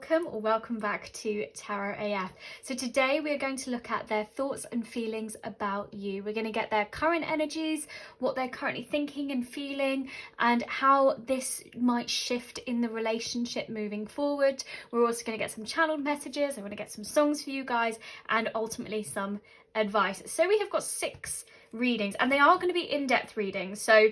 welcome or welcome back to Tarot AF. So today we're going to look at their thoughts and feelings about you. We're going to get their current energies, what they're currently thinking and feeling, and how this might shift in the relationship moving forward. We're also going to get some channeled messages. I want to get some songs for you guys and ultimately some advice. So we have got 6 readings and they are going to be in-depth readings. So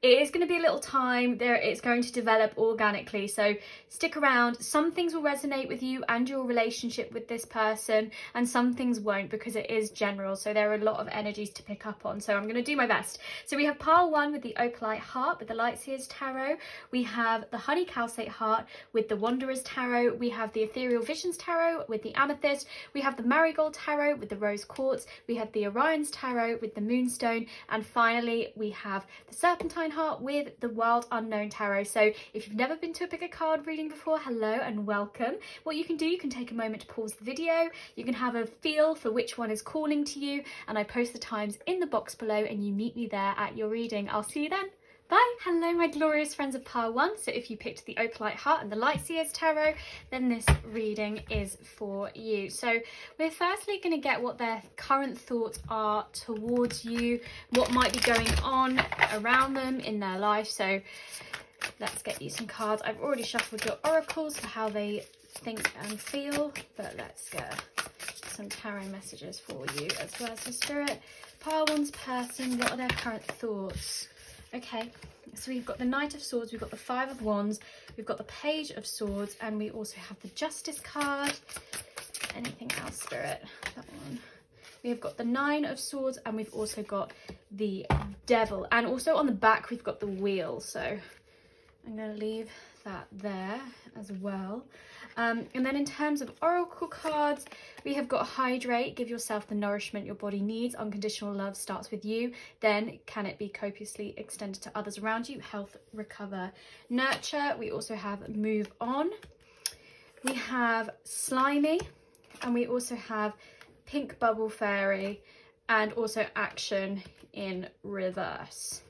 it is going to be a little time there. It's going to develop organically, so stick around. Some things will resonate with you and your relationship with this person, and some things won't because it is general, so there are a lot of energies to pick up on, so I'm going to do my best. So we have pile 1 with the Opalite Heart with the Light Seers Tarot. We have the Honey Calcite Heart with the Wanderers Tarot. We have the Ethereal Visions Tarot with the Amethyst. We have the Marigold Tarot with the Rose Quartz. We have the Orion's Tarot with the Moonstone, and finally we have the Serpentine Heart with the Wild Unknown Tarot. So if you've never been to a pick a card reading before, hello and welcome. What you can do, you can take a moment to pause the video, you can have a feel for which one is calling to you, and I post the times in the box below and you meet me there at your reading. I'll see you then. Bye! Hello my glorious friends of pile 1. So if you picked the Opalite Heart and the Light Seers Tarot, then this reading is for you. So we're firstly going to get what their current thoughts are towards you, what might be going on around them in their life. So let's get you some cards. I've already shuffled your oracles for how they think and feel, but let's get some tarot messages for you as well. So Spirit, pile 1's person, what are their current thoughts? Okay, so we've got the Knight of Swords, we've got the 5 of Wands, we've got the Page of Swords, and we also have the Justice card. Anything else, Spirit? That one. We've got the 9 of Swords, and we've also got the Devil. And also on the back, we've got the Wheel. So I'm going to leave that there as well. And then in terms of oracle cards, we have got Hydrate, give yourself the nourishment your body needs. Unconditional love starts with you. Then can it be copiously extended to others around you? Health, recover, nurture. We also have Move On. We have Slimy, and we also have Pink Bubble Fairy, and also Action in reverse.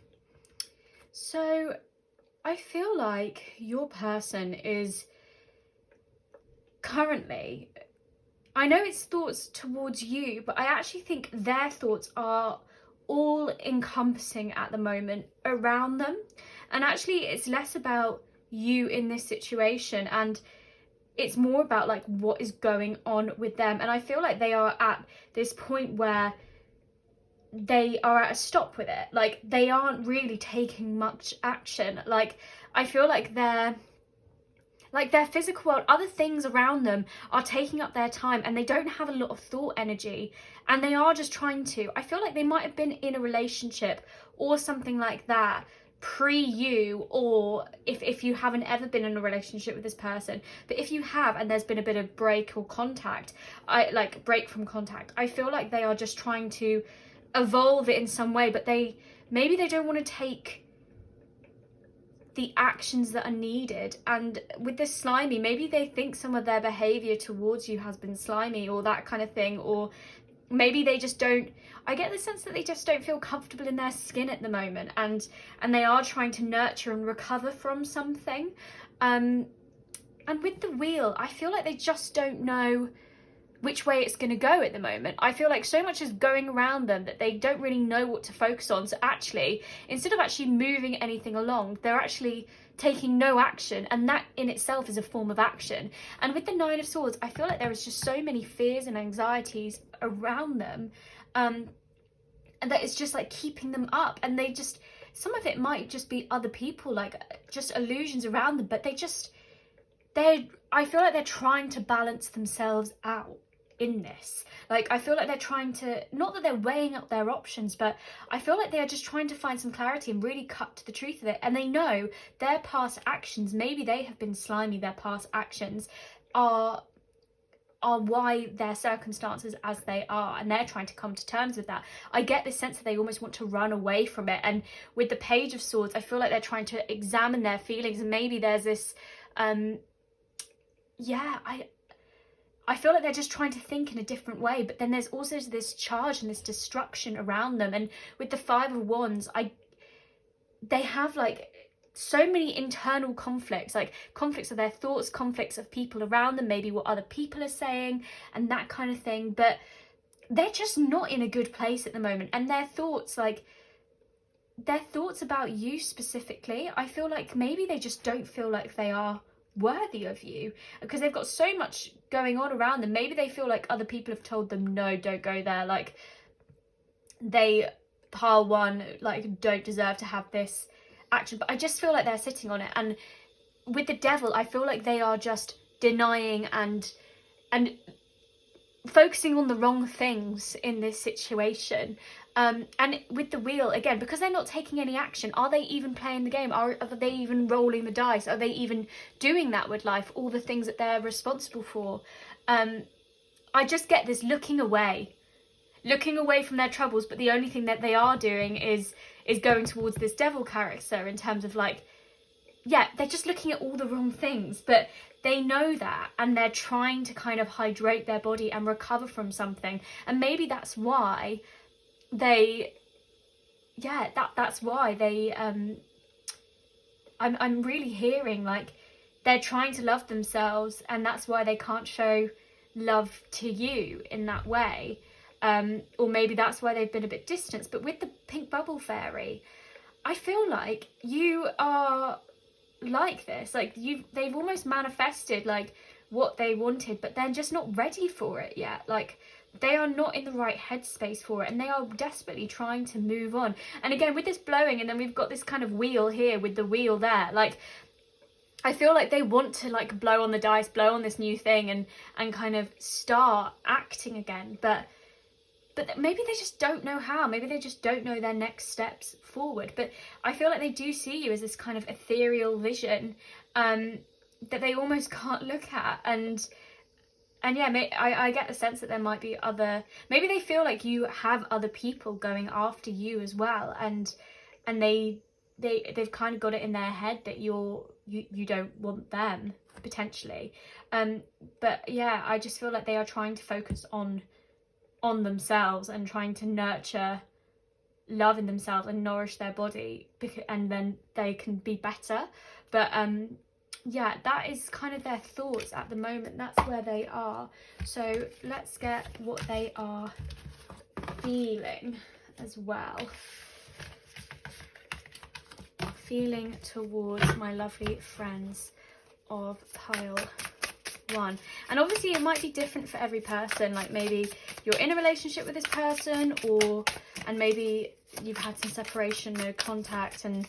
So I feel like your person is currently, I know it's thoughts towards you, but I actually think their thoughts are all encompassing at the moment around them. And actually it's less about you in this situation, and it's more about like what is going on with them. And I feel like they are at this point where they are at a stop with it. Like they aren't really taking much action. Like I feel like their physical world, other things around them are taking up their time, and they don't have a lot of thought energy, and they are just trying to. I feel like they might have been in a relationship or something like that pre-you, or if you haven't ever been in a relationship with this person, but if you have and there's been a bit of break or contact, break from contact, I feel like they are just trying to evolve it in some way, but maybe they don't want to take the actions that are needed. And with this slimy, maybe they think some of their behavior towards you has been slimy or that kind of thing, or maybe they just don't, I get the sense that they just don't feel comfortable in their skin at the moment, and they are trying to nurture and recover from something. And with the Wheel, I feel like they just don't know which way it's going to go at the moment. I feel like so much is going around them that they don't really know what to focus on. So actually, instead of actually moving anything along, they're actually taking no action, and that in itself is a form of action. And with the 9 of Swords, I feel like there is just so many fears and anxieties around them, and that it's just like keeping them up. And they just, some of it might just be other people, like just illusions around them, but I feel like they're trying to balance themselves out in this. Like I feel like they're trying to, not that they're weighing up their options, but I feel like they are just trying to find some clarity and really cut to the truth of it. And they know their past actions, maybe they have been slimy, their past actions are why their circumstances as they are, and they're trying to come to terms with that. I get this sense that they almost want to run away from it. And with the Page of Swords, I feel like they're trying to examine their feelings, and maybe there's this I feel like they're just trying to think in a different way, but then there's also this charge and this destruction around them. And with the 5 of Wands, they have like so many internal conflicts, like conflicts of their thoughts, conflicts of people around them, maybe what other people are saying and that kind of thing. But they're just not in a good place at the moment. And their thoughts, like their thoughts about you specifically, I feel like maybe they just don't feel like they are worthy of you, because they've got so much going on around them. Maybe they feel like other people have told them, no, don't go there, like they, pile one, like don't deserve to have this action. But I just feel like they're sitting on it. And with the Devil, I feel like they are just denying and focusing on the wrong things in this situation. And with the Wheel, again, because they're not taking any action, are they even playing the game? Are they even rolling the dice? Are they even doing that with life, all the things that they're responsible for? I just get this looking away from their troubles, but the only thing that they are doing is going towards this Devil character, in terms of like, yeah, they're just looking at all the wrong things, but they know that, and they're trying to kind of hydrate their body and recover from something. And maybe that's why that's why they I'm really hearing like they're trying to love themselves, and that's why they can't show love to you in that way. Or maybe that's why they've been a bit distant. But with the pink bubble fairy, I feel like you are like this, like they've almost manifested like what they wanted, but they're just not ready for it yet. Like they are not in the right headspace for it, and they are desperately trying to move on. And again, with this blowing, and then we've got this kind of wheel here with the wheel there, like I feel like they want to like blow on the dice, blow on this new thing, and kind of start acting again, but maybe they just don't know how. Maybe they just don't know their next steps forward. But I feel like they do see you as this kind of ethereal vision that they almost can't look at. And yeah, I get the sense that there might be other, maybe they feel like you have other people going after you as well, and they've kind of got it in their head that you don't want them, potentially. But yeah, I just feel like they are trying to focus on themselves and trying to nurture love in themselves and nourish their body, and then they can be better. But yeah, that is kind of their thoughts at the moment. That's where they are. So let's get what they are feeling as well. Feeling towards my lovely friends of pile 1. And obviously it might be different for every person. Like maybe you're in a relationship with this person, and maybe you've had some separation, no contact, and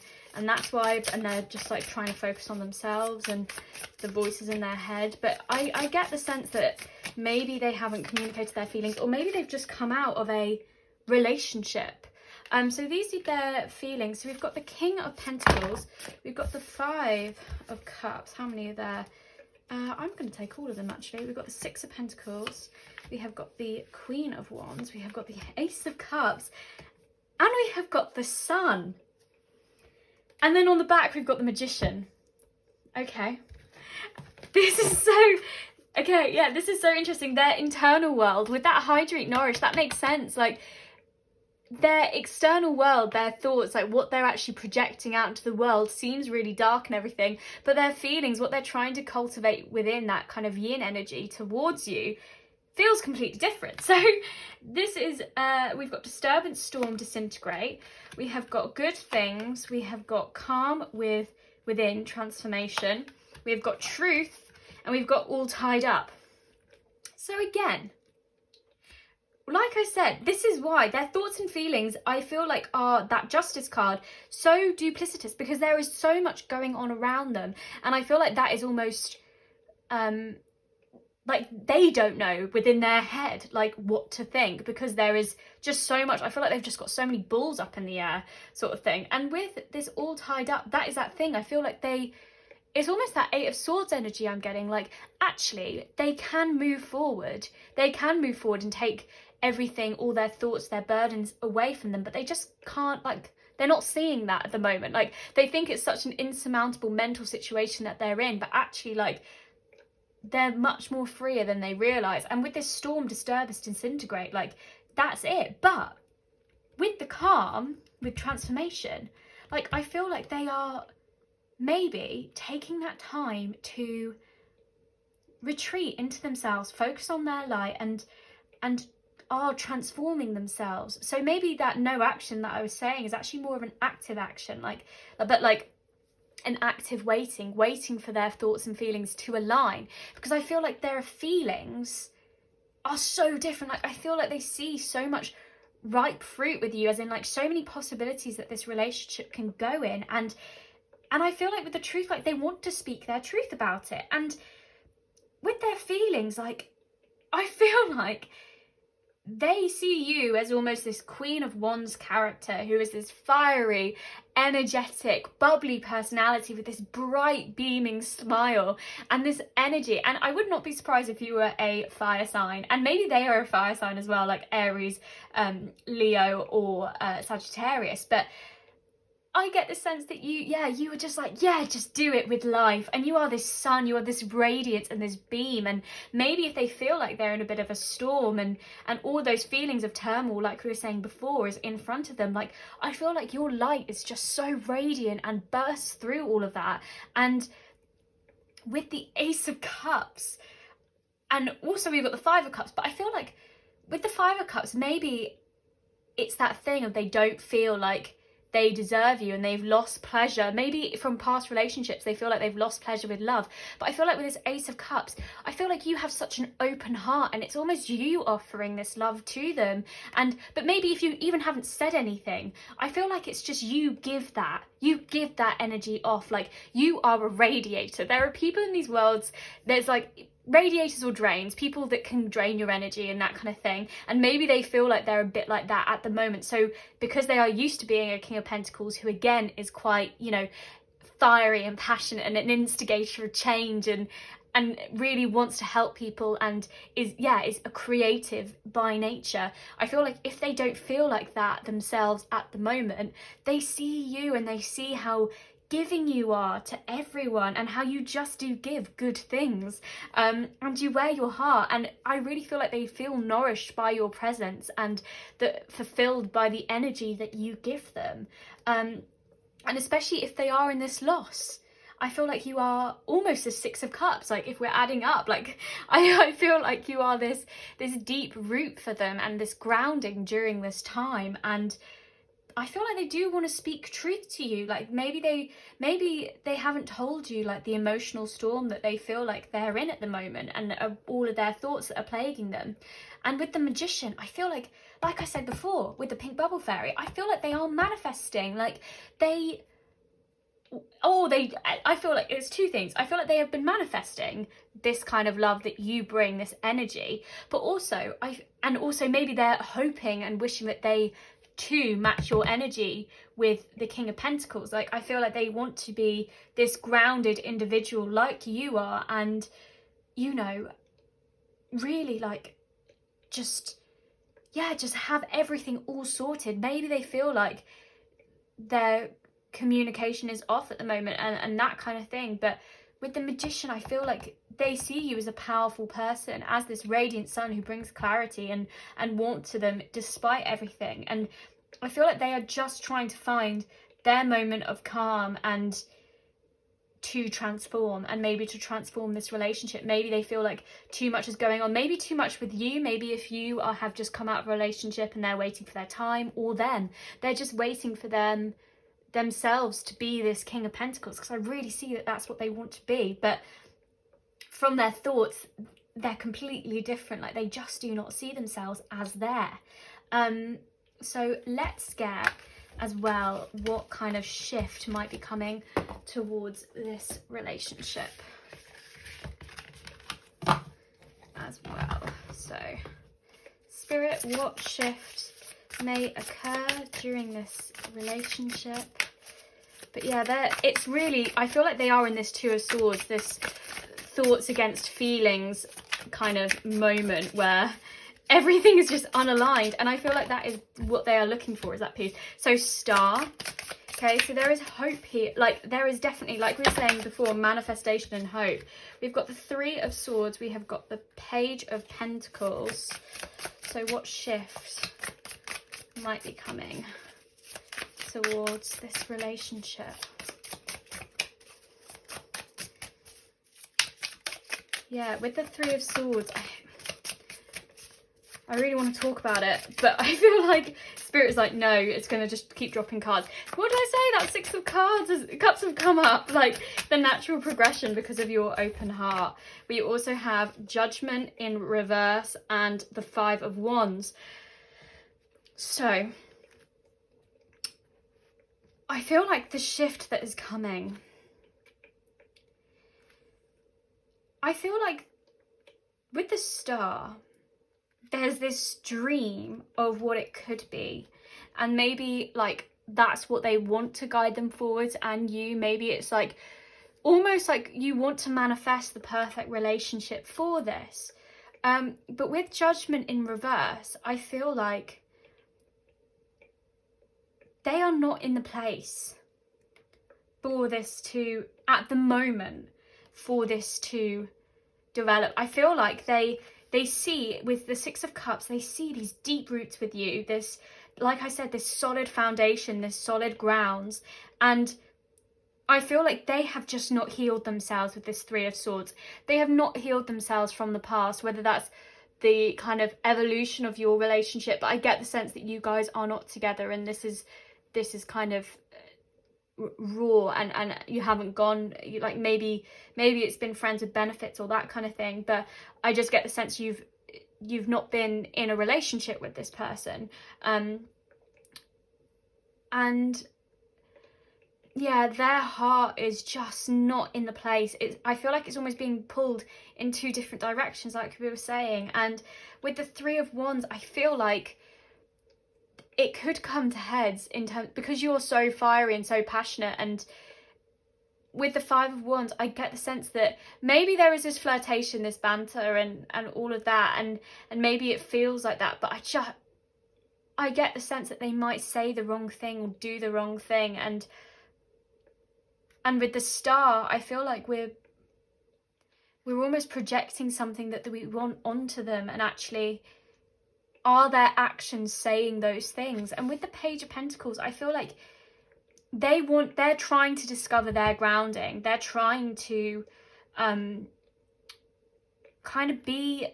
that's why, and they're just like trying to focus on themselves and the voices in their head. But I get the sense that maybe they haven't communicated their feelings, or maybe they've just come out of a relationship. So these are their feelings. So we've got the King of Pentacles, we've got the 5 of Cups. How many are there? I'm going to take all of them actually. We've got the 6 of Pentacles, we have got the Queen of Wands, we have got the Ace of Cups, and we have got the Sun. And then on the back we've got the Magician. Okay. This is so... Okay, yeah, this is so interesting. Their internal world, with that hydrate, nourish, that makes sense. Like, their external world, their thoughts, like what they're actually projecting out into the world seems really dark and everything, but their feelings, what they're trying to cultivate within that kind of yin energy towards you, feels completely different. So this is we've got Disturbance, Storm, Disintegrate, we have got Good Things, we have got Calm within, Transformation, we've got Truth, and we've got All Tied Up. So again, like I said, this is why their thoughts and feelings, I feel like, are that Justice card so duplicitous, because there is so much going on around them, and I feel like that is almost like they don't know within their head like what to think, because there is just so much. I feel like they've just got so many balls up in the air sort of thing. And with this All Tied Up, that is that thing. I feel like it's almost that 8 of Swords energy I'm getting. Like, actually, they can move forward. They can move forward and take everything, all their thoughts, their burdens away from them, but they just can't, like, they're not seeing that at the moment. Like, they think it's such an insurmountable mental situation that they're in, but actually, like, they're much more freer than they realise. And with this Storm, Disturbance, Disintegrate, like, that's it. But with the Calm, with Transformation, like, I feel like they are maybe taking that time to retreat into themselves, focus on their light, and are transforming themselves. So maybe that no action that I was saying is actually more of an active action, like an active waiting for their thoughts and feelings to align, because I feel like their feelings are so different. Like I feel like they see so much ripe fruit with you, as in like so many possibilities that this relationship can go in, and I feel like with the truth, like they want to speak their truth about it. And with their feelings, like I feel like they see you as almost this Queen of Wands character who is this fiery, energetic, bubbly personality with this bright, beaming smile and this energy. And I would not be surprised if you were a fire sign, and maybe they are a fire sign as well, like Aries, Leo, or Sagittarius. But I get the sense that you were just like, just do it with life. And you are this sun, you are this radiance and this beam. And maybe if they feel like they're in a bit of a storm and all those feelings of turmoil, like we were saying before, is in front of them, like I feel like your light is just so radiant and bursts through all of that. And with the Ace of Cups, and also we've got the Five of Cups, but I feel like with the Five of Cups, maybe it's that thing of they don't feel like they deserve you and they've lost pleasure. Maybe from past relationships, they feel like they've lost pleasure with love. But I feel like with this Ace of Cups, I feel like you have such an open heart, and it's almost you offering this love to them. But maybe if you even haven't said anything, I feel like it's just you give that energy off. Like you are a radiator. There are people in these worlds, there's like radiators or drains, people that can drain your energy and that kind of thing, and maybe they feel like they're a bit like that at the moment. So because they are used to being a King of Pentacles, who again is quite, you know, fiery and passionate and an instigator of change and really wants to help people and is a creative by nature, I feel like if they don't feel like that themselves at the moment, they see you and they see how giving you are to everyone and how you just do give good things, and you wear your heart, and I really feel like they feel nourished by your presence and fulfilled by the energy that you give them, and especially if they are in this loss, I feel like you are almost a Six of Cups. Like if we're adding up, like I feel like you are this deep root for them and this grounding during this time. And I feel like they do want to speak truth to you. Like maybe they haven't told you like the emotional storm that they feel like they're in at the moment, and all of their thoughts that are plaguing them. And with the Magician, I feel like I said before, with the pink bubble fairy, I feel like they are manifesting. Like I feel like it's two things. I feel like they have been manifesting this kind of love that you bring, this energy, but also maybe they're hoping and wishing that they to match your energy with the King of Pentacles. Like I feel like they want to be this grounded individual like you are, and you know, really like just have everything all sorted. Maybe they feel like their communication is off at the moment and that kind of thing. But with the Magician, I feel like they see you as a powerful person, as this radiant sun who brings clarity and warmth to them despite everything. And I feel like they are just trying to find their moment of calm and to transform, and maybe to transform this relationship. Maybe they feel like too much is going on, maybe too much with you. Maybe if you have just come out of a relationship and they're waiting for their time, or them, they're just waiting for themselves to be this King of Pentacles, because I really see that that's what they want to be. But from their thoughts, they're completely different. Like they just do not see themselves as there. So let's get as well what kind of shift might be coming towards this relationship as well. So Spirit, what shift may occur during this relationship? But yeah, it's really, I feel like they are in this Two of Swords, this thoughts against feelings kind of moment where everything is just unaligned, and I feel like that is what they are looking for, is that piece. So Star, okay, so there is hope here. Like there is definitely, like we were saying before, manifestation and hope. We've got the Three of Swords, we have got the Page of Pentacles. So what shift might be coming towards this relationship? Yeah, with the Three of Swords, I really want to talk about it, but I feel like Spirit is like, no, it's going to just keep dropping cards. What did I say? That Six of Cups have come up, like the natural progression because of your open heart. We also have Judgment in reverse and the Five of Wands. So, I feel like the shift that is coming, I feel like with the Star, there's this dream of what it could be, and maybe like that's what they want to guide them forwards. And maybe it's like almost like you want to manifest the perfect relationship for this, but with Judgment in reverse, I feel like they are not in the place for this to, at the moment, for this to develop. I feel like they see, with the Six of Cups, they see these deep roots with you, this, like I said, this solid foundation, this solid grounds, and I feel like they have just not healed themselves with this Three of Swords. They have not healed themselves from the past, whether that's the kind of evolution of your relationship, but I get the sense that you guys are not together, and this is kind of raw, and you haven't gone, like maybe it's been friends with benefits or that kind of thing, but I just get the sense you've not been in a relationship with this person, and yeah, their heart is just not in the place. I feel like it's almost being pulled in two different directions, like we were saying. And with the Three of Wands, I feel like it could come to heads in terms, because you're so fiery and so passionate, and with the Five of Wands, I get the sense that maybe there is this flirtation, this banter, and all of that, and maybe it feels like that, but I get the sense that they might say the wrong thing or do the wrong thing, and with the Star, I feel like we're almost projecting something that we want onto them, and actually, are their actions saying those things? And with the Page of Pentacles, I feel like they're trying to discover their grounding. They're trying to kind of be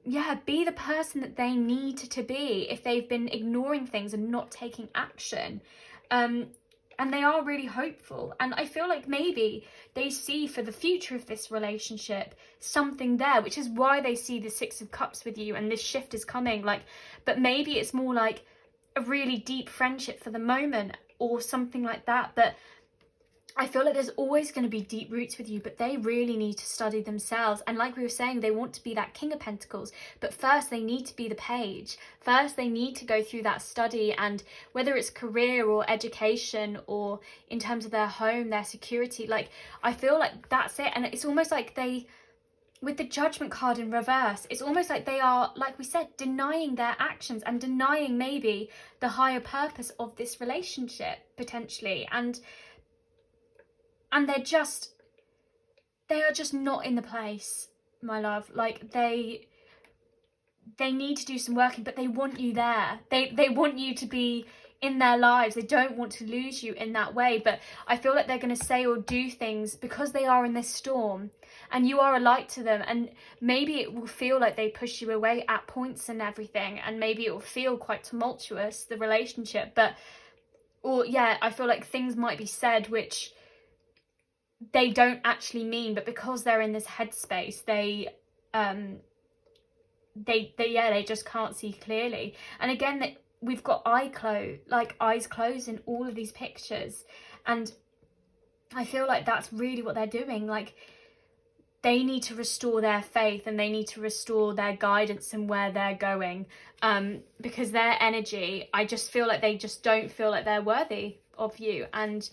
the person that they need to be if they've been ignoring things and not taking action. And they are really hopeful, and I feel like maybe they see for the future of this relationship something there, which is why they see the Six of Cups with you, and this shift is coming, like, but maybe it's more like a really deep friendship for the moment or something like that. But I feel like there's always going to be deep roots with you, but they really need to study themselves. And like we were saying, they want to be that King of Pentacles, but first they need to be the Page. First they need to go through that study, and whether it's career or education or in terms of their home, their security, like I feel like that's it. And it's almost like with the Judgment card in reverse, it's almost like they are, like we said, denying their actions and denying maybe the higher purpose of this relationship potentially, and they are just not in the place, my love. Like they need to do some working, but they want you there. They want you to be in their lives. They don't want to lose you in that way. But I feel like they're going to say or do things because they are in this storm, and you are a light to them. And maybe it will feel like they push you away at points and everything, and maybe it will feel quite tumultuous, the relationship. I feel like things might be said which they don't actually mean, but because they're in this headspace, they just can't see clearly. And again, we've got eyes closed in all of these pictures, and I feel like that's really what they're doing. Like they need to restore their faith, and they need to restore their guidance and where they're going, because their energy, I just feel like they just don't feel like they're worthy of you and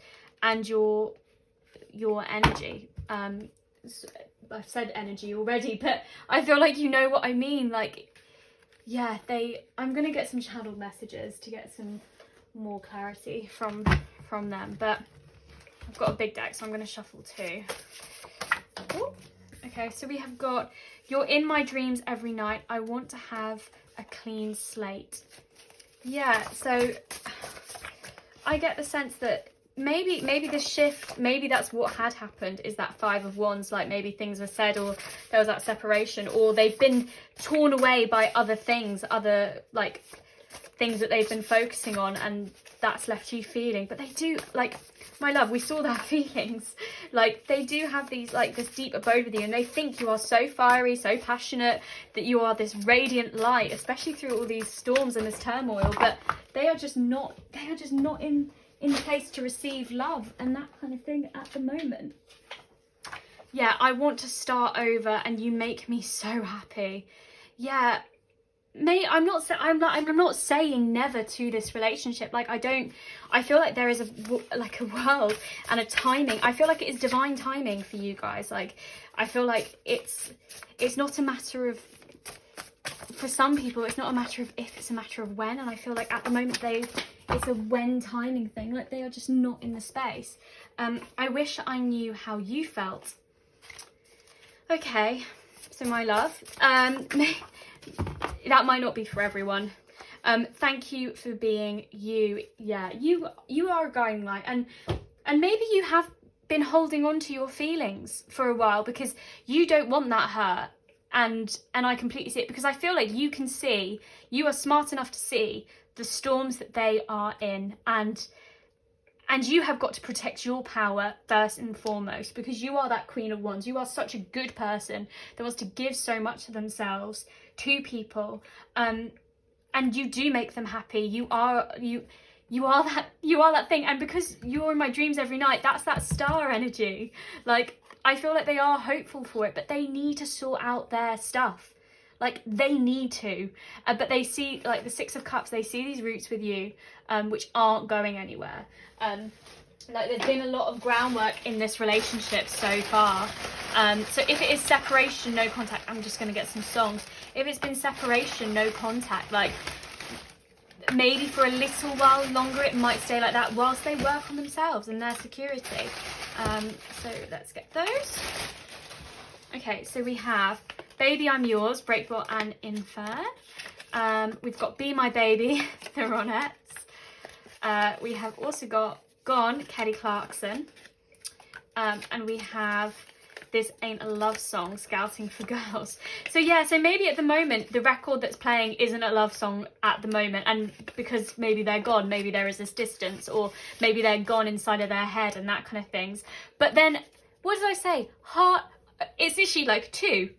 your energy. I've said energy already, but I feel like you know what I mean. Like, yeah, I'm gonna get some channeled messages to get some more clarity from them, but I've got a big deck, so I'm gonna shuffle two. Ooh. Okay, so we have got, you're in my dreams every night. I want to have a clean slate. Yeah, so I get the sense that maybe the shift, maybe that's what had happened, is that Five of Wands, like maybe things were said, or there was that separation, or they've been torn away by other things, other like things that they've been focusing on, and that's left you feeling. But they do, like, my love, we saw their feelings, like they do have these, like this deep abode with you, and they think you are so fiery, so passionate, that you are this radiant light, especially through all these storms and this turmoil. But they are just not in the place to receive love and that kind of thing at the moment. Yeah, I want to start over and you make me so happy. Yeah, I'm not saying never to this relationship. Like, I feel like there is a world and a timing. I feel like it is divine timing for you guys. Like, I feel like it's not a matter of, for some people it's not a matter of if, it's a matter of when. And I feel like at the moment it's a when timing thing. Like, they are just not in the space. I wish I knew how you felt. Okay, so my love, that might not be for everyone. Thank you for being you. Yeah, you are a guiding light, and maybe you have been holding on to your feelings for a while because you don't want that hurt. And I completely see it, because I feel like you can see, you are smart enough to see the storms that they are in, and you have got to protect your power first and foremost, because you are that Queen of Wands. You are such a good person that wants to give so much of themselves to people, and you do make them happy. You are that thing, and because you're in my dreams every night, that's that star energy. Like, I feel like they are hopeful for it, but they need to sort out their stuff. Like, they need to, but they see, like the Six of Cups, they see these roots with you, which aren't going anywhere. Like, there's been a lot of groundwork in this relationship so far. So if it is separation, no contact, I'm just going to get some songs. If it's been separation, no contact, like, maybe for a little while longer it might stay like that whilst they work on themselves and their security. So let's get those. Okay, so we have Baby I'm Yours, Breakbot and Infern. We've got Be My Baby, the Ronettes. We have also got Gone, Kelly Clarkson. And we have This Ain't a Love Song, Scouting for Girls. So yeah, so maybe at the moment the record that's playing isn't a love song at the moment, and because maybe they're gone, maybe there is this distance, or maybe they're gone inside of their head and that kind of things. But then, what did I say? Heart, it's literally like two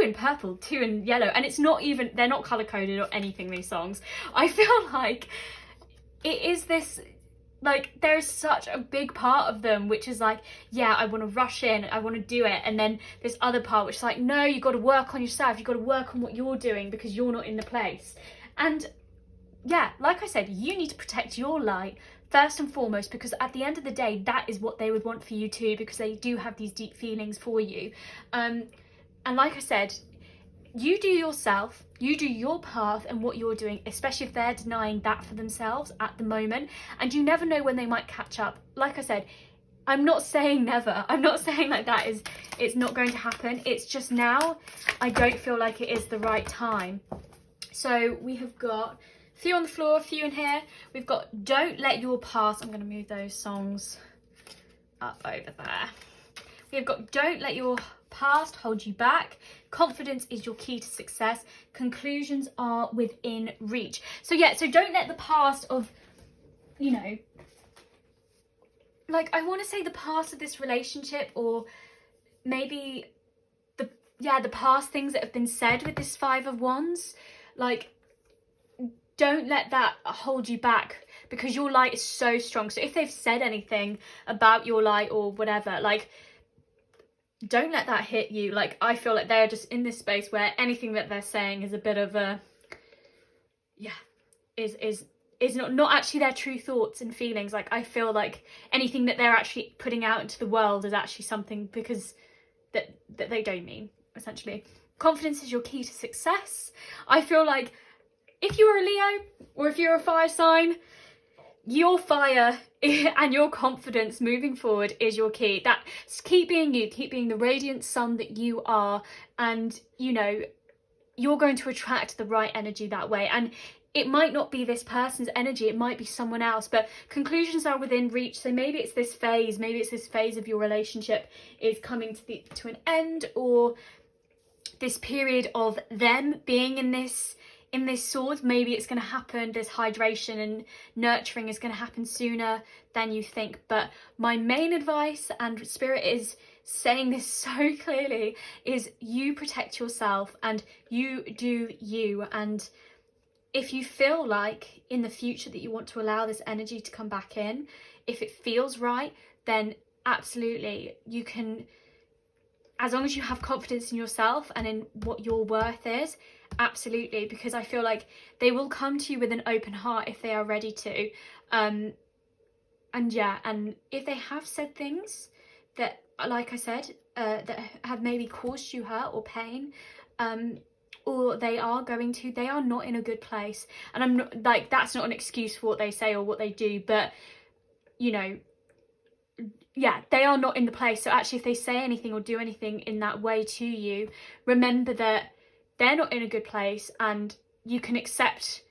in purple, 2 in yellow, and it's not even, they're not color coded or anything, these songs. I feel like it is this, like, there's such a big part of them which is like, yeah, I want to rush in, I want to do it, and then this other part which is like, no, you got to work on yourself, you got to work on what you're doing because you're not in the place. And yeah, like I said, you need to protect your light first and foremost, because at the end of the day, that is what they would want for you too, because they do have these deep feelings for you. And like I said, you do yourself, you do your path and what you're doing, especially if they're denying that for themselves at the moment, and you never know when they might catch up. Like I said, I'm not saying never, I'm not saying like that is, it's not going to happen, it's just now I don't feel like it is the right time. So we have got a few on the floor, a few in here. We've got Don't Let Your Past, I'm going to move those songs up over there. We've got Don't Let Your Past hold you back. Confidence is your key to success. Conclusions are within reach. So yeah, so don't let the past of, you know, like, I want to say the past of this relationship, or maybe the past things that have been said with this Five of Wands, like, don't let that hold you back, because your light is so strong. So if they've said anything about your light or whatever, like, don't let that hit you. Like, I feel like they're just in this space where anything that they're saying is a bit of a, yeah, is not actually their true thoughts and feelings. Like, I feel like anything that they're actually putting out into the world is actually something because that they don't mean, essentially. Confidence is your key to success. I feel like if you're a Leo or if you're a fire sign, your fire and your confidence moving forward is your key. That's keep being you, keep being the radiant sun that you are, and you know, you're going to attract the right energy that way. And it might not be this person's energy, it might be someone else, but conclusions are within reach. So maybe it's this phase, of your relationship is coming to an end, or this period of them being in this sword. Maybe it's going to happen, this hydration and nurturing is going to happen sooner than you think. But my main advice, and Spirit is saying this so clearly, is you protect yourself and you do you. And if you feel like in the future that you want to allow this energy to come back in, if it feels right, then absolutely you can, as long as you have confidence in yourself and in what your worth is, absolutely, because I feel like they will come to you with an open heart if they are ready to. And yeah, and if they have said things that, like I said, that have maybe caused you hurt or pain, or they are not in a good place. And I'm not like, that's not an excuse for what they say or what they do, but you know, yeah, they are not in the place. So actually, if they say anything or do anything in that way to you, remember that they're not in a good place, and you can accept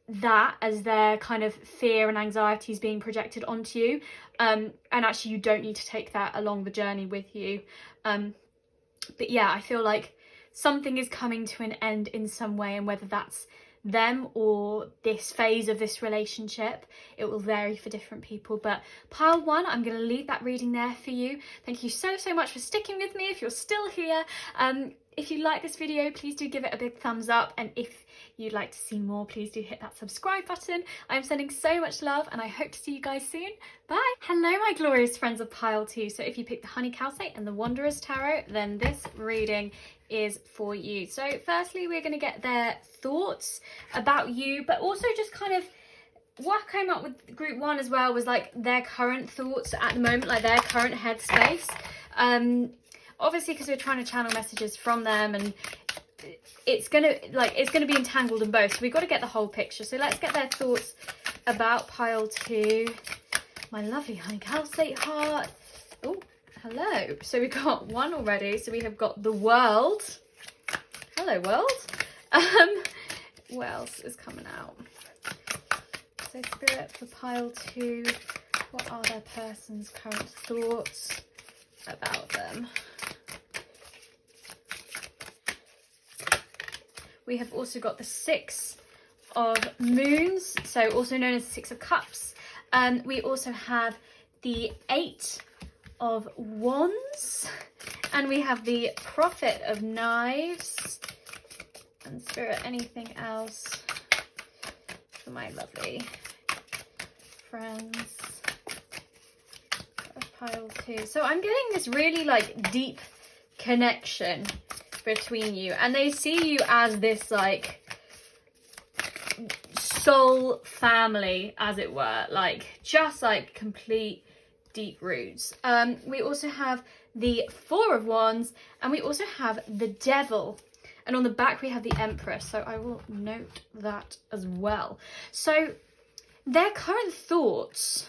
that as their kind of fear and anxieties being projected onto you. And actually, you don't need to take that along the journey with you. But yeah, I feel like something is coming to an end in some way, and whether that's them or this phase of this relationship, it will vary for different people. But pile 1, I'm going to leave that reading there for you. Thank you so much for sticking with me if you're still here. If you like this video, please do give it a big thumbs up, and if you'd like to see more, please do hit that subscribe button. I'm sending so much love, and I hope to see you guys soon. Bye! Hello, my glorious friends of pile 2. So if you picked the Honey Calcite and the Wanderer's Tarot, then this reading is for you. So firstly, we're going to get their thoughts about you, but also just kind of what came up with group 1 as well was like their current thoughts at the moment, like their current headspace. Obviously, because we're trying to channel messages from them, and it's gonna be entangled in both, so we've got to get the whole picture. So let's get their thoughts about pile 2. My lovely Honey Calcite heart. Oh, hello. So we got 1 already. So we have got the World. Hello, World. What else is coming out? So Spirit for pile 2. What are their person's current thoughts about them? We have also got the 6 of Moons, so also known as the 6 of Cups. We also have the 8 of Wands, and we have the Prophet of Knives. And Spirit, anything else for my lovely friends of pile 2? So I'm getting this really like deep connection between you, and they see you as this like soul family, as it were, like just like complete deep roots. We also have the 4 of Wands, and we also have the Devil, and on the back we have the Empress, so I will note that as well. So their current thoughts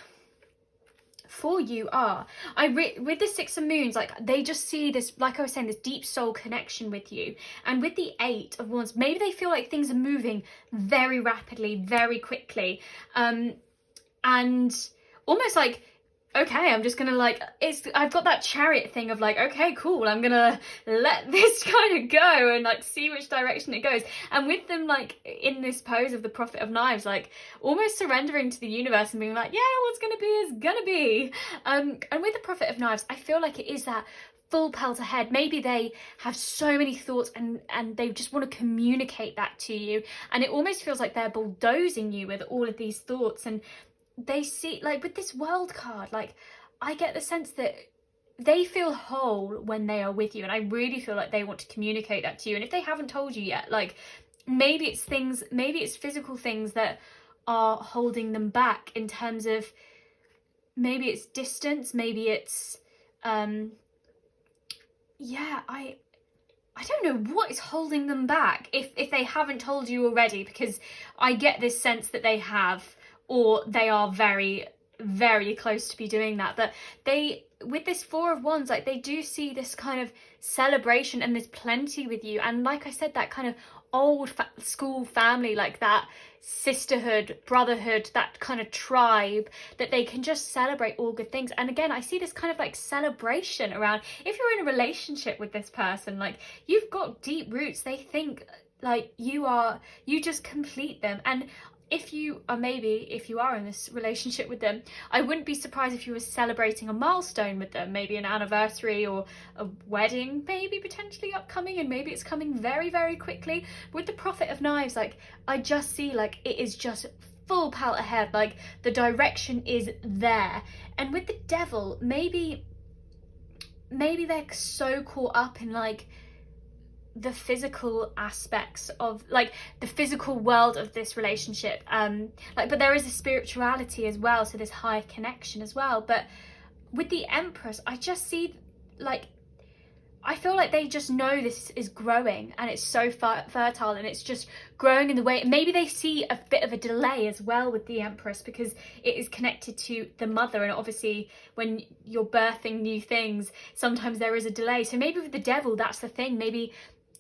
for you are, with the 6 of Moons, like they just see this, like I was saying, this deep soul connection with you. And with the 8 of Wands, maybe they feel like things are moving very rapidly, very quickly, and almost like, okay, I'm just gonna like, I've got that Chariot thing of like, okay, cool, I'm gonna let this kind of go and like see which direction it goes. And with them like in this pose of the Prophet of Knives, like almost surrendering to the universe and being like, yeah, what's gonna be is gonna be. And with the Prophet of Knives, I feel like it is that full pelt ahead. Maybe they have so many thoughts and they just want to communicate that to you, and it almost feels like they're bulldozing you with all of these thoughts. And they see, like with this World card, like I get the sense that they feel whole when they are with you, and I really feel like they want to communicate that to you. And if they haven't told you yet, like maybe it's things, maybe it's physical things that are holding them back, in terms of maybe it's distance, maybe it's yeah, I don't know what is holding them back, if they haven't told you already, because I get this sense that they have, or they are very, very close to be doing that. But they, with this 4 of Wands, like they do see this kind of celebration and this plenty with you. And like I said, that kind of old school family, like that sisterhood, brotherhood, that kind of tribe, that they can just celebrate all good things. And again, I see this kind of like celebration around, if you're in a relationship with this person, like you've got deep roots, they think like you just complete them. And if you are in this relationship with them, I wouldn't be surprised if you were celebrating a milestone with them, maybe an anniversary or a wedding, maybe potentially upcoming, and maybe it's coming very, very quickly. With the Prophet of Knives, like I just see like it is just full pelt ahead, like the direction is there. And with the Devil, maybe they're so caught up in like the physical aspects of like the physical world of this relationship, like, but there is a spirituality as well, so there's higher connection as well. But with the Empress, I just see like, I feel like they just know this is growing and it's so fertile, and it's just growing in the way, maybe they see a bit of a delay as well with the Empress, because it is connected to the mother, and obviously when you're birthing new things, sometimes there is a delay. So maybe with the Devil, that's the thing, maybe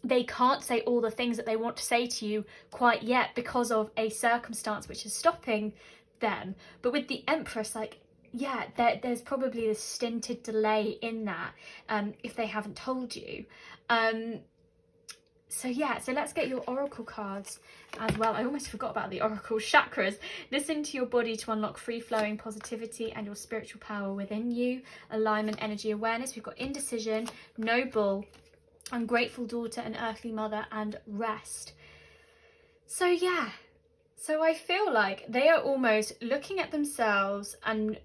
they can't say all the things that they want to say to you quite yet because of a circumstance which is stopping them. But with the Empress, like, yeah, there's probably a stinted delay in that, if they haven't told you. So yeah, so let's get your oracle cards as well. I almost forgot about the oracle chakras. Listen to your body to unlock free-flowing positivity and your spiritual power within you. Alignment, energy, awareness. We've got indecision, noble, ungrateful daughter, and earthly mother, and rest. So yeah, so I feel like they are almost looking at themselves, and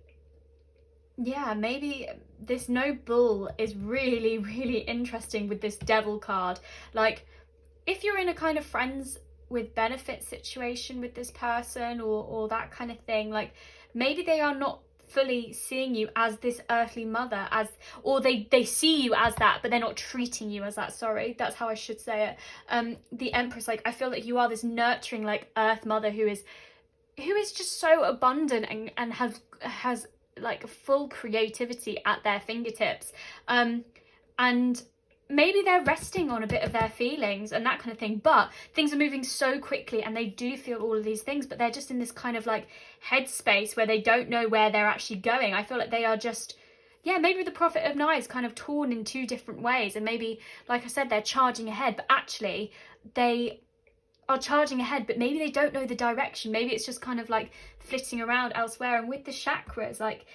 yeah, maybe this no bull is really, really interesting with this Devil card. Like if you're in a kind of friends with benefit situation with this person, or that kind of thing, like maybe they are not fully seeing you as this earthly mother, or they see you as that, but they're not treating you as that. Sorry, that's how I should say it. The Empress, like I feel that you are this nurturing like earth mother who is just so abundant and has like full creativity at their fingertips, and maybe they're resting on a bit of their feelings and that kind of thing, but things are moving so quickly and they do feel all of these things, but they're just in this kind of like headspace where they don't know where they're actually going. I feel like they are just, yeah, maybe the Prophet of Knives kind of torn in two different ways, and maybe, like I said, they're charging ahead, but actually they are charging ahead, but maybe they don't know the direction. Maybe it's just kind of like flitting around elsewhere. And with the chakras, like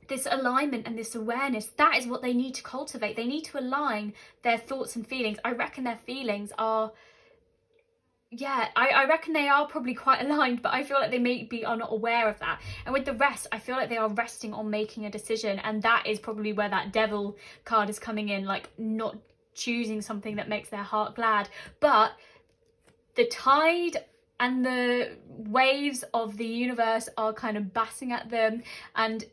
this alignment and this awareness, that is what they need to cultivate. They need to align their thoughts and feelings. I reckon their feelings are, yeah, I reckon they are probably quite aligned, but I feel like they maybe are not aware of that. And with the rest, I feel like they are resting on making a decision, and that is probably where that Devil card is coming in, like not choosing something that makes their heart glad. But the tide and the waves of the universe are kind of batting at them and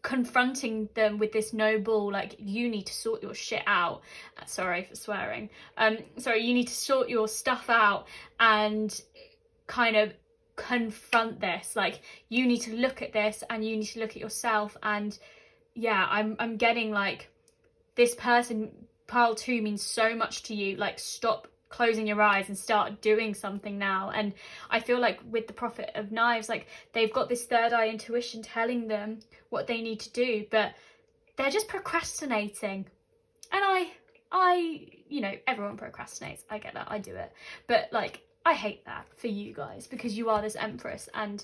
confronting them with this no bull, like you need to sort your shit out. Sorry for swearing. You need to sort your stuff out and kind of confront this. Like you need to look at this and you need to look at yourself. And yeah, I'm getting like this person, pile 2, means so much to you. Like stop closing your eyes and start doing something now. And I feel like with the Prophet of Knives, like they've got this third eye intuition telling them what they need to do, but they're just procrastinating. And I you know, everyone procrastinates, I get that, I do it, but like I hate that for you guys, because you are this Empress, and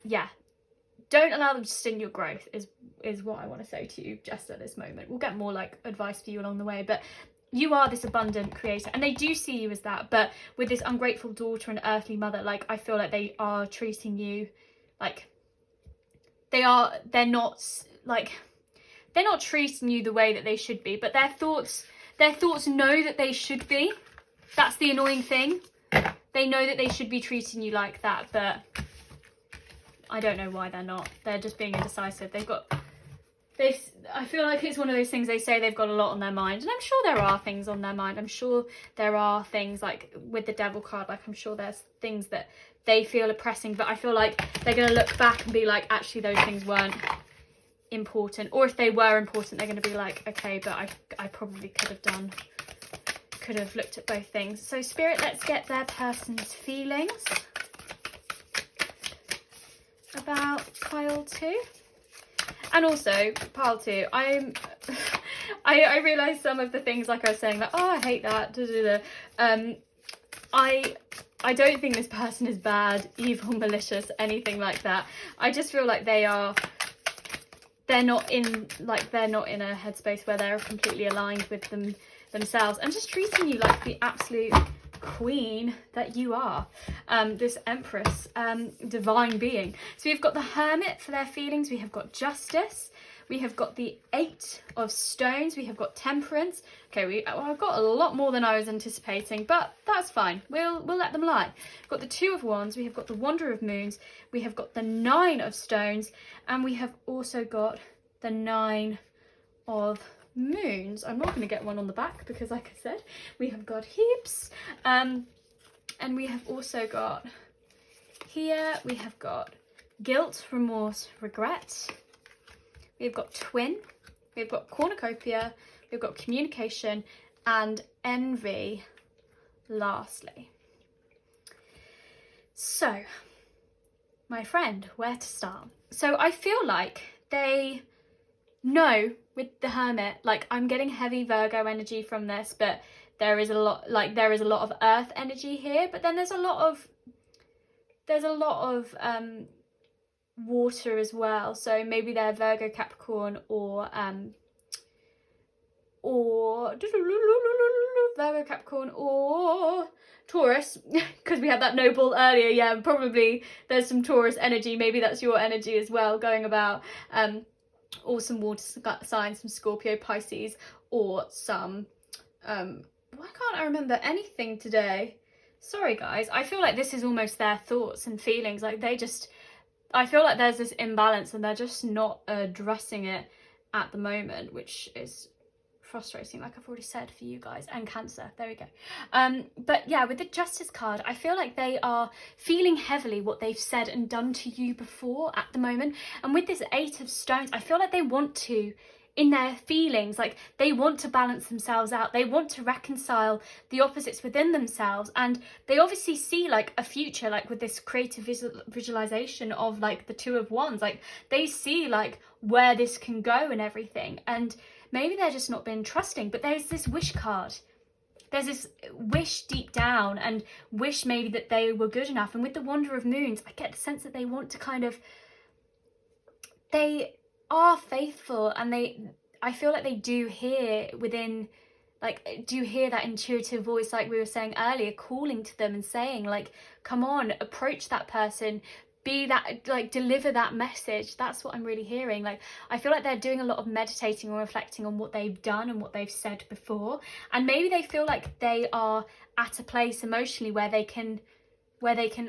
yeah, don't allow them to sting your growth is what I want to say to you just at this moment. We'll get more like advice for you along the way, but you are this abundant creator, and they do see you as that. But with this ungrateful daughter and earthly mother, like I feel like they are treating you like they're not treating you the way that they should be, but their thoughts know that they should be. That's the annoying thing. They know that they should be treating you like that, but I don't know why they're not. They're just being indecisive. I feel like it's one of those things, they say they've got a lot on their mind, and I'm sure there are things on their mind. I'm sure there are things, like with the Devil card, like I'm sure there's things that they feel are pressing, but I feel like they're going to look back and be like, actually those things weren't important, or if they were important, they're going to be like, okay, but I probably could could have looked at both things. So Spirit, let's get their person's feelings about pile 2. And also pile 2, I realised some of the things, like I was saying, like, oh, I hate that, I don't think this person is bad, evil, malicious, anything like that. I just feel like they're not in a headspace where they're completely aligned with themselves, and just treating you like the absolute queen that you are, this empress, divine being. So we've got the Hermit for their feelings, we have got Justice, we have got the 8 of Stones, we have got Temperance. Okay, I've got a lot more than I was anticipating, but that's fine. We'll let them lie. We've got the 2 of Wands, we have got the Wanderer of Moons, we have got the 9 of Stones, and we have also got the 9 of Moons. I'm not going to get one on the back because, like I said, we have got heaps. And we have also got here, we have got Guilt, Remorse, Regret. We've got Twin, we've got Cornucopia, we've got Communication, and Envy lastly. So, my friend, where to start? So I feel like they know with the Hermit, like, I'm getting heavy Virgo energy from this, but there is a lot of Earth energy here, but then there's a lot of water as well. So maybe they're Virgo, Capricorn, or Virgo, Capricorn, or Taurus, because we had that noble earlier. Yeah, probably there's some Taurus energy. Maybe that's your energy as well, going about, or some water signs, some Scorpio, Pisces, or some why can't I remember anything today? Sorry guys, I feel like this is almost their thoughts and feelings. Like, I feel like there's this imbalance and they're just not addressing it at the moment, which is frustrating, like I've already said, for you guys. And Cancer, there we go. But yeah, with the Justice card, I feel like they are feeling heavily what they've said and done to you before at the moment. And with this 8 of Stones, I feel like they want to, in their feelings, like, they want to balance themselves out, they want to reconcile the opposites within themselves, and they obviously see like a future, like with this creative visualization of like the 2 of Wands, like they see like where this can go and everything, and maybe they're just not being trusting. But there's this wish card, there's this wish deep down, and wish maybe that they were good enough. And with the Wanderer of Moons, I get the sense that they want to kind of, they are faithful, and I feel like they do hear within, like, do hear that intuitive voice, like we were saying earlier, calling to them and saying like, come on, approach that person, be that, like, deliver that message. That's what I'm really hearing. Like, I feel like they're doing a lot of meditating or reflecting on what they've done and what they've said before, and maybe they feel like they are at a place emotionally where they can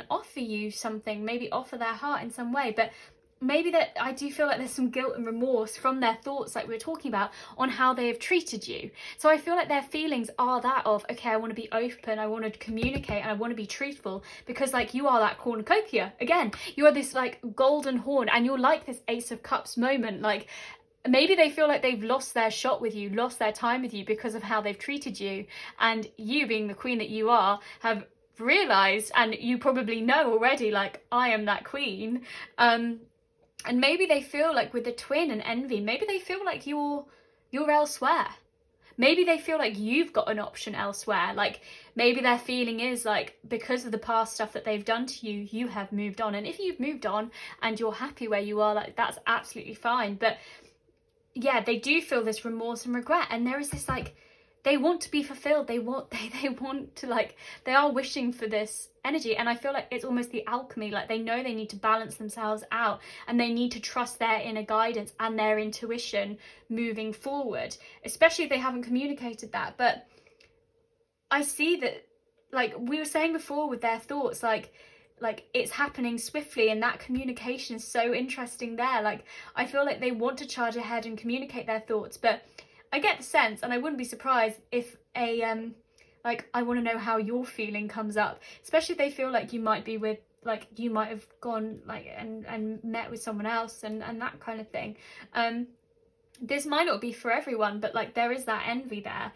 offer you something, maybe offer their heart in some way. But maybe that, I do feel like there's some guilt and remorse from their thoughts, like we were talking about, on how they have treated you. So I feel like their feelings are that of, okay, I want to be open, I want to communicate, and I want to be truthful, because like, you are that cornucopia. Again, you are this like golden horn, and you're like this Ace of Cups moment. Like, maybe they feel like they've lost their shot with you, lost their time with you because of how they've treated you, and you, being the queen that you are, have realized, and you probably know already, like, I am that queen. And maybe they feel like with the Twin and Envy, maybe they feel like you're elsewhere. Maybe they feel like you've got an option elsewhere. Like, maybe their feeling is like, because of the past stuff that they've done to you, you have moved on. And if you've moved on and you're happy where you are, like, that's absolutely fine. But yeah, they do feel this remorse and regret. And there is this, like, they want to be fulfilled. They want to, like, they are wishing for this energy. And I feel like it's almost the alchemy. Like, they know they need to balance themselves out, and they need to trust their inner guidance and their intuition moving forward, especially if they haven't communicated that. But I see that, like we were saying before with their thoughts, like it's happening swiftly, and that communication is so interesting there. Like, I feel like they want to charge ahead and communicate their thoughts, but I get the sense, and I wouldn't be surprised if a like, I want to know how you're feeling comes up, especially if they feel like you might be with, like, you might have gone like and met with someone else and that kind of thing. this might not be for everyone, but like there is that envy there,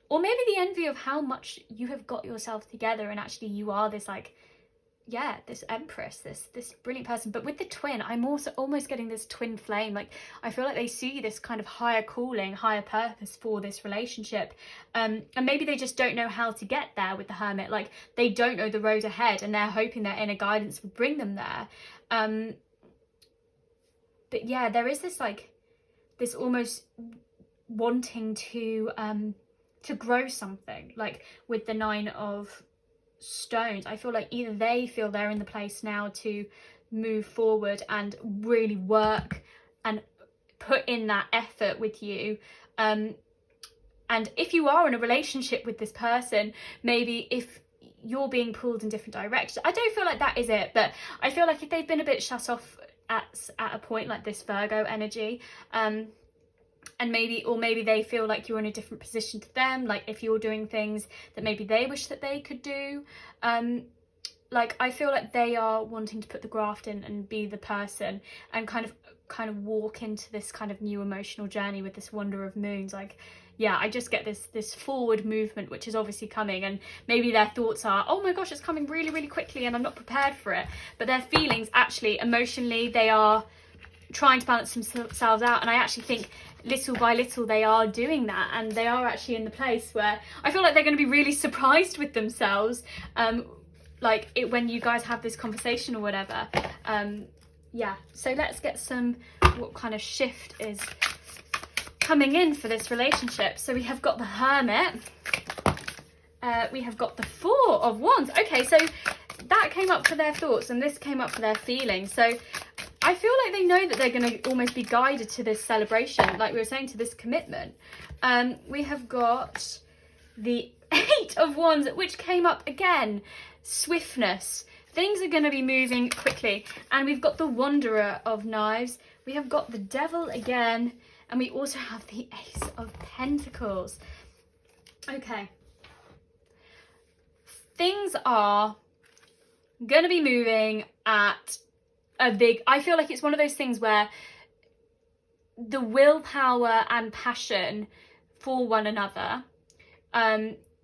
or maybe the envy of how much you have got yourself together, and actually you are this like, yeah, this empress, this brilliant person. But with the twin, I'm also almost getting this twin flame. Like I feel like they see this kind of higher calling, higher purpose for this relationship, and maybe they just don't know how to get there with the hermit. Like they don't know the road ahead, and they're hoping their inner guidance will bring them there. But yeah, there is this like this almost wanting to grow something, like with the 9 of stones. I feel like either they feel they're in the place now to move forward and really work and put in that effort with you, and if you are in a relationship with this person, maybe if you're being pulled in different directions, I don't feel like that is it, but I feel like if they've been a bit shut off at a point, like this Virgo energy, and maybe they feel like you're in a different position to them, like if you're doing things that maybe they wish that they could do, like I feel like they are wanting to put the graft in and be the person and kind of walk into this kind of new emotional journey with this Wonder of Moons. Like yeah, I just get this forward movement, which is obviously coming, and maybe their thoughts are, oh my gosh, it's coming really, really quickly and I'm not prepared for it. But their feelings, actually, emotionally, they are trying to balance themselves out. And I actually think little by little they are doing that, and they are actually in the place where I feel like they're going to be really surprised with themselves, like when you guys have this conversation or whatever. Yeah, so let's get some, what kind of shift is coming in for this relationship. So we have got the Hermit, we have got the 4 of Wands. Okay, so that came up for their thoughts and this came up for their feelings. So I feel like they know that they're going to almost be guided to this celebration, like we were saying, to this commitment. We have got the 8 of Wands, which came up again. Swiftness. Things are going to be moving quickly. And we've got the Wanderer of Knives. We have got the Devil again. And we also have the Ace of Pentacles. Okay. Things are going to be moving at a big... I feel like it's one of those things where the willpower and passion for one another,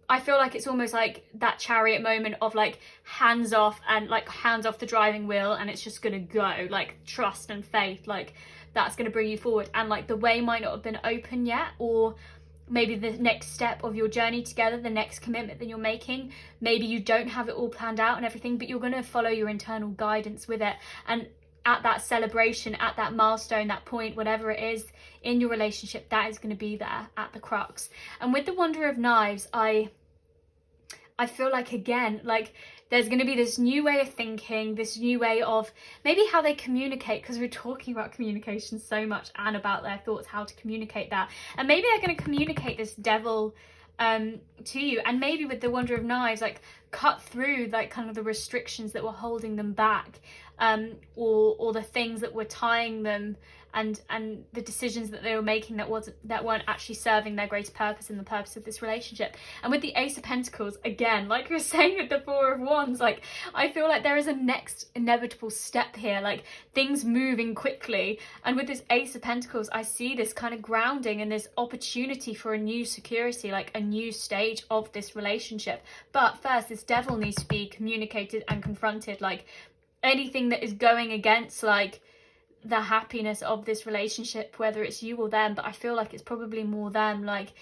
I feel like it's almost like that Chariot moment of like hands off, and like hands off the driving wheel, and it's just gonna go, like trust and faith, like that's gonna bring you forward. And like the way might not have been open yet, or maybe the next step of your journey together, the next commitment that you're making, maybe you don't have it all planned out and everything, but you're gonna follow your internal guidance with it. And at that celebration, at that milestone, that point, whatever it is in your relationship, that is going to be there at the crux. And with the Wanderer of Knives, I feel like, again, like there's going to be this new way of thinking, this new way of maybe how they communicate, because we're talking about communication so much and about their thoughts, how to communicate that. And maybe they're going to communicate this devil to you, and maybe with the Wanderer of Knives, like cut through like kind of the restrictions that were holding them back, or the things that were tying them, and the decisions that they were making that weren't actually serving their greater purpose and the purpose of this relationship. And with the Ace of Pentacles, again, like we were saying with the 4 of Wands, like I feel like there is a next inevitable step here, like things moving quickly. And with this Ace of Pentacles, I see this kind of grounding and this opportunity for a new security, like a new stage of this relationship. But first, this Devil needs to be communicated and confronted, like anything that is going against like the happiness of this relationship, whether it's you or them. But I feel like it's probably more them, like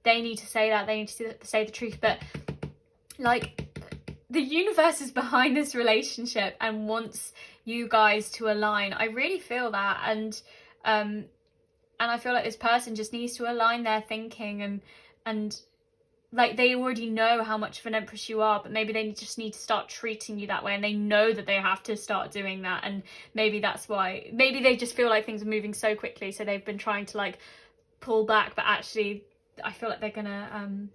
they need to say that, they need to say the truth. But like the universe is behind this relationship and wants you guys to align. I really feel that. And I feel like this person just needs to align their thinking, and like they already know how much of an empress you are, but maybe they just need to start treating you that way, and they know that they have to start doing that. And maybe that's why, maybe they just feel like things are moving so quickly, so they've been trying to like pull back. But actually I feel like they're gonna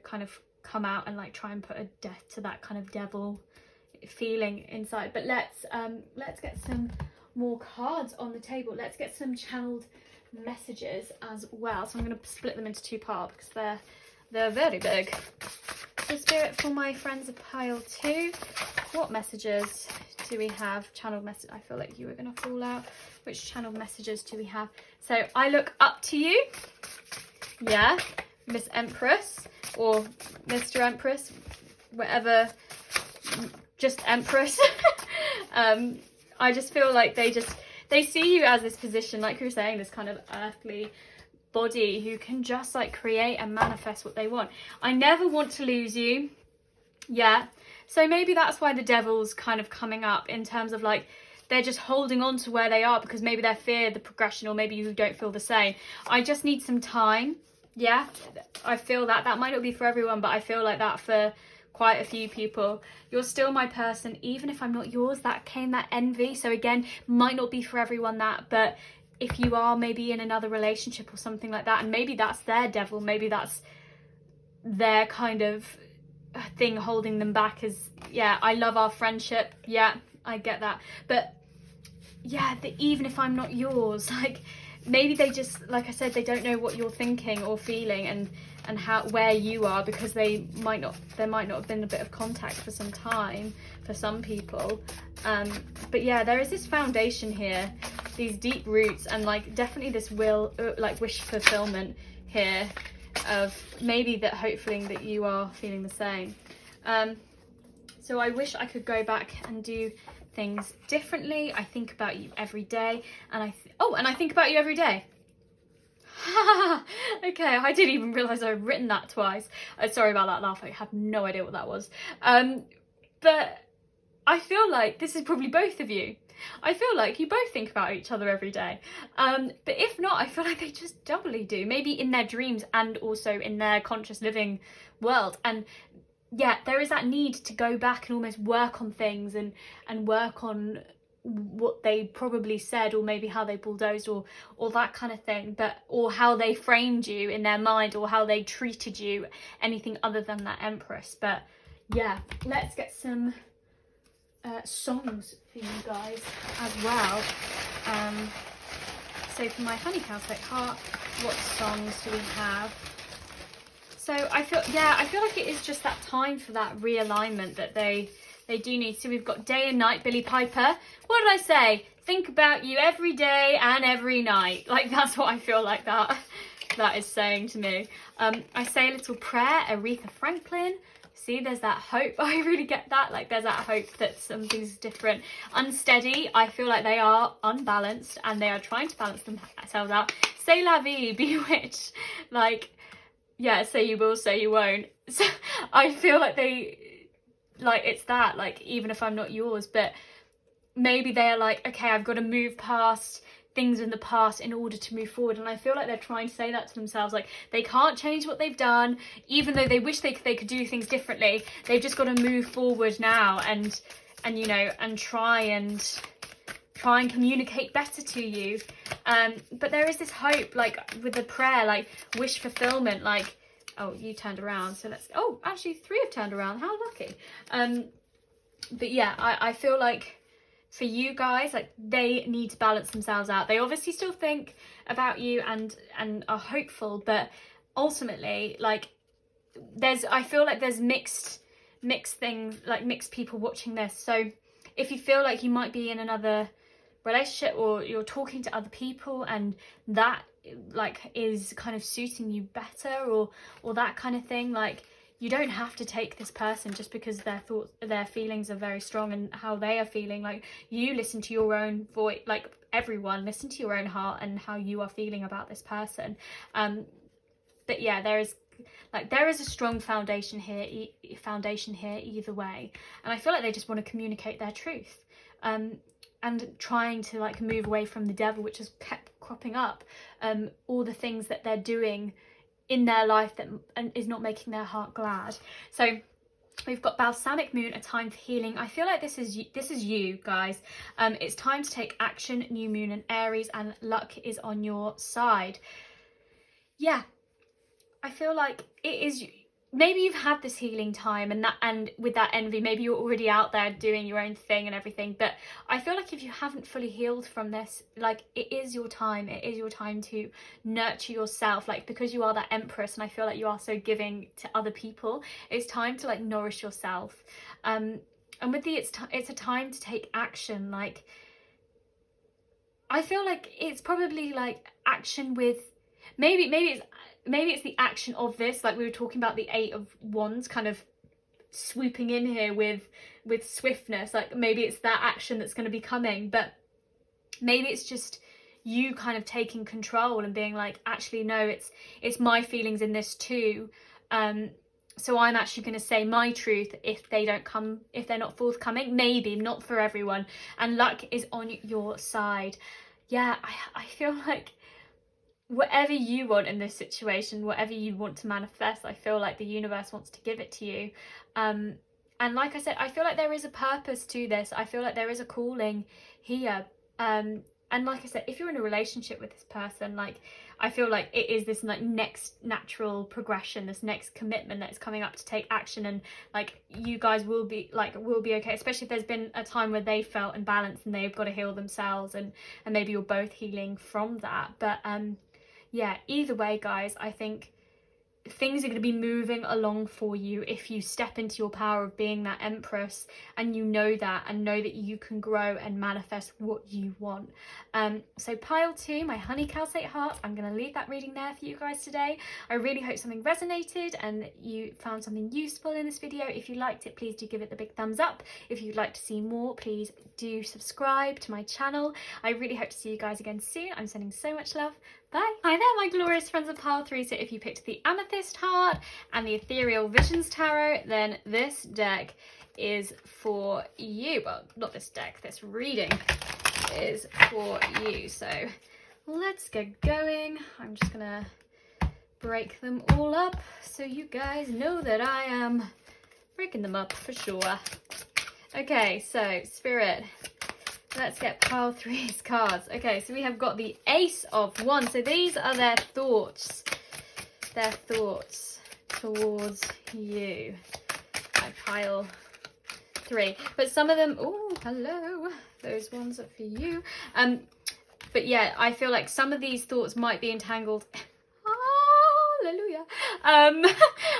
kind of come out and like try and put a death to that kind of devil feeling inside. But let's get some more cards on the table. Let's get some channeled messages as well. So I'm going to split them into 2 parts because they're very big. So Spirit, for my friends of pile 2, what messages do we have? Channel message. I feel like you were going to fall out. Which channel messages do we have? So I look up to you. Yeah. Miss Empress or Mr. Empress, whatever, just Empress. I just feel like they see you as this position, like you were saying, this kind of earthly body who can just like create and manifest what they want. I never want to lose you. Yeah. So maybe that's why the devil's kind of coming up, in terms of like, they're just holding on to where they are because maybe they fear the progression, or maybe you don't feel the same. I just need some time. Yeah, I feel that. That might not be for everyone, but I feel like that for quite a few people. You're still my person, even if I'm not yours. That came, that envy. So again, might not be for everyone that, but if you are maybe in another relationship or something like that, and maybe that's their devil, maybe that's their kind of thing holding them back, is, yeah, I love our friendship. Yeah, I get that. But yeah, even if I'm not yours, like, maybe they just, like I said, they don't know what you're thinking or feeling, and where you are, because there might not have been a bit of contact for some time for some people. But yeah, there is this foundation here, these deep roots, and like definitely this wish fulfillment here, of maybe that, hopefully that you are feeling the same. So I wish I could go back and do things differently. I think about you every day, and I think about you every day. Okay, I didn't even realise I'd written that twice. Sorry about that laugh, I have no idea what that was. But I feel like this is probably both of you. I feel like you both think about each other every day. But if not, I feel like they just doubly do. Maybe in their dreams and also in their conscious living world. And yeah, there is that need to go back and almost work on things and work on what they probably said, or maybe how they bulldozed, or that kind of thing, or how they framed you in their mind, or how they treated you, anything other than that Empress. But yeah, let's get some songs for you guys as well. So for my honey cow spec heart, what songs do we have? So I feel like it is just that time for that realignment that they do need. So we've got Day and Night, Billy Piper. What did I say? Think about you every day and every night. Like, that's what I feel like that is saying to me. I Say a Little Prayer, Aretha Franklin. See, there's that hope. I really get that. Like, there's that hope that something's different. Unsteady, I feel like they are unbalanced and they are trying to balance themselves out. C'est la vie, Bewitched. Like, yeah, say you will, say you won't. So I feel like it's that, like, even if I'm not yours, but maybe they're like, okay, I've got to move past things in the past in order to move forward. And I feel like they're trying to say that to themselves, like, they can't change what they've done, even though they wish they could do things differently. They've just got to move forward now and you know, and try and communicate better to you. But there is this hope, like with the prayer, like wish fulfillment, like, oh, you turned around, so oh, actually 3 have turned around, how lucky. But yeah, I feel like for you guys, like, they need to balance themselves out. They obviously still think about you and are hopeful, but ultimately, like, I feel like there's mixed things, like mixed people watching this. So if you feel like you might be in another relationship, or you're talking to other people and that like is kind of suiting you better, or that kind of thing, like, you don't have to take this person just because their feelings are very strong and how they are feeling. Like, you listen to your own voice, like everyone, listen to your own heart and how you are feeling about this person. But yeah, there is a strong foundation here either way, and I feel like they just want to communicate their truth, and trying to like move away from the devil, which has kept cropping up, all the things that they're doing in their life that is not making their heart glad. So we've got Balsamic Moon, A Time for Healing. I feel like this is you guys. It's time to take action, new moon in Aries, and luck is on your side. Yeah, I feel like it is. Maybe you've had this healing time, and with that envy, maybe you're already out there doing your own thing and everything. But I feel like if you haven't fully healed from this, like, it is your time. It is your time to nurture yourself, like, because you are that Empress, and I feel like you are so giving to other people. It's time to like nourish yourself. And with the it's a time to take action. Like, I feel like it's probably like action with maybe it's the action of this, like we were talking about the Eight of Wands kind of swooping in here with swiftness. Like maybe it's that action that's going to be coming, but maybe it's just you kind of taking control and being like, actually no, it's my feelings in this too. So I'm actually going to say my truth if they're not forthcoming. Maybe not for everyone, and luck is on your side. Yeah, I feel like whatever you want in this situation, whatever you want to manifest, I feel like the universe wants to give it to you. And like I said, I feel like there is a purpose to this. I feel like there is a calling here. And like I said, if you're in a relationship with this person, like I feel like it is this like next natural progression, this next commitment that's coming up to take action, and like you guys will be okay, especially if there's been a time where they felt imbalanced and they've got to heal themselves, and maybe you're both healing from that. But yeah, either way guys, I think things are going to be moving along for you if you step into your power of being that Empress, and you know that, and know that you can grow and manifest what you want. So pile 2, my honey calcite heart, I'm going to leave that reading there for you guys today. I really hope something resonated and you found something useful in this video. If you liked it, please do give it the big thumbs up. If you'd like to see more, please do subscribe to my channel. I really hope to see you guys again soon. I'm sending so much love. Bye. Hi there, my glorious friends of pile 3. So if you picked the Amethyst heart and the Ethereal Visions Tarot, then this deck is for you. Well, not this deck, this reading is for you. So let's get going. I'm just gonna break them all up so you guys know that I am breaking them up for sure. Okay, so Spirit, let's get pile 3's cards. Okay, so we have got the Ace of Wands. So these are their thoughts towards you. I pile 3. But some of them, oh, hello, those ones are for you. But yeah, I feel like some of these thoughts might be entangled. Hallelujah.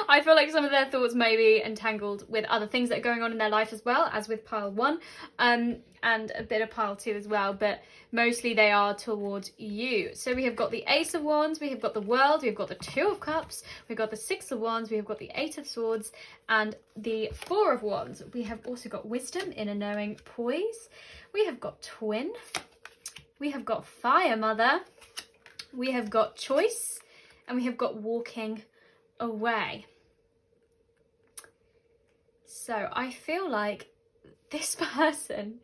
I feel like some of their thoughts may be entangled with other things that are going on in their life as well, as with pile 1, and a bit of pile 2 as well, but mostly they are towards you. So we have got the Ace of Wands, we have got the World, we've got the Two of Cups, we've got the Six of Wands, we have got the Eight of Swords, and the Four of Wands. We have also got Wisdom, Inner Knowing, Poise. We have got Twin. We have got Fire Mother. We have got Choice. And we have got Walking Away. So I feel like this person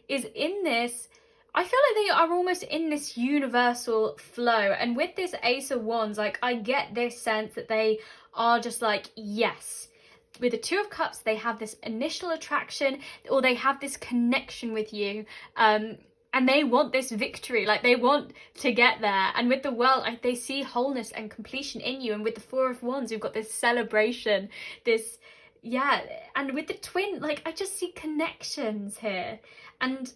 is in this, I feel like they are almost in this universal flow. And with this Ace of Wands, like I get this sense that they are just like, yes. With the Two of Cups, they have this initial attraction, or they have this connection with you. And they want this victory, like they want to get there. And with the World, like, they see wholeness and completion in you. And with the Four of Wands, we've got this celebration, this, yeah. And with the Twin, like I just see connections here and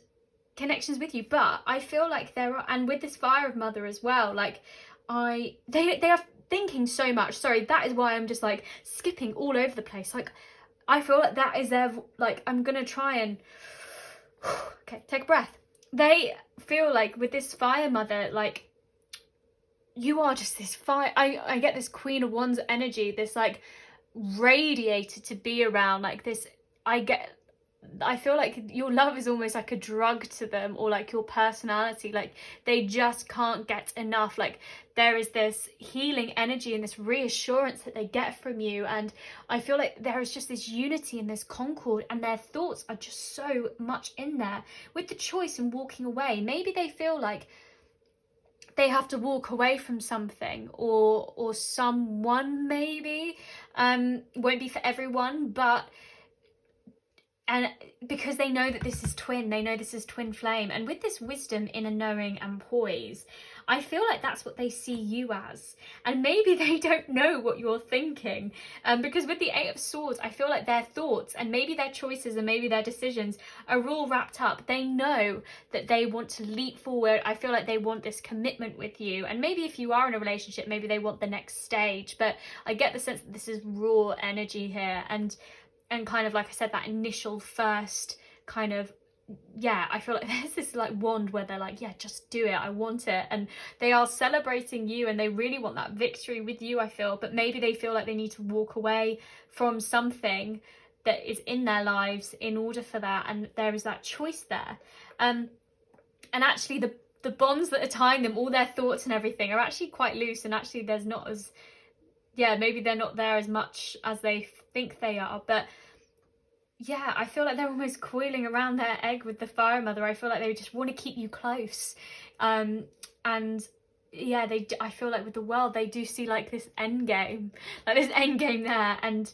connections with you. But I feel like there are, and with this Fire of Mother as well, like they are thinking so much. Sorry, that is why I'm just like skipping all over the place. Like I feel like that is their, like I'm gonna try and, okay, take a breath. They feel like with this Fire Mother, like you are just this fire. I get this Queen of Wands energy, this like radiated to be around, like this. I feel like your love is almost like a drug to them, or like your personality, like they just can't get enough. Like there is this healing energy and this reassurance that they get from you, and I feel like there is just this unity and this concord, and their thoughts are just so much in there. With the Choice and Walking Away, maybe they feel like they have to walk away from something or someone, maybe won't be for everyone, but and because they know that this is twin, they know this is twin flame. And with this Wisdom, Inner Knowing, and Poise, I feel like that's what they see you as. And maybe they don't know what you're thinking. Because with the Eight of Swords, I feel like their thoughts and maybe their choices and maybe their decisions are all wrapped up. They know that they want to leap forward. I feel like they want this commitment with you. And maybe if you are in a relationship, maybe they want the next stage. But I get the sense that this is raw energy here. And kind of, like I said, that initial first kind of, yeah, I feel like there's this like wand where they're like, yeah, just do it, I want it, and they are celebrating you and they really want that victory with you, I feel. But maybe they feel like they need to walk away from something that is in their lives in order for that, and there is that choice there. And actually the bonds that are tying them, all their thoughts and everything, are actually quite loose, and actually there's not as, yeah, maybe they're not there as much as they think they are. But yeah, I feel like they're almost coiling around their egg with the Fire Mother. I feel like they just want to keep you close. And yeah, I feel like with the World, they do see like this end game, there. And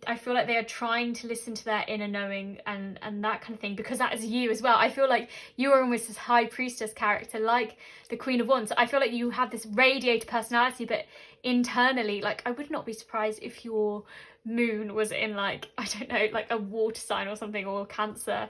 I feel like they are trying to listen to their inner knowing and that kind of thing, because that is you as well. I feel like you are almost this high priestess character, like the Queen of Wands. I feel like you have this radiated personality, but internally, like, I would not be surprised if your moon was in, like, I don't know, like a water sign or something, or Cancer.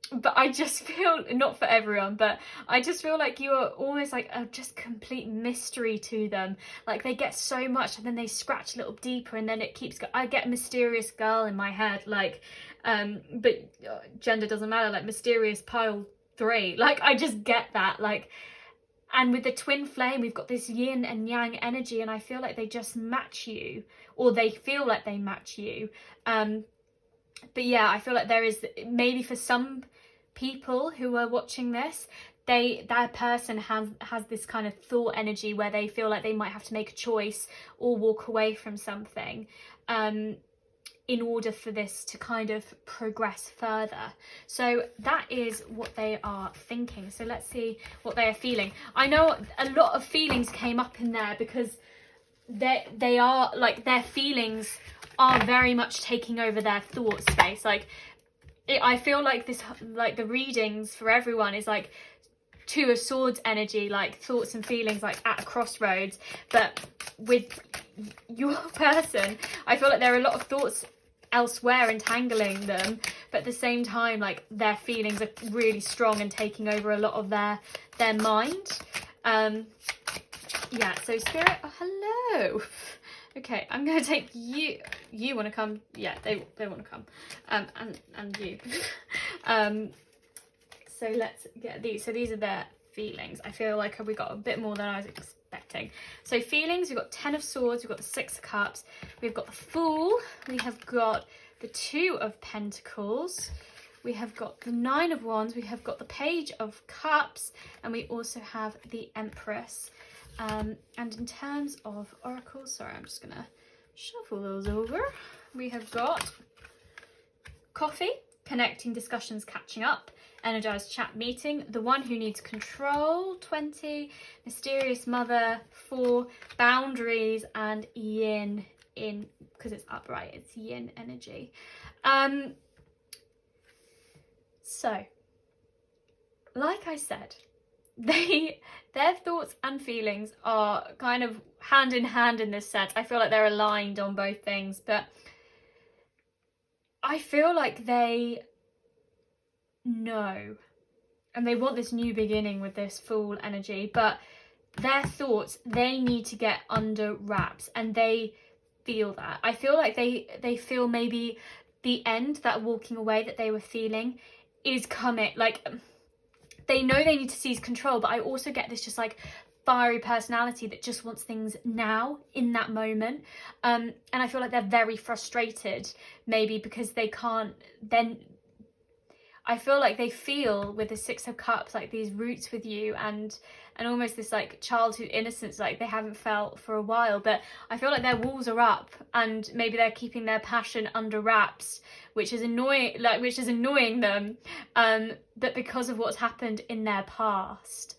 But I just feel, not for everyone, but I just feel like you are almost like a just complete mystery to them. Like, they get so much and then they scratch a little deeper, and then it keeps I get mysterious girl in my head, like, but gender doesn't matter, like mysterious pile 3, like, I just get that, like. And with the twin flame, we've got this yin and yang energy, and I feel like they just match you, or they feel like they match you. But yeah, I feel like there is, maybe for some people who are watching this, that person has this kind of thought energy where they feel like they might have to make a choice or walk away from something in order for this to kind of progress further. So that is what they are thinking. So let's see what they are feeling. I know a lot of feelings came up in there, because they are like, their feelings are very much taking over their thought space. Like, I feel like this, like the readings for everyone is like 2 of Swords energy, like thoughts and feelings like at a crossroads. But with your person, I feel like there are a lot of thoughts elsewhere entangling them, but at the same time, like, their feelings are really strong and taking over a lot of their mind. Yeah, so Spirit, oh, hello. Okay, I'm going to take you. You want to come? Yeah, they want to come. And you. So let's get these. So these are their feelings. I feel like we got a bit more than I was expecting. So feelings, we've got 10 of Swords, we've got the 6 of Cups, we've got the Fool, we have got the 2 of Pentacles, we have got the 9 of Wands, we have got the Page of Cups, and we also have the Empress. And in terms of oracles, sorry, I'm just gonna shuffle those over. We have got Coffee, Connecting, Discussions, Catching Up, Energized Chat, Meeting, The One Who Needs Control, 20, Mysterious Mother, 4, Boundaries, and Yin, in, because it's upright, it's Yin energy. So, like I said, their thoughts and feelings are kind of hand in hand in this sense. I feel like they're aligned on both things, but I feel like they know and they want this new beginning with this Fool energy, but their thoughts, they need to get under wraps, and they feel that. I feel like they feel maybe the end, that walking away that they were feeling, is coming. Like, they know they need to seize control, but I also get this just like fiery personality that just wants things now, in that moment. And I feel like they're very frustrated, maybe because they can't then. I feel like they feel with the 6 of Cups like these roots with you, and almost this like childhood innocence like they haven't felt for a while. But I feel like their walls are up, and maybe they're keeping their passion under wraps, which is annoying them. But because of what's happened in their past,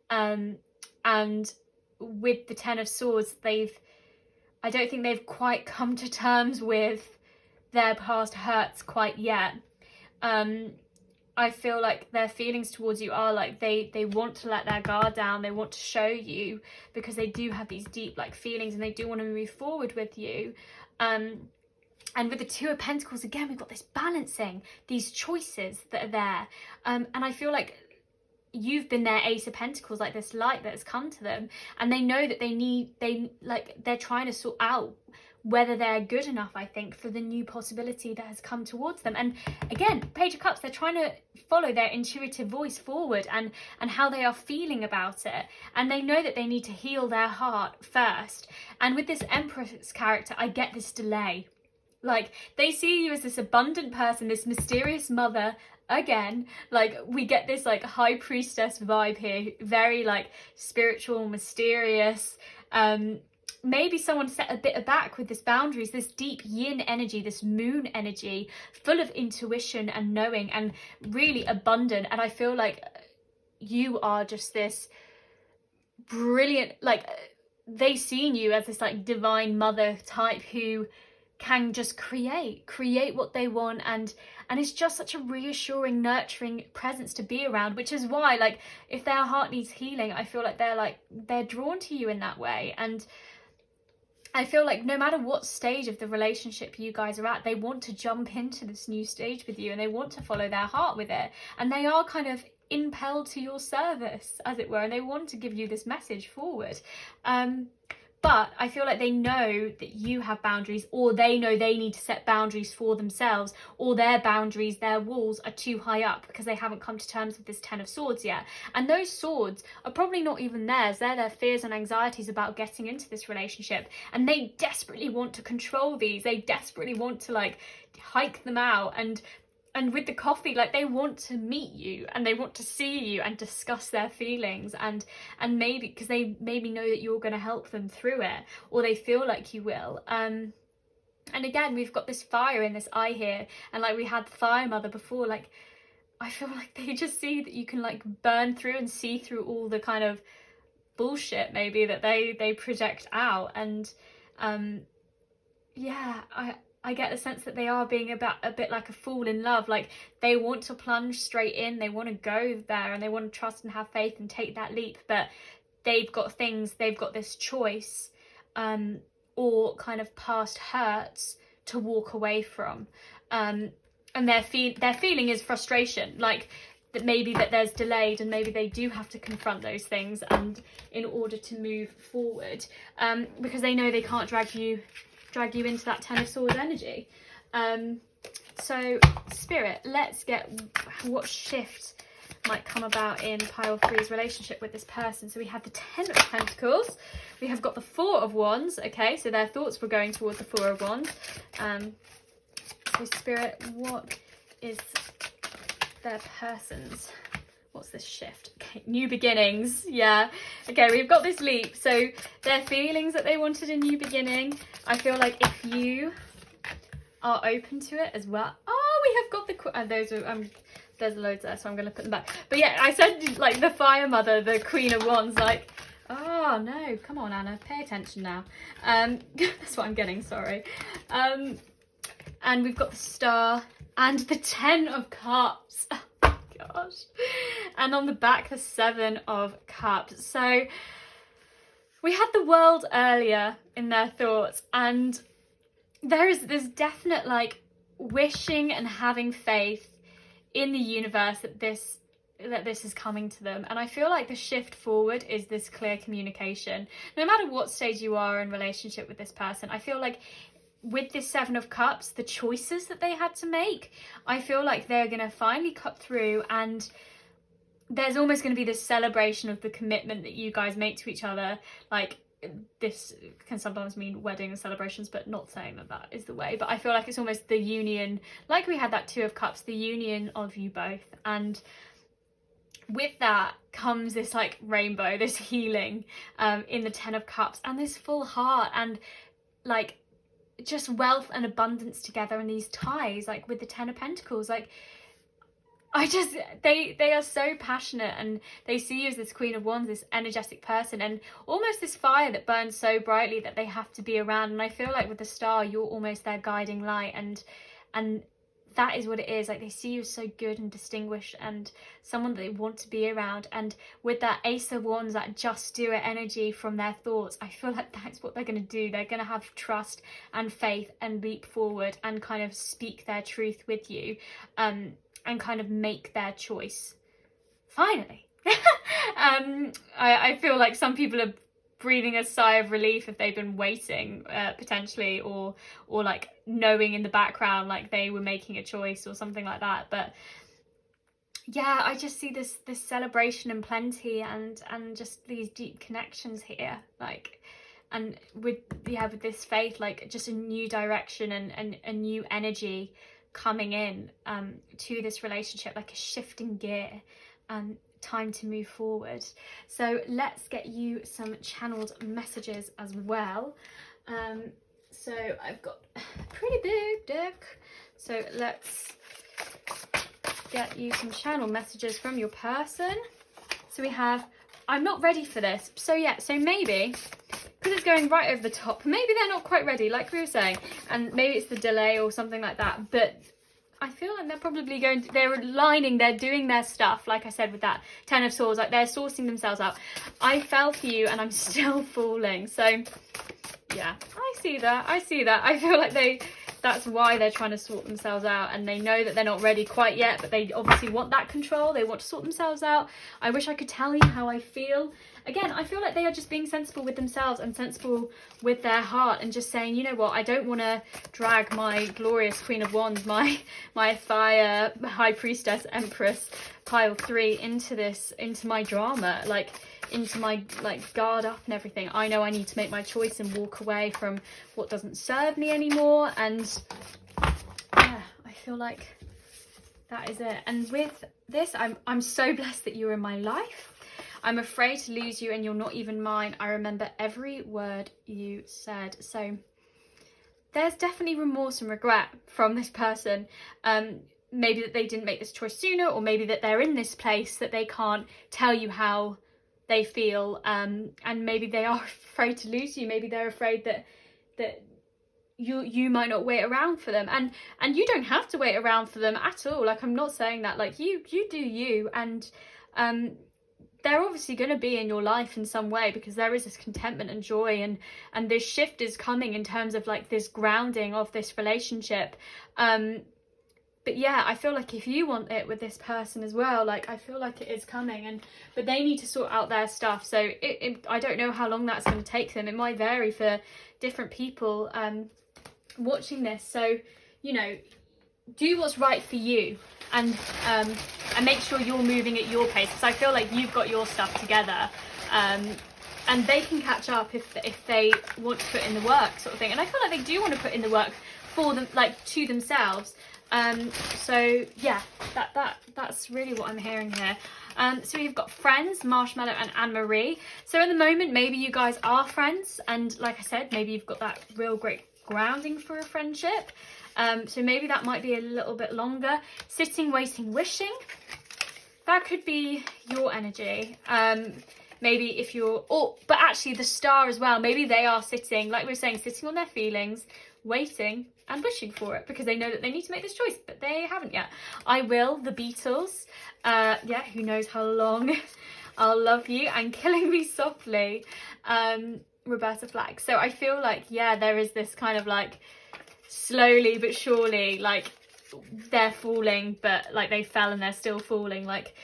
and with the 10 of Swords, I don't think they've quite come to terms with their past hurts quite yet. I feel like their feelings towards you are like they want to let their guard down, they want to show you, because they do have these deep like feelings, and they do want to move forward with you. And with the 2 of Pentacles, again, we've got this balancing, these choices that are there. And I feel like you've been their Ace of Pentacles, like this light that has come to them, and they know that they're trying to sort out whether they're good enough, I think, for the new possibility that has come towards them. And again, Page of Cups, they're trying to follow their intuitive voice forward and how they are feeling about it. And they know that they need to heal their heart first. And with this Empress character, I get this delay. Like, they see you as this abundant person, this mysterious mother. Again, like, we get this like high priestess vibe here, very like spiritual, mysterious. Maybe someone set a bit back with this boundaries, this deep yin energy, this moon energy, full of intuition and knowing and really abundant. And I feel like you are just this brilliant, like, they seen you as this like divine mother type who can just create what they want, and it's just such a reassuring, nurturing presence to be around, which is why, like, if their heart needs healing, I feel like they're drawn to you in that way. And I feel like no matter what stage of the relationship you guys are at, they want to jump into this new stage with you, and they want to follow their heart with it, and they are kind of impelled to your service, as it were, and they want to give you this message forward. But I feel like they know that you have boundaries, or they know they need to set boundaries for themselves, or their boundaries, their walls are too high up because they haven't come to terms with this Ten of Swords yet. And those swords are probably not even theirs. They're their fears and anxieties about getting into this relationship. And they desperately want to control these. They desperately want to like hike them out. And with the coffee, like, they want to meet you and they want to see you and discuss their feelings, and maybe because they maybe know that you're going to help them through it, or they feel like you will. And again, we've got this fire in this eye here, and like we had the Fire Mother before, like, I feel like they just see that you can like burn through and see through all the kind of bullshit maybe that they project out. And yeah, I get the sense that they are being a bit like a fool in love. Like, they want to plunge straight in, they want to go there, and they want to trust and have faith and take that leap, but they've got this choice, or kind of past hurts to walk away from. And their feeling is frustration, like that maybe that there's delayed, and maybe they do have to confront those things and in order to move forward, because they know they can't drag you into that Ten of Swords energy. So Spirit, let's get what shift might come about in pile 3's relationship with this person. So we have the Ten of Pentacles, we have got the Four of Wands. Okay, so their thoughts were going towards the Four of Wands. So Spirit, what is their person's, what's this shift? Okay, new beginnings. Yeah, okay, we've got this leap. So their feelings that they wanted a new beginning. I feel like if you are open to it as well. Oh, we have got the those are there's loads there, so I'm gonna put them back. But yeah, I said like the Fire Mother, the Queen of Wands, like, oh no, come on Anna, pay attention now. That's what I'm getting, sorry. And we've got the Star and the Ten of Cups. Oh gosh. And on the back, the Seven of Cups. So we had the World earlier in their thoughts, and there's definite like wishing and having faith in the universe that this is coming to them. And I feel like the shift forward is this clear communication. No matter what stage you are in relationship with this person, I feel like with this Seven of Cups, the choices that they had to make, I feel like they're going to finally cut through, and there's almost going to be this celebration of the commitment that you guys make to each other. Like, this can sometimes mean wedding and celebrations, but not saying that is the way. But I feel like it's almost the union, like we had that Two of Cups, the union of you both. And with that comes this like rainbow, this healing in the Ten of Cups, and this full heart, and like just wealth and abundance together, and these ties like with the Ten of Pentacles. Like, I just, they are so passionate, and they see you as this Queen of Wands, this energetic person, and almost this fire that burns so brightly that they have to be around. And I feel like with the Star, you're almost their guiding light, and that is what it is. Like, they see you as so good and distinguished and someone that they want to be around. And with that Ace of Wands, that just do it energy from their thoughts, I feel like that's what they're going to do. They're going to have trust and faith and leap forward and kind of speak their truth with you, and kind of make their choice. Finally. I feel like some people are breathing a sigh of relief if they've been waiting, potentially, or like knowing in the background like they were making a choice or something like that. But yeah, I just see this celebration and plenty, and just these deep connections here, like, and with this faith, like just a new direction and a new energy coming in to this relationship, like a shifting gear, time to move forward. So let's get you some channeled messages as well. So I've got a pretty big deck, so let's get you some channel messages from your person. So we have, I'm not ready for this. So yeah, so maybe because it's going right over the top, maybe they're not quite ready, like we were saying, and maybe it's the delay or something like that. But I feel like they're probably they're aligning, they're doing their stuff, like I said with that Ten of Swords, like they're sourcing themselves out. I fell for you and I'm still falling. So yeah, I see that. I feel like that's why they're trying to sort themselves out, and they know that they're not ready quite yet, but they obviously want that control. They want to sort themselves out. I wish I could tell you how I feel. Again, I feel like they are just being sensible with themselves and sensible with their heart, and just saying, you know what, I don't want to drag my glorious Queen of Wands, my fire High Priestess Empress pile 3 into my drama, like into my guard up and everything. I know I need to make my choice and walk away from what doesn't serve me anymore. And yeah, I feel like that is it. And with this, I'm so blessed that you're in my life. I'm afraid to lose you and you're not even mine. I remember every word you said. So there's definitely remorse and regret from this person. Maybe that they didn't make this choice sooner, or maybe that they're in this place that they can't tell you how they feel, and maybe they are afraid to lose you. Maybe they're afraid that you might not wait around for them, and you don't have to wait around for them at all. Like, I'm not saying that. Like, you do you, and they're obviously going to be in your life in some way, because there is this contentment and joy, and this shift is coming in terms of like this grounding of this relationship. But yeah, I feel like if you want it with this person as well, like I feel like it is coming, but they need to sort out their stuff. So I don't know how long that's going to take them. It might vary for different people watching this. So, you know, do what's right for you, and make sure you're moving at your pace, because I feel like you've got your stuff together, and they can catch up if they want to put in the work, sort of thing. And I feel like they do want to put in the work for them, like to themselves. So yeah, that's really what I'm hearing here. So we've got friends, Marshmallow and Anne-Marie. So at the moment, maybe you guys are friends, and like I said, maybe you've got that real great grounding for a friendship. So maybe that might be a little bit longer. Sitting, waiting, wishing. That could be your energy. Maybe if you're, but actually the Star as well. Maybe they are sitting, like we were saying, sitting on their feelings, waiting and wishing for it, because they know that they need to make this choice, but they haven't yet. I Will, the Beatles. Yeah, who knows how long. I'll Love You, and Killing Me Softly. Roberta Flack. So I feel like, yeah, there is this kind of like slowly but surely, like they're falling, but like they fell and they're still falling. Like,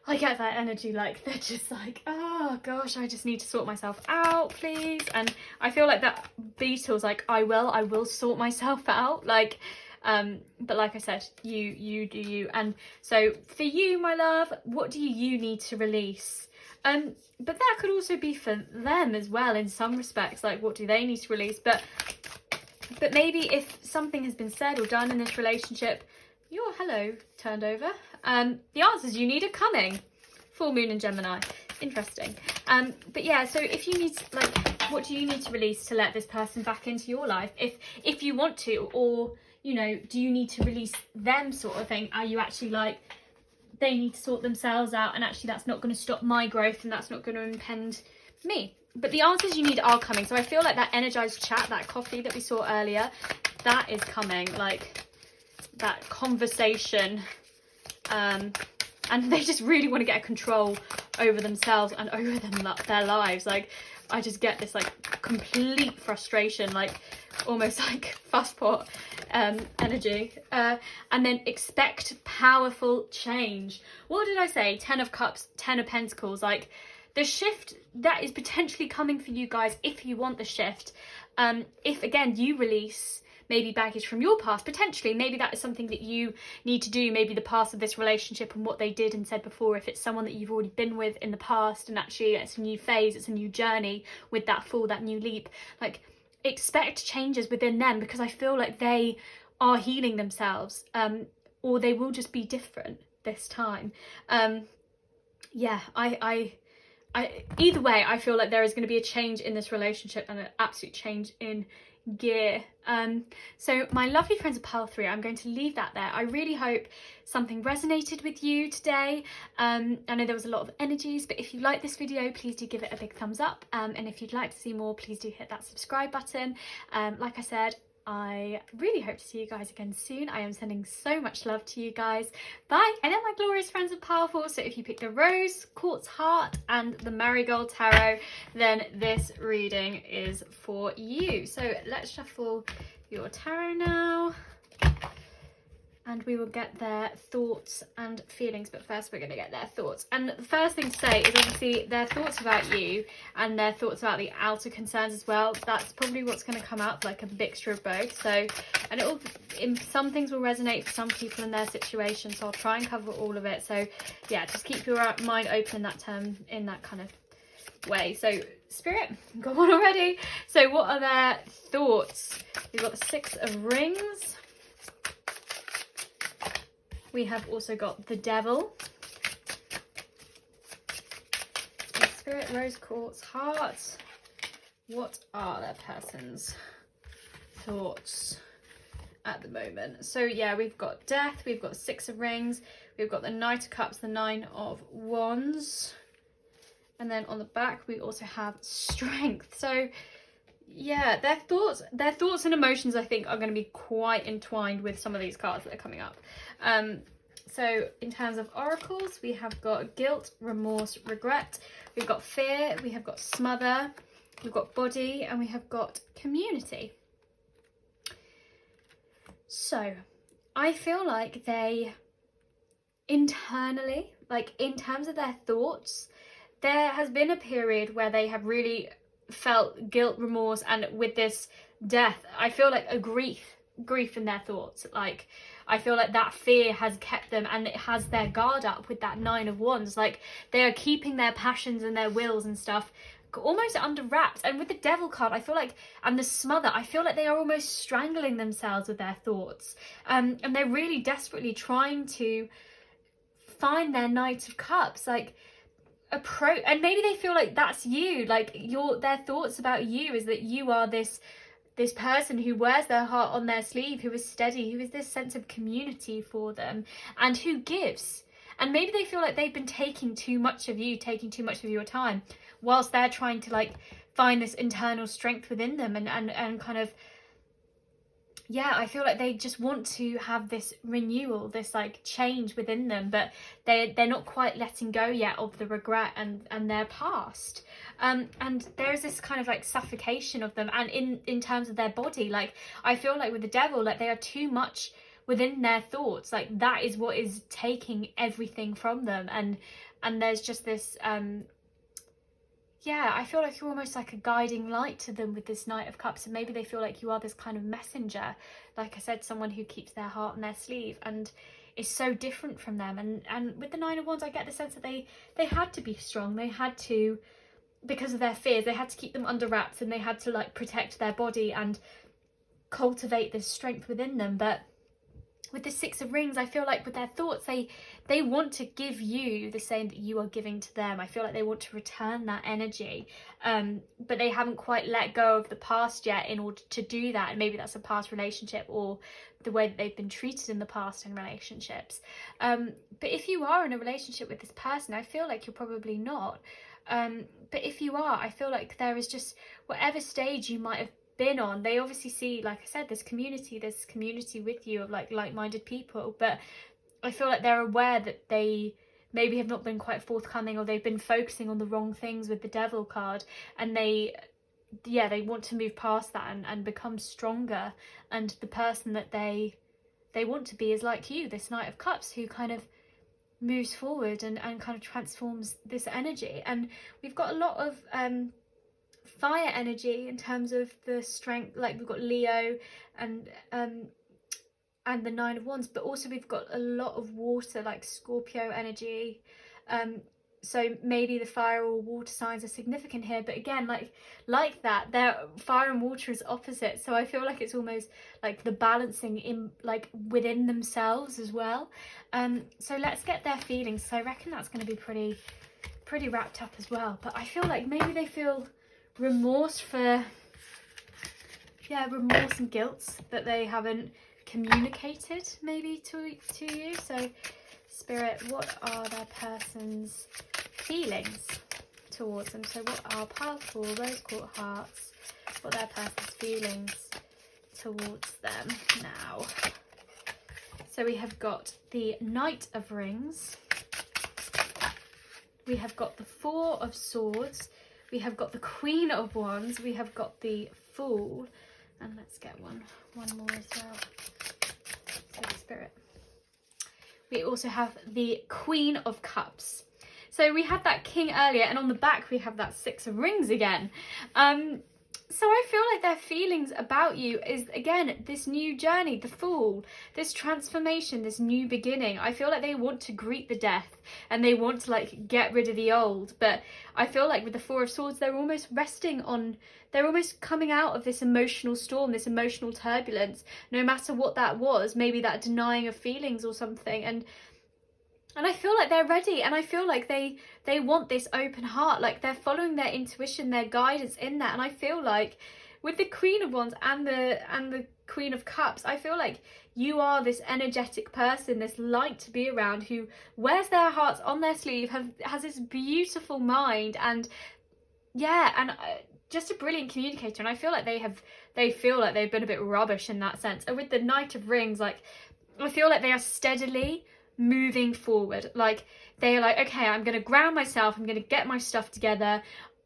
I get that energy, like they're just like, oh gosh, I just need to sort myself out, please. And I feel like that Beatles, like I will sort myself out, like but like I said, you do you. And so for you, my love, what do you need to release? But that could also be for them as well in some respects, like what do they need to release? But maybe if something has been said or done in this relationship, your hello turned over. The answers you need are coming. Full moon in Gemini. Interesting. But yeah, so if you need, like, what do you need to release to let this person back into your life? If you want to, or, you know, do you need to release them, sort of thing? Are you actually like, they need to sort themselves out, and actually that's not going to stop my growth, and that's not going to impede me? But the answers you need are coming. So I feel like that energized chat, that coffee that we saw earlier, that is coming, like that conversation. And they just really want to get a control over themselves and over their lives. Like, I just get this like complete frustration, like almost like fusspot energy. And then expect powerful change. What did I say? 10 of Cups, 10 of Pentacles. Like, the shift that is potentially coming for you guys, if you want the shift, if again you release maybe baggage from your past, potentially maybe that is something that you need to do, maybe the past of this relationship and what they did and said before, if it's someone that you've already been with in the past and actually it's a new phase, it's a new journey with that fall, that new leap, like expect changes within them, because I feel like they are healing themselves, or they will just be different this time. Yeah, I either way, I feel like there is going to be a change in this relationship and an absolute change in gear. So my lovely friends of pile 3, I'm going to leave that there. I really hope something resonated with you today. I know there was a lot of energies, but if you like this video, please do give it a big thumbs up, and if you'd like to see more, please do hit that subscribe button. Like I said, I really hope to see you guys again soon. I am sending so much love to you guys. Bye. And then my glorious friends of powerful. So if you pick the Rose Quartz Heart and the Marigold Tarot, then this reading is for you. So let's shuffle your tarot now, and we will get their thoughts and feelings, but first we're going to get their thoughts. And the first thing to say is obviously their thoughts about you and their thoughts about the outer concerns as well. That's probably what's going to come out, like a mixture of both. So, and some things will resonate for some people in their situation, so I'll try and cover all of it. So yeah, just keep your mind open in that term, in that kind of way. So Spirit, got one already. So what are their thoughts? We've got the 6 of Rings. We have also got the Devil, the Spirit, Rose Quartz Heart. What are their person's thoughts at the moment? So yeah, we've got Death, we've got 6 of Rings, we've got the Knight of Cups, the 9 of Wands, and then on the back we also have Strength. So yeah, their thoughts and emotions, I think, are going to be quite entwined with some of these cards that are coming up. So in terms of oracles, we have got guilt, remorse, regret. We've got fear, we have got smother, we've got body, and we have got community. So I feel like they internally, like in terms of their thoughts, there has been a period where they have really felt guilt, remorse, and with this death, I feel like a grief in their thoughts. Like I feel like that fear has kept them, and it has their guard up with that 9 of Wands. Like they are keeping their passions and their wills and stuff almost under wraps. And with the Devil card, I feel like, and the smother, I feel like they are almost strangling themselves with their thoughts, and they're really desperately trying to find their Knight of Cups, like and maybe they feel like that's you, like their thoughts about you is that you are this person who wears their heart on their sleeve, who is steady, who is this sense of community for them, and who gives. And maybe they feel like they've been taking too much of you, taking too much of your time, whilst they're trying to like find this internal strength within them, and kind of, yeah, I feel like they just want to have this renewal, this like change within them, but they're not quite letting go yet of the regret and their past. And there's this kind of like suffocation of them, and in terms of their body, like I feel like with the Devil, like they are too much within their thoughts, like that is what is taking everything from them, and there's just this yeah, I feel like you're almost like a guiding light to them with this Knight of Cups, and maybe they feel like you are this kind of messenger, like I said, someone who keeps their heart on their sleeve and is so different from them. And with the 9 of Wands, I get the sense that they had to be strong, they had to, because of their fears, they had to keep them under wraps, and they had to like protect their body and cultivate this strength within them. But with the 6 of Rings, I feel like with their thoughts, they want to give you the same that you are giving to them. I feel like they want to return that energy, but they haven't quite let go of the past yet in order to do that. And maybe that's a past relationship or the way that they've been treated in the past in relationships. But if you are in a relationship with this person, I feel like you're probably not. But if you are, I feel like there is just, whatever stage you might have been on, they obviously see, like I said, this community with you of like-minded people, but I feel like they're aware that they maybe have not been quite forthcoming, or they've been focusing on the wrong things with the Devil card, and they want to move past that and become stronger, and the person that they want to be is like you, this Knight of Cups, who kind of moves forward and kind of transforms this energy. And we've got a lot of fire energy in terms of the strength, like we've got Leo and the Nine of Wands, but also we've got a lot of water, like Scorpio energy. So maybe the fire or water signs are significant here, but again, like that, they're fire and water is opposite. So I feel like it's almost like the balancing in, like, within themselves as well. So let's get their feelings. So I reckon that's going to be pretty wrapped up as well. But I feel like maybe they feel remorse for, remorse and guilt that they haven't communicated maybe to you. So Spirit, what are their person's feelings towards them? So what are powerful rose quartz hearts, what are their person's feelings towards them now? So we have got the Knight of Rings, we have got the Four of Swords, we have got the Queen of Wands, we have got the Fool, and let's get one more as well. So Spirit. We also have the Queen of Cups. So we had that King earlier, and on the back we have that Six of Rings again. So I feel like their feelings about you is, again, this new journey, the Fool, this transformation, this new beginning. I feel like they want to greet the death and they want to, like, get rid of the old. But I feel like with the Four of Swords, they're almost resting on, they're almost coming out of this emotional storm, this emotional turbulence, no matter what that was, maybe that denying of feelings or something. And I feel like they're ready, and I feel like they want this open heart, like they're following their intuition, their guidance in that. And I feel like with the Queen of Wands and the Queen of Cups, I feel like you are this energetic person, this light to be around, who wears their hearts on their sleeve, has this beautiful mind, and just a brilliant communicator. And I feel like they feel like they've been a bit rubbish in that sense. And with the Knight of Rings, like, I feel like they are steadily moving forward. Like, they're like, okay, I'm going to ground myself, I'm going to get my stuff together.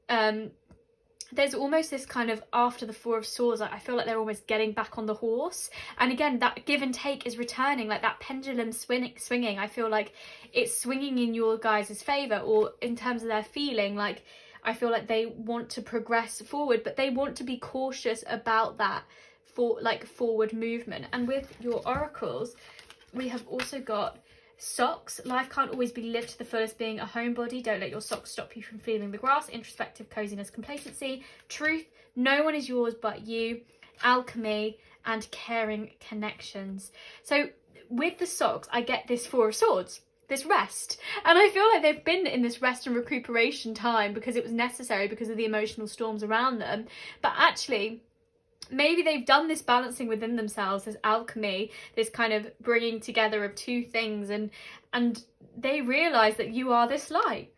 There's almost this kind of, after the Four of Swords, like, I feel like they're almost getting back on the horse. And again, that give and take is returning, like that pendulum swinging. I feel like it's swinging in your guys' favour, or in terms of their feeling. Like, I feel like they want to progress forward, but they want to be cautious about that forward movement. And with your oracles, we have also got socks. Life can't always be lived to the fullest, being a homebody. Don't let your socks stop you from feeling the grass. Introspective coziness, complacency. Truth, no one is yours but you. Alchemy, and caring connections. So with the socks, I get this Four of Swords, this rest. And I feel like they've been in this rest and recuperation time because it was necessary, because of the emotional storms around them. But actually, maybe they've done this balancing within themselves, this alchemy, this kind of bringing together of two things, and they realise that you are this light.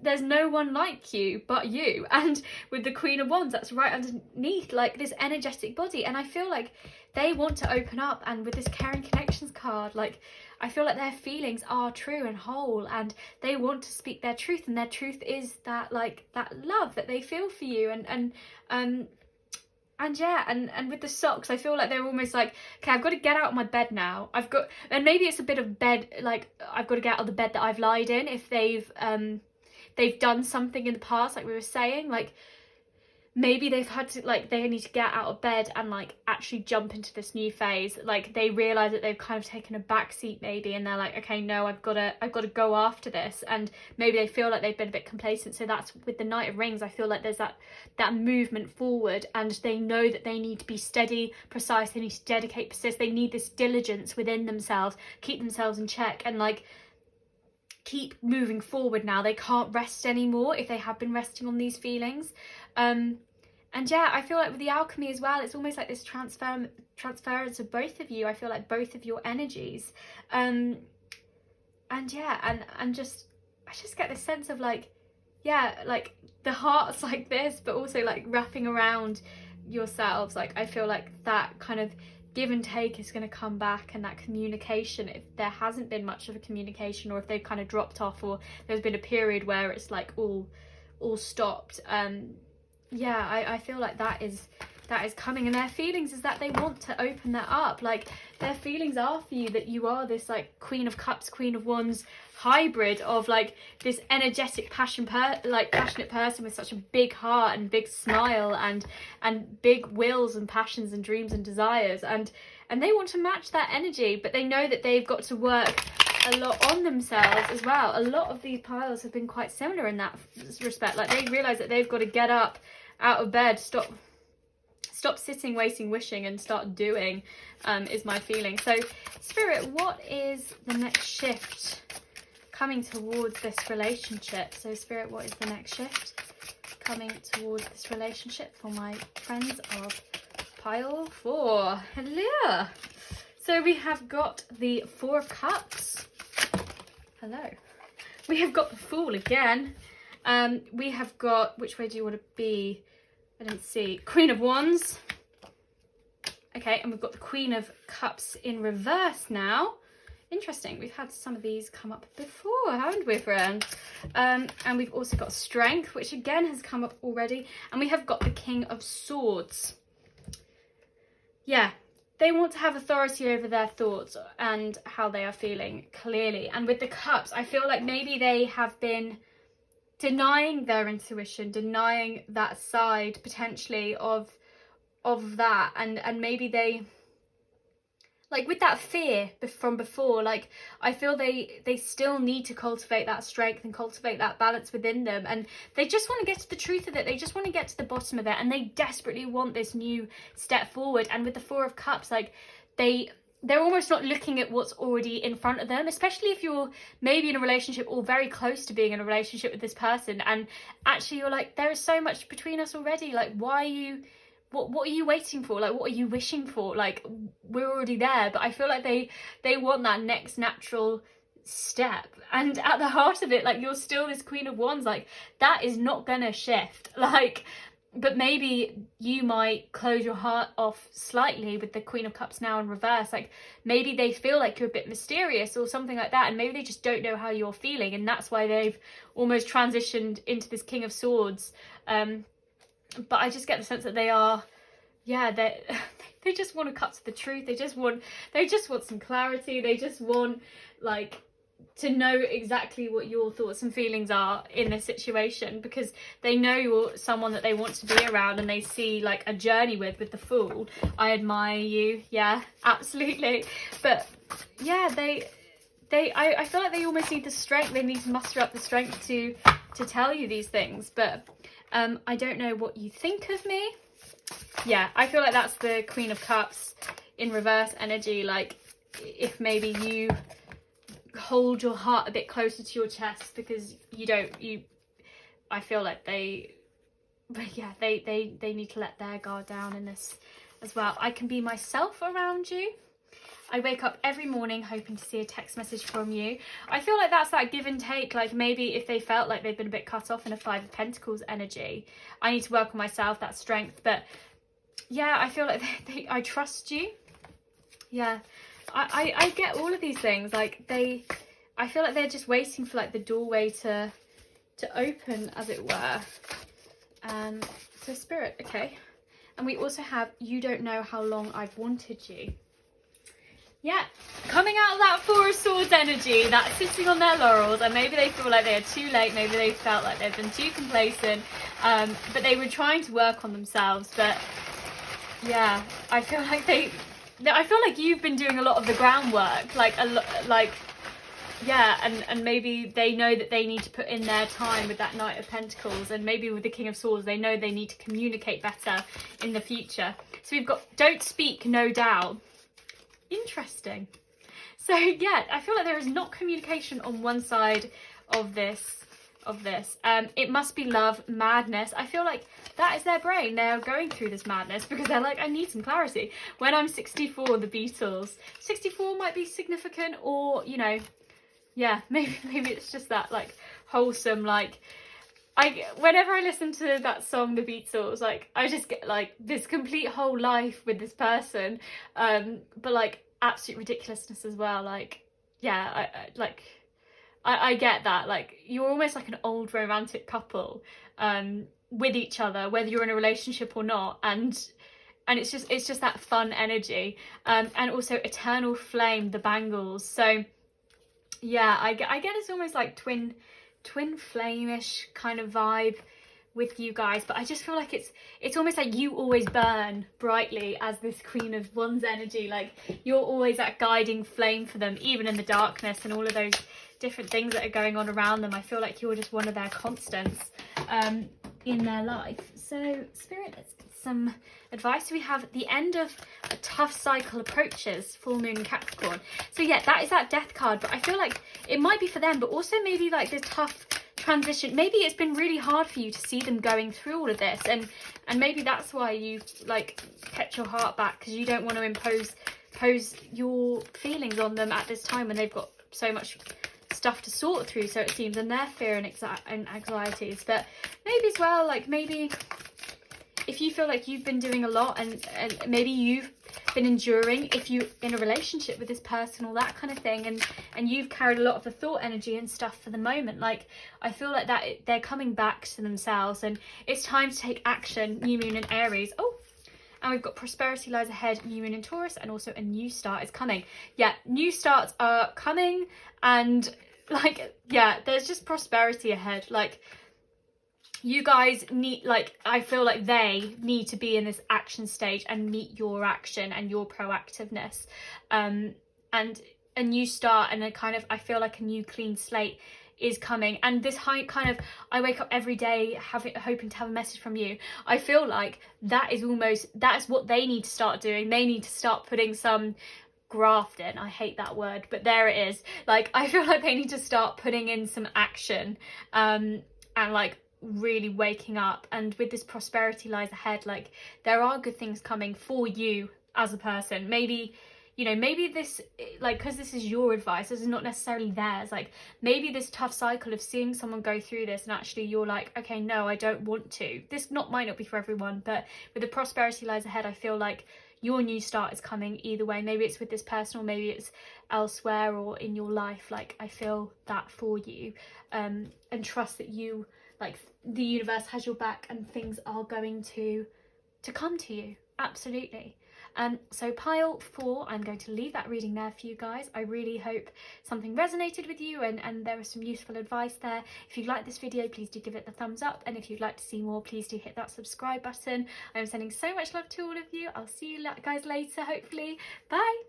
There's no one like you but you. And with the Queen of Wands, that's right underneath, like, this energetic body. And I feel like they want to open up. And with this caring connections card, like, I feel like their feelings are true and whole, and they want to speak their truth, and their truth is that, like, that love that they feel for you. And with the socks, I feel like they're almost like, okay, I've got to get out of my bed now. And maybe it's a bit of bed, like, I've got to get out of the bed that I've lied in. If they've done something in the past, like we were saying, like, maybe they've had to, like, they need to get out of bed and, like, actually jump into this new phase. Like, they realise that they've kind of taken a back seat maybe, and they're like, okay, no, I've got to go after this. And maybe they feel like they've been a bit complacent. So that's with the Knight of Rings. I feel like there's that movement forward, and they know that they need to be steady, precise, they need to dedicate, persist, they need this diligence within themselves, keep themselves in check, and, like, keep moving forward now. They can't rest anymore if they have been resting on these feelings. And yeah, I feel like with the alchemy as well, it's almost like this transference of both of you. I feel like both of your energies. And yeah, and just, I just get this sense of, like, yeah, like, the heart's like this, but also, like, wrapping around yourselves. Like, I feel like that kind of give and take is going to come back, and that communication, if there hasn't been much of a communication, or if they've kind of dropped off, or there's been a period where it's like all stopped, yeah, I feel like that is that is coming. And their feelings is that they want to open that up. Like, their feelings are for you that you are this like Queen of Cups, Queen of Wands hybrid of like this energetic passionate person with such a big heart and big smile and big wills and passions and dreams and desires, and they want to match that energy, but they know that they've got to work a lot on themselves as well. A lot of these piles have been quite similar in that respect. Like, they realize that they've got to get up out of bed, stop sitting, waiting, wishing, and start doing, is my feeling. So Spirit, what is the next shift coming towards this relationship? So Spirit, what is the next shift coming towards this relationship for my friends of pile 4? Hello. So we have got the 4 of Cups. Hello. We have got the Fool again. We have got, which way do you want to be? I didn't see. Queen of Wands. Okay, and we've got the Queen of Cups in reverse now. Interesting. We've had some of these come up before, haven't we, friend? And we've also got Strength, which again has come up already. And we have got the King of Swords. Yeah, they want to have authority over their thoughts and how they are feeling, clearly. And with the Cups, I feel like maybe they have been denying their intuition, denying that side potentially of that, and maybe they, like, with that fear from before, like, I feel they still need to cultivate that strength and cultivate that balance within them, and they just want to get to the truth of it. They just want to get to the bottom of it, and they desperately want this new step forward. And with the 4 of Cups, like, they're almost not looking at what's already in front of them, especially if you're maybe in a relationship or very close to being in a relationship with this person, and actually you're like, there is so much between us already, like, why are you, what are you waiting for? Like, what are you wishing for? Like, we're already there. But I feel like they want that next natural step, and at the heart of it, like, you're still this Queen of Wands, like, that is not gonna shift, like. But maybe you might close your heart off slightly with the Queen of Cups now in reverse. Like, maybe they feel like you're a bit mysterious or something like that, and maybe they just don't know how you're feeling, and that's why they've almost transitioned into this King of Swords. But I just get the sense that they are, yeah, they just want to cut to the truth. They just want some clarity. They just want, like, to know exactly what your thoughts and feelings are in this situation, because they know you're someone that they want to be around, and they see, like, a journey with the Fool. I admire you. Yeah, absolutely. But yeah, I feel like they almost need the strength. They need to muster up the strength to tell you these things. But I don't know what you think of me. Yeah, I feel like that's the Queen of Cups in reverse energy. Like, if maybe you hold your heart a bit closer to your chest, because I feel like they need to let their guard down in this as well. I can be myself around you. I wake up every morning hoping to see a text message from you. I feel like that's that give and take. Like, maybe if they felt like they've been a bit cut off in a 5 of Pentacles energy, I need to work on myself, that strength. But yeah, I feel like I trust you. Yeah, I get all of these things. Like, I feel like they're just waiting for, like, the doorway to open, as it were. So Spirit, okay. And we also have, you don't know how long I've wanted you. Yeah, coming out of that 4 of Swords energy, that's sitting on their laurels, and maybe they feel like they are too late, maybe they felt like they've been too complacent, but they were trying to work on themselves. But yeah, I feel like you've been doing a lot of the groundwork, yeah, and maybe they know that they need to put in their time with that Knight of Pentacles, and maybe with the King of Swords, they know they need to communicate better in the future. So we've got don't speak, no doubt. Interesting. So yeah, I feel like there is not communication on one side of this. It must be love, madness. I feel like that is their brain. They're going through this madness because they're like, I need some clarity. When I'm 64, the Beatles, 64 might be significant, or, you know, yeah, maybe it's just that, like, wholesome, like, whenever I listen to that song, The Beatles, like, I just get, like, this complete whole life with this person, but, like, absolute ridiculousness as well. Like, yeah, I get that. Like, you're almost like an old romantic couple with each other, whether you're in a relationship or not, and and it's just that fun energy. And also Eternal Flame, the bangles. So yeah, I get it's almost like twin flame-ish kind of vibe with you guys, but I just feel like it's almost like you always burn brightly as this Queen of Wands energy. Like you're always that guiding flame for them, even in the darkness and all of those different things that are going on around them. I feel like you're just one of their constants in their life. So Spirit, let's get some advice. We have the end of a tough cycle approaches, full moon in Capricorn. So yeah, that is that death card, but I feel like it might be for them, but also maybe like this tough transition. Maybe it's been really hard for you to see them going through all of this, and maybe that's why you've like kept your heart back, because you don't want to impose your feelings on them at this time when they've got so much stuff to sort through, so it seems, and their fear and anxieties. But maybe as well, like maybe if you feel like you've been doing a lot, and maybe you've been enduring, if you're in a relationship with this person, all that kind of thing, and you've carried a lot of the thought energy and stuff for the moment, like I feel like that they're coming back to themselves, and it's time to take action. New moon in Aries. Oh, and we've got prosperity lies ahead, new moon in Taurus, and also a new start is coming. Yeah, new starts are coming, and like, yeah, there's just prosperity ahead. Like you guys need, like, I feel like they need to be in this action stage and meet your action and your proactiveness, and a new start and a kind of, I feel like a new clean slate is coming. And this high kind of, I wake up every day hoping to have a message from you. I feel like that's what they need to start doing. They need to start putting some graft in. I hate that word, but there it is. Like I feel like they need to start putting in some action, and like really waking up. And with this prosperity lies ahead, like there are good things coming for you as a person. Maybe, you know, maybe this, like, because this is your advice, this is not necessarily theirs. Like maybe this tough cycle of seeing someone go through this, and actually you're like, okay, no, I don't want to. This might not be for everyone, but with the prosperity lies ahead, I feel like your new start is coming either way. Maybe it's with this person, or maybe it's elsewhere or in your life. Like I feel that for you, and trust that you, like, the universe has your back, and things are going to come to you. Absolutely. So pile 4, I'm going to leave that reading there for you guys. I really hope something resonated with you, and there was some useful advice there. If you like this video, please do give it the thumbs up, and if you'd like to see more, please do hit that subscribe button. I'm sending so much love to all of you. I'll see you guys later, hopefully. Bye.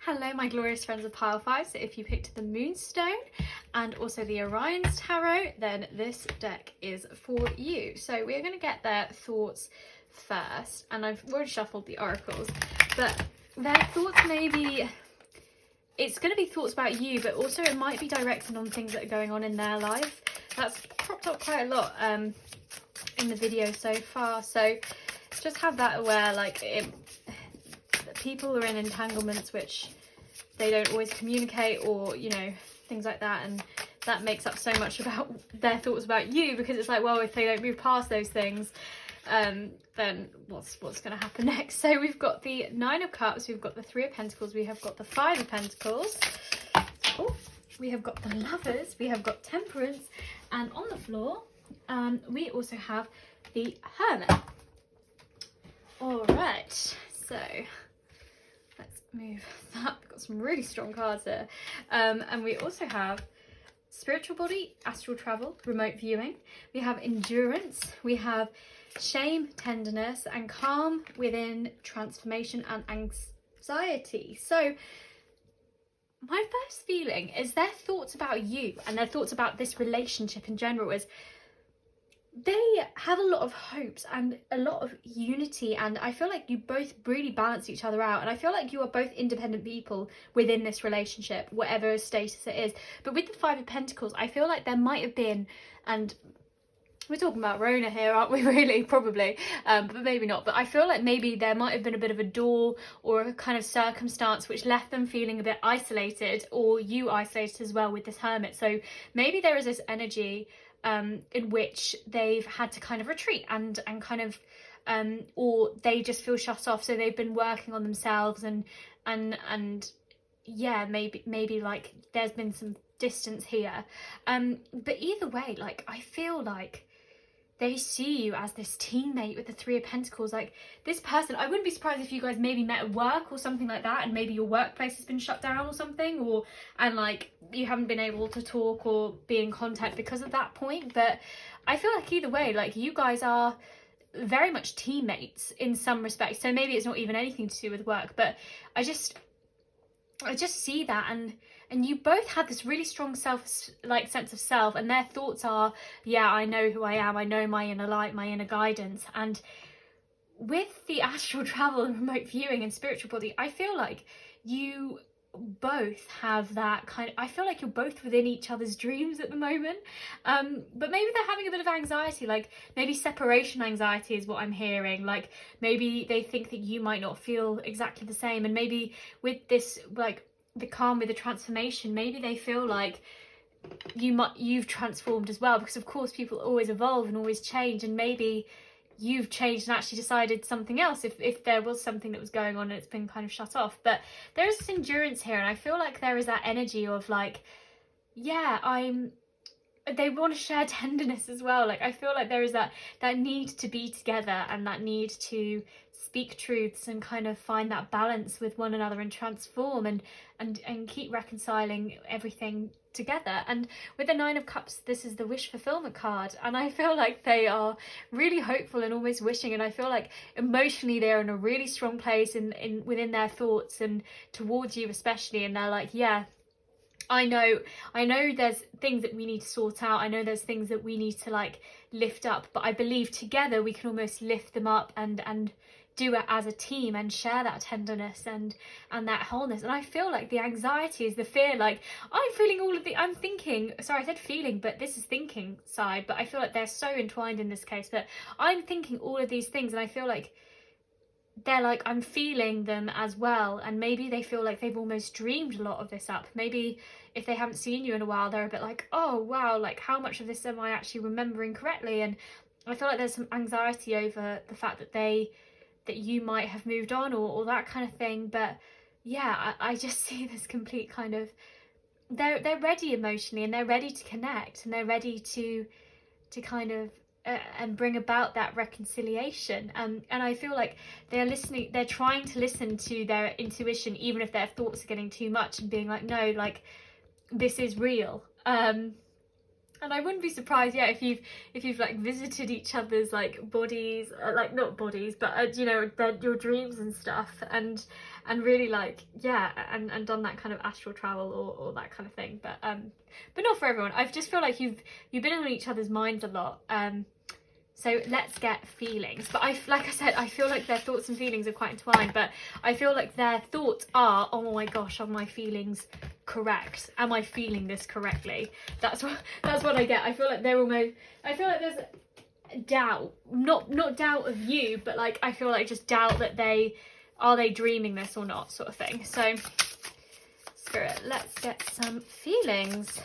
Hello my glorious friends of pile 5. So if you picked the Moonstone and also the Orion's Tarot, then this deck is for you. So we're going to get their thoughts first, and I've already shuffled the oracles, but their thoughts, maybe it's going to be thoughts about you, but also it might be directed on things that are going on in their life. That's cropped up quite a lot in the video so far, so just have that aware. Like people are in entanglements which they don't always communicate, or you know, things like that, and that makes up so much about their thoughts about you, because it's like, well, if they don't move past those things, then what's going to happen next? So we've got the 9 of Cups, we've got the 3 of Pentacles, we have got the 5 of Pentacles, oh, we have got the Lovers, we have got Temperance, and on the floor we also have the Hermit. All right, so let's move that. We've got some really strong cards there, and we also have spiritual body, astral travel, remote viewing, we have endurance, we have shame, tenderness, and calm within, transformation and anxiety. So my first feeling is their thoughts about you and their thoughts about this relationship in general is they have a lot of hopes and a lot of unity, and I feel like you both really balance each other out, and I feel like you are both independent people within this relationship, whatever status it is. But with the 5 of Pentacles, I feel like there might have been, and we're talking about Rona here, aren't we, really? Probably, but maybe not. But I feel like maybe there might have been a bit of a door or a kind of circumstance which left them feeling a bit isolated, or you isolated as well with this Hermit. So maybe there is this energy in which they've had to kind of retreat and kind of, or they just feel shut off. So they've been working on themselves, and yeah, maybe like there's been some distance here. But either way, like I feel like they see you as this teammate with the Three of Pentacles. Like, this person, I wouldn't be surprised if you guys maybe met at work or something like that, and maybe your workplace has been shut down or something, and like you haven't been able to talk or be in contact because of that point. But I feel like either way, like, you guys are very much teammates in some respects. So maybe it's not even anything to do with work, but I just see that, and you both had this really strong sense of self, and their thoughts are, yeah, I know who I am, I know my inner light, my inner guidance. And with the astral travel and remote viewing and spiritual body, I feel like you both have that kind of, I feel like you're both within each other's dreams at the moment, but maybe they're having a bit of anxiety, like maybe separation anxiety is what I'm hearing. Like, maybe they think that you might not feel exactly the same, and maybe with this, like, the calm, with the transformation, maybe they feel like you've transformed as well, because of course people always evolve and always change, and maybe you've changed and actually decided something else if there was something that was going on and it's been kind of shut off. But there is this endurance here, and I feel like there is that energy of like, yeah, they want to share tenderness as well. Like, I feel like there is that need to be together, and that need to speak truths and kind of find that balance with one another and transform and keep reconciling everything together. And with the Nine of Cups, this is the wish fulfillment card, and I feel like they are really hopeful and always wishing, and I feel like emotionally they're in a really strong place within their thoughts and towards you especially, and they're like, yeah, I know there's things that we need to sort out, I know there's things that we need to like lift up, but I believe together we can almost lift them up and do it as a team and share that tenderness and that wholeness. And I feel like the anxiety is the fear, like I'm thinking, sorry, I said feeling, but this is thinking side, but I feel like they're so entwined in this case, that I'm thinking all of these things, and I feel like they're like, I'm feeling them as well, and maybe they feel like they've almost dreamed a lot of this up. Maybe if they haven't seen you in a while, they're a bit like, oh wow, like how much of this am I actually remembering correctly? And I feel like there's some anxiety over the fact that you might have moved on or that kind of thing. But yeah, I just see this complete kind of, they're ready emotionally, and they're ready to connect, and they're ready to kind of and bring about that reconciliation, and I feel like they're trying to listen to their intuition, even if their thoughts are getting too much, and being like, no, like, this is real. And I wouldn't be surprised, yeah, if you've like visited each other's like bodies, like not bodies, but you know, your dreams and stuff, and really like, yeah, and done that kind of astral travel or that kind of thing. But not for everyone. I just feel like you've been on each other's minds a lot. So let's get feelings. But like I said, I feel like their thoughts and feelings are quite entwined, but I feel like their thoughts are, oh my gosh, are my feelings correct? Am I feeling this correctly? That's what I get. I feel like there's doubt, not doubt of you, but like, I feel like just doubt that are they dreaming this or not, sort of thing. So Spirit, let's get some feelings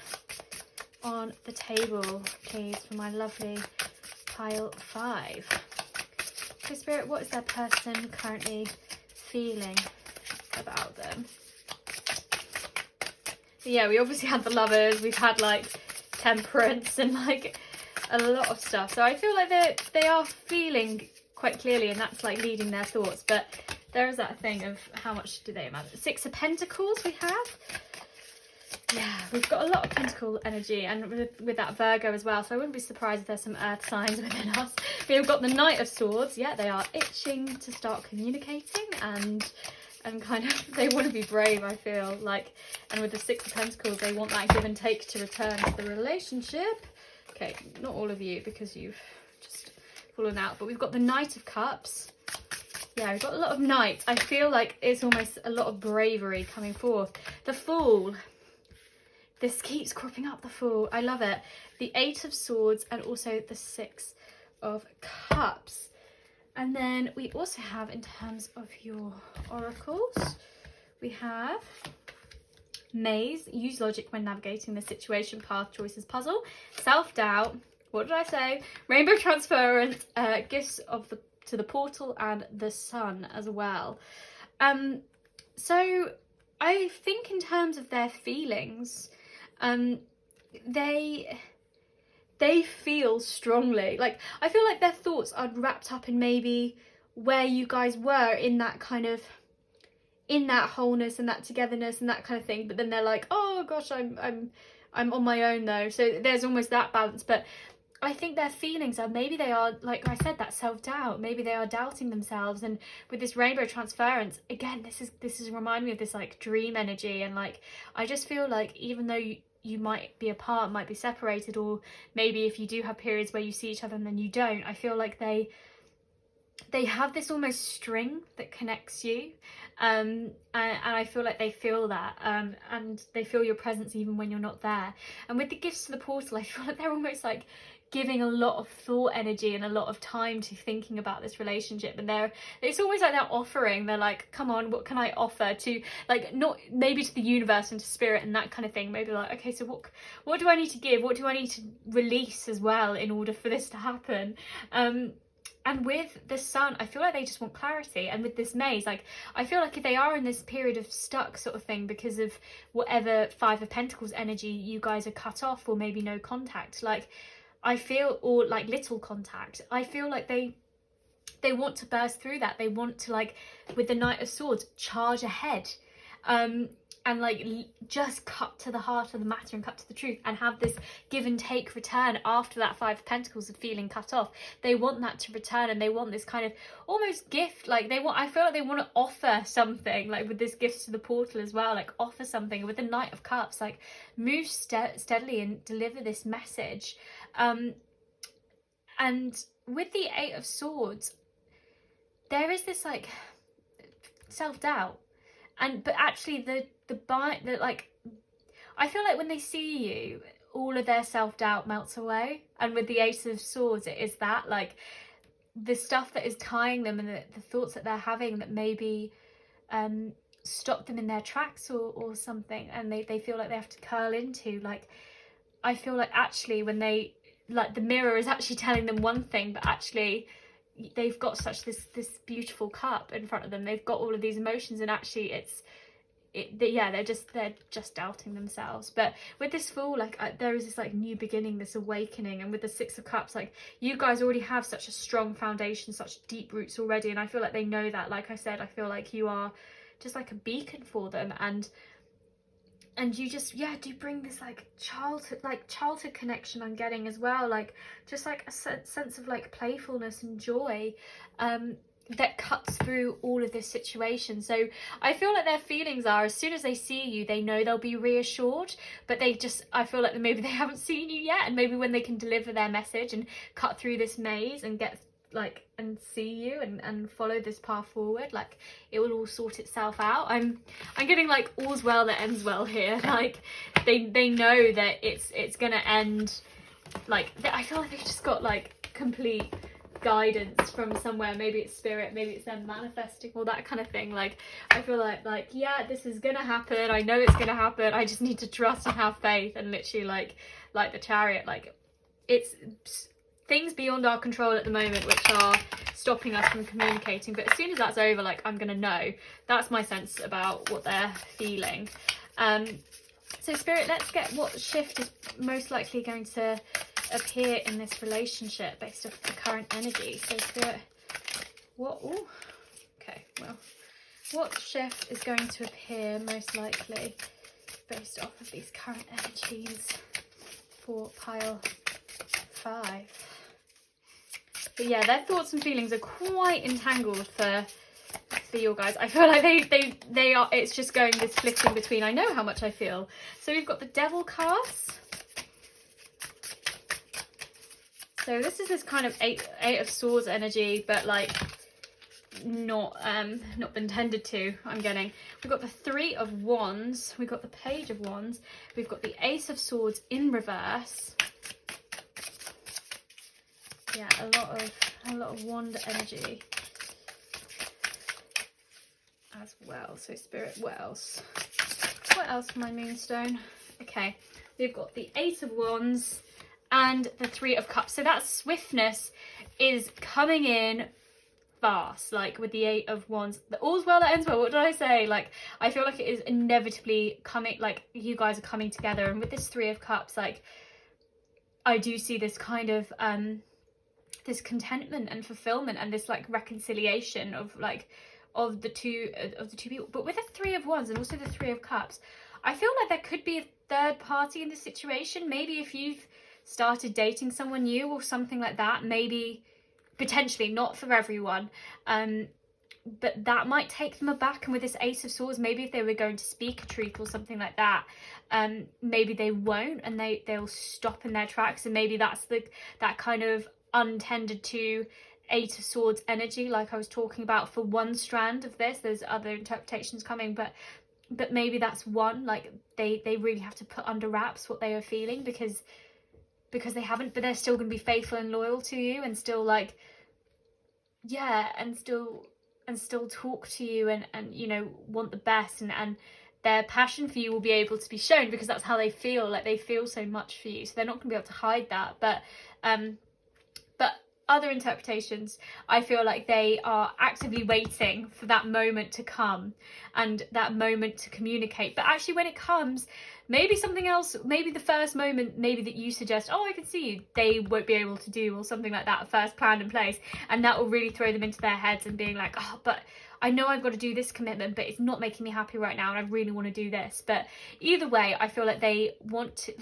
on the table, please, for my lovely pile 5. So Spirit, what is their person currently feeling about them? But yeah, we obviously had the Lovers, we've had like Temperance and like a lot of stuff. So I feel like they are feeling quite clearly, and that's like leading their thoughts. But there is that thing of how much do they imagine. 6 of Pentacles we have. Yeah, we've got a lot of pentacle energy, and with that Virgo as well, so I wouldn't be surprised if there's some earth signs within us. We've got the Knight of Swords. Yeah, they are itching to start communicating, and kind of, they want to be brave, I feel like. And with the 6 of Pentacles, they want that give and take to return to the relationship. Okay, not all of you, because you've just fallen out, but we've got the Knight of Cups. Yeah, we've got a lot of Knights. I feel like it's almost a lot of bravery coming forth. The Fool. This keeps cropping up, the Fool. I love it. The 8 of Swords, and also the 6 of Cups. And then we also have, in terms of your oracles, we have Maze. Use logic when navigating the situation, path, choices, puzzle. Self-doubt. What did I say? Rainbow transference. Gifts to the portal, and the Sun as well. So I think in terms of their feelings, they feel strongly. Like, I feel like their thoughts are wrapped up in maybe where you guys were in that kind of, in that wholeness and that togetherness and that kind of thing. But then they're like, oh gosh, I'm on my own though. So there's almost that balance. But I think their feelings are, maybe they are, like I said, that self-doubt. Maybe they are doubting themselves. And with this rainbow transference, again, this is reminding me of this like dream energy. And like, I just feel like even though you might be apart, might be separated, or maybe if you do have periods where you see each other and then you don't, I feel like they have this almost string that connects you, and I feel like they feel that, and they feel your presence even when you're not there. And with the gifts to the portal, I feel like they're almost like giving a lot of thought energy and a lot of time to thinking about this relationship. And it's almost like they're offering, they're like, come on, what can I offer to, like, not maybe to the universe and to spirit and that kind of thing, maybe like, okay, so what do I need to give, what do I need to release as well in order for this to happen? And with the sun, I feel like they just want clarity. And with this maze, like, I feel like if they are in this period of stuck sort of thing because of whatever Five of Pentacles energy, you guys are cut off, or maybe no contact, like, I feel, or like little contact, I feel like they want to burst through that. They want to, like, with the Knight of Swords, charge ahead, and like just cut to the heart of the matter and cut to the truth, and have this give and take return after that Five of Pentacles of feeling cut off. They want that to return, and they want this kind of almost gift, like I feel like they want to offer something, like with this gift to the portal as well, like offer something. With the Knight of Cups, like move steadily and deliver this message. And with the Eight of Swords, there is this like self-doubt, but actually the like, I feel like when they see you, all of their self-doubt melts away. And with the Ace of Swords, it is that, like, the stuff that is tying them and the thoughts that they're having that maybe stop them in their tracks or something, and they feel like they have to curl into, like, I feel like actually when they, like, the mirror is actually telling them one thing, but actually they've got such this beautiful cup in front of them, they've got all of these emotions, and actually they're just doubting themselves. But with this Fool, like, there is this like new beginning, this awakening. And with the Six of Cups, like, you guys already have such a strong foundation, such deep roots already, and I feel like they know that. Like I said, I feel like you are just like a beacon for them, and you just, yeah, do bring this like childhood connection I'm getting as well, like just like a sense of like playfulness and joy that cuts through all of this situation. So I feel like their feelings are, as soon as they see you, they know they'll be reassured, but I feel like maybe they haven't seen you yet, and maybe when they can deliver their message and cut through this maze and get like and see you and follow this path forward, like, it will all sort itself out. I'm getting like all's well that ends well here. Like, they know that it's gonna end, like, I feel like they've just got like complete guidance from somewhere. Maybe it's spirit, maybe it's them manifesting, all that kind of thing. Like, I feel like yeah, this is gonna happen, I know it's gonna happen, I just need to trust and have faith. And literally like the Chariot, like, it's things beyond our control at the moment which are stopping us from communicating, but as soon as that's over, like, I'm gonna know. That's my sense about what they're feeling. So Spirit, let's get what shift is most likely going to appear in this relationship based off the current energy. So Spirit, what shift is going to appear most likely based off of these current energies for pile 5? But yeah, their thoughts and feelings are quite entangled for your guys. I feel like they are, it's just going this flitting between, I know how much I feel. So we've got the Devil cards. So this is this kind of eight of Swords energy, but like not been tended to, I'm getting. We've got the Three of Wands, we've got the Page of Wands, we've got the Ace of Swords in reverse. Yeah, a lot of wand energy as well. So Spirit, what else? What else for my Moonstone? Okay, we've got the Ace of Wands and the Three of Cups. So that swiftness is coming in fast, like with the Eight of Wands. All's well that ends well. What did I say? Like, I feel like it is inevitably coming, like, you guys are coming together. And with this Three of Cups, like, I do see this kind of this contentment and fulfillment and this like reconciliation of like of the two people. But with the Three of Wands and also the Three of Cups, I feel like there could be a third party in this situation. Maybe if you've started dating someone new or something like that, maybe potentially, not for everyone, but that might take them aback. And with this Ace of Swords, maybe if they were going to speak a truth or something like that, maybe they won't, and they'll stop in their tracks. And maybe that's that kind of untended to Eight of Swords energy, like I was talking about for one strand of this. There's other interpretations coming, but maybe that's one, like they really have to put under wraps what they are feeling because they haven't, but they're still going to be faithful and loyal to you, and still like, yeah, and still talk to you, and you know, want the best, and their passion for you will be able to be shown because that's how they feel. Like, they feel so much for you, so they're not going to be able to hide that. But other interpretations, I feel like they are actively waiting for that moment to come and that moment to communicate. But actually, when it comes, maybe something else, maybe the first moment, maybe that you suggest, oh, I can see you, they won't be able to do, or something like that, first planned in place, and that will really throw them into their heads and being like, oh, but I know I've got to do this commitment, but it's not making me happy right now, and I really want to do this. But either way, I feel like they want to,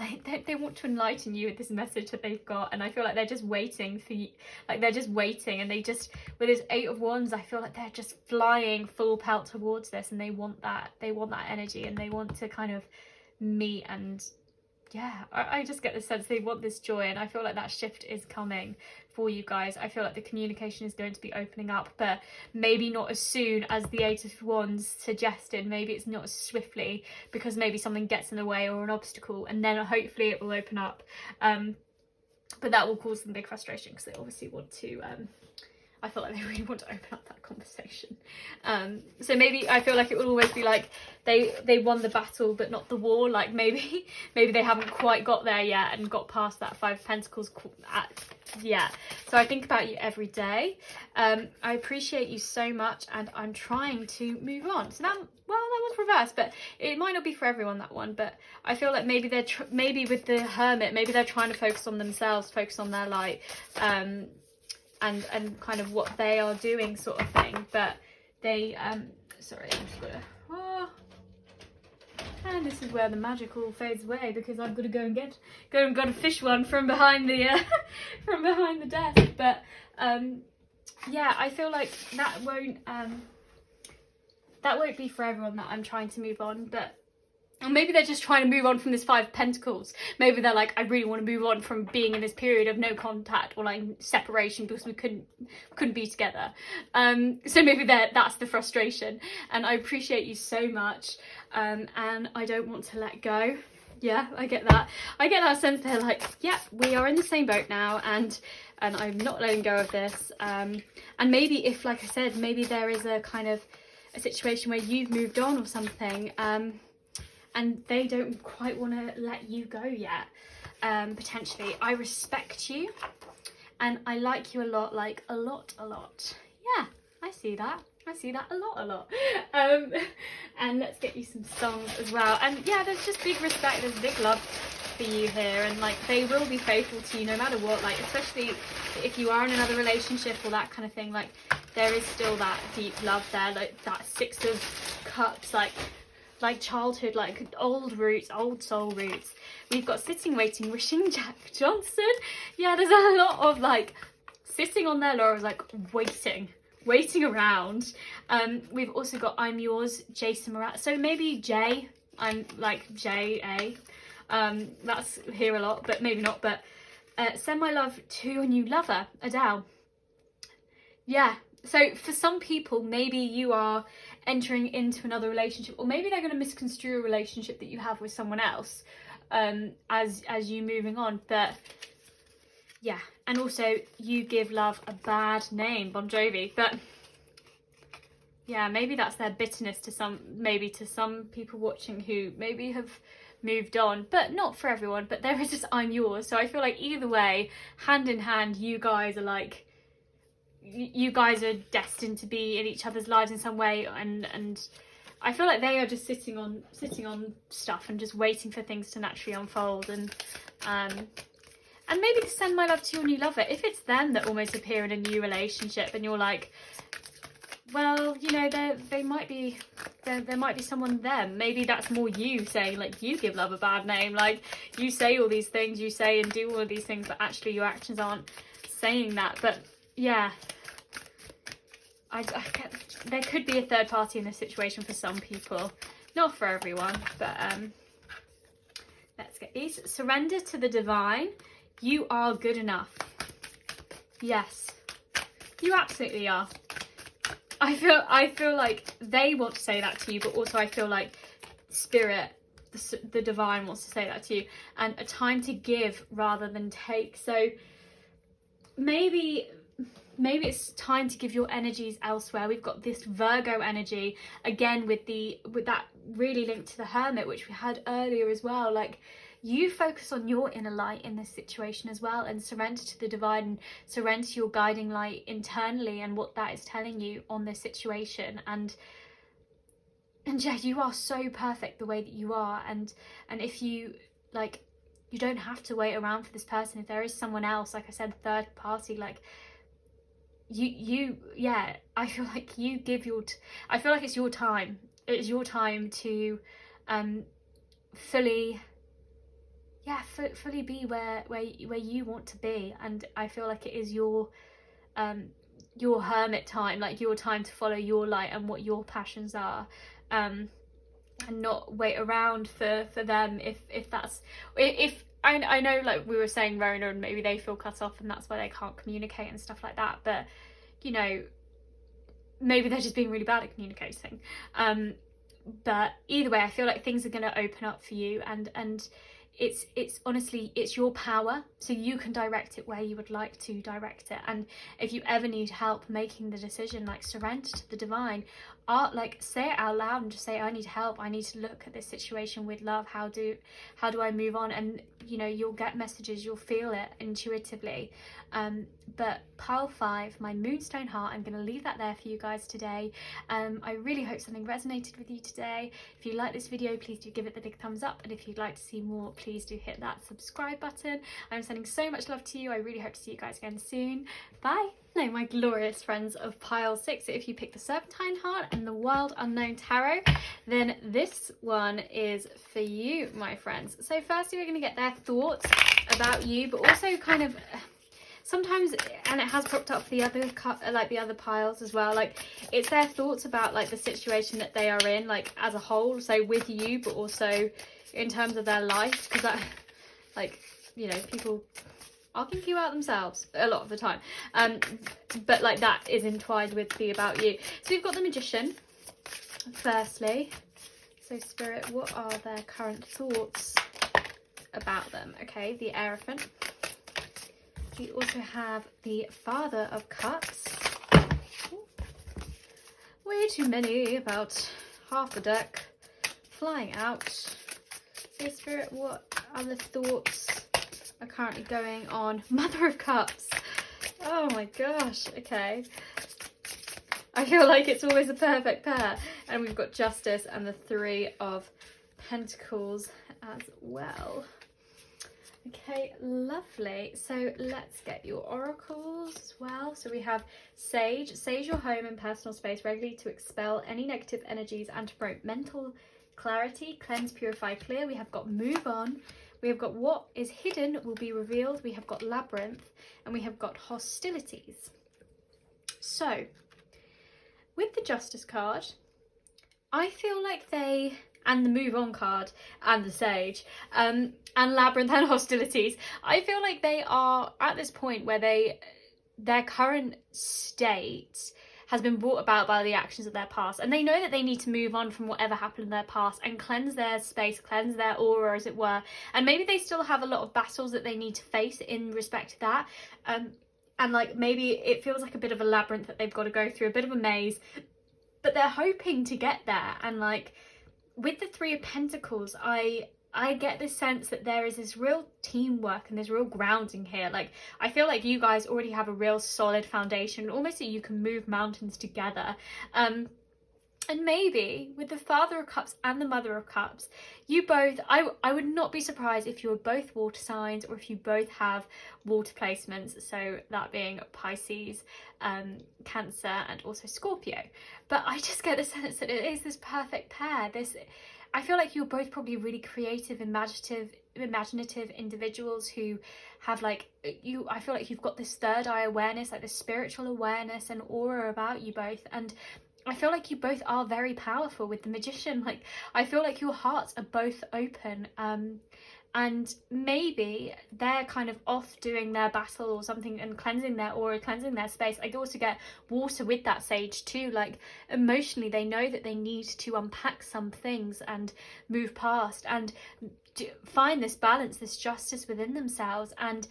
they want to enlighten you with this message that they've got, and I feel like they're just waiting for you, like they're just waiting, and they just, with this Eight of Wands, I feel like they're just flying full pelt towards this, and they want that energy, and they want to kind of meet. And yeah, I just get the sense they want this joy, and I feel like that shift is coming for you guys. I feel like the communication is going to be opening up, but maybe not as soon as the Eight of Wands suggested. Maybe it's not as swiftly, because maybe something gets in the way or an obstacle, and then hopefully it will open up. But that will cause them big frustration, because they obviously want to I feel like they really want to open up that conversation. So maybe I feel like it will always be like they won the battle but not the war. Like maybe they haven't quite got there yet and got past that Five of Pentacles yeah. So I think about you every day. I appreciate you so much, and I'm trying to move on. So that was reversed, but it might not be for everyone, that one. But I feel like maybe they're maybe with the Hermit, maybe they're trying to focus on themselves, focus on their light, and kind of what they are doing, sort of thing. But they sorry, I'm just gonna and this is where the magical fades away, because I've got to go and fish one from behind the from behind the desk. But yeah, I feel like that won't be for everyone, that I'm trying to move on. But or maybe they're just trying to move on from this Five of Pentacles. Maybe they're like, I really want to move on from being in this period of no contact or like separation, because we couldn't be together. So maybe that's the frustration. And I appreciate you so much. And I don't want to let go. Yeah, I get that. I get that sense they're like, yeah, we are in the same boat now, and I'm not letting go of this. And maybe if, like I said, maybe there is a kind of a situation where you've moved on or something, and they don't quite want to let you go yet, potentially. I respect you, and I like you a lot, like a lot. Yeah, I see that a lot. And let's get you some songs as well. And yeah, there's just big respect, there's big love for you here, and like they will be faithful to you no matter what, like especially if you are in another relationship or that kind of thing. Like there is still that deep love there, like that Six of Cups, like childhood, like old roots, old soul roots. We've got Sitting, Waiting, Wishing, Jack Johnson. Yeah, there's a lot of like sitting on their laurels, like waiting around. We've also got I'm Yours, Jason Mraz. So maybe J, I'm like J-A. That's here a lot, but maybe not. But Send My Love to Your New Lover, Adele. Yeah. So for some people, maybe you are entering into another relationship, or maybe they're going to misconstrue a relationship that you have with someone else as you moving on. But yeah, and also You Give Love a Bad Name, Bon Jovi. But yeah, maybe that's their bitterness to some people watching who maybe have moved on, but not for everyone. But there is just I'm Yours. So I feel like either way, hand in hand, you guys are destined to be in each other's lives in some way, and I feel like they are just sitting on stuff and just waiting for things to naturally unfold. And And maybe to send my love to your new lover. If it's them that almost appear in a new relationship and you're like, well, you know, there might be someone them. Maybe that's more you saying, like, you give love a bad name. Like, you say all these things, you say and do all of these things, but actually your actions aren't saying that. But yeah, I get, there could be a third party in this situation for some people, not for everyone. But let's get these. Surrender to the divine. You are good enough. Yes, you absolutely are. I feel like they want to say that to you, but also I feel like spirit, the divine, wants to say that to you. And a time to give rather than take. So maybe it's time to give your energies elsewhere. We've got this Virgo energy again with that really linked to the Hermit, which we had earlier as well. Like, you focus on your inner light in this situation as well, and surrender to the divine, and surrender to your guiding light internally and what that is telling you on this situation. And yeah, you are so perfect the way that you are. And if you like, you don't have to wait around for this person. If there is someone else, like I said, third party, like yeah, I feel like you give I feel like it's your time. It's your time to fully be where you want to be. And I feel like it is your hermit time, like your time to follow your light and what your passions are, and not wait around for them if I know, like we were saying, Rona, and maybe they feel cut off and that's why they can't communicate and stuff like that. But you know, maybe they're just being really bad at communicating. But either way, I feel like things are going to open up for you, and it's honestly, it's your power, so you can direct it where you would like to direct it. And if you ever need help making the decision, like, surrender to the divine. Like, say it out loud and just say, I need help, I need to look at this situation with love, how do I move on? And you know, you'll get messages, you'll feel it intuitively. But pile 5, my moonstone heart, I'm going to leave that there for you guys today. I really hope something resonated with you today. If you like this video, please do give it the big thumbs up, and if you'd like to see more, please do hit that subscribe button. I'm sending so much love to you. I really hope to see you guys again soon. Bye. Hello, my glorious friends of pile 6. So if you pick the Serpentine Heart and the Wild Unknown Tarot, then this one is for you, my friends. So firstly, we're going to get their thoughts about you, but also kind of sometimes, and it has popped up for the other piles as well, like it's their thoughts about like the situation that they are in, like as a whole, so with you, but also in terms of their life, because that, like, you know, people are thinking about themselves a lot of the time, but like that is entwined with the about you. So we've got the Magician firstly. So Spirit, what are their current thoughts about them? Okay, the Hierophant. We also have the Father of Cups. Way too many, about half the deck flying out. So Spirit, what other thoughts are currently going on? Mother of Cups. Oh my gosh, okay. I feel like it's always a perfect pair. And we've got Justice and the 3 of Pentacles as well. Okay, lovely. So let's get your oracles as well. So we have Sage. Sage your home and personal space regularly to expel any negative energies and to promote mental clarity. Cleanse, purify, clear. We have got Move On. We have got What is hidden will be revealed. We have got Labyrinth, and we have got Hostilities. So with the Justice card, I feel like they, and the Move On card, and the Sage, and Labyrinth and Hostilities, I feel like they are at this point where their current state has been brought about by the actions of their past, and they know that they need to move on from whatever happened in their past and cleanse their space, cleanse their aura, as it were. And maybe they still have a lot of battles that they need to face in respect to that, and like maybe it feels like a bit of a labyrinth that they've got to go through, a bit of a maze, but they're hoping to get there. And like with the 3 of Pentacles, I get this sense that there is this real teamwork and there's real grounding here. Like, I feel like you guys already have a real solid foundation, almost that you can move mountains together. And maybe with the Father of Cups and the Mother of Cups, you both, I would not be surprised if you were both water signs, or if you both have water placements, so that being Pisces, Cancer, and also Scorpio. But I just get the sense that it is this perfect pair. I feel like you're both probably really creative, imaginative individuals who have like, I feel like you've got this third eye awareness, like this spiritual awareness and aura about you both. And I feel like you both are very powerful with the Magician. Like, I feel like your hearts are both open, and maybe they're kind of off doing their battle or something and cleansing their aura, cleansing their space. I also get water with that Sage too. Like, emotionally, they know that they need to unpack some things and move past and find this balance, this justice within themselves. And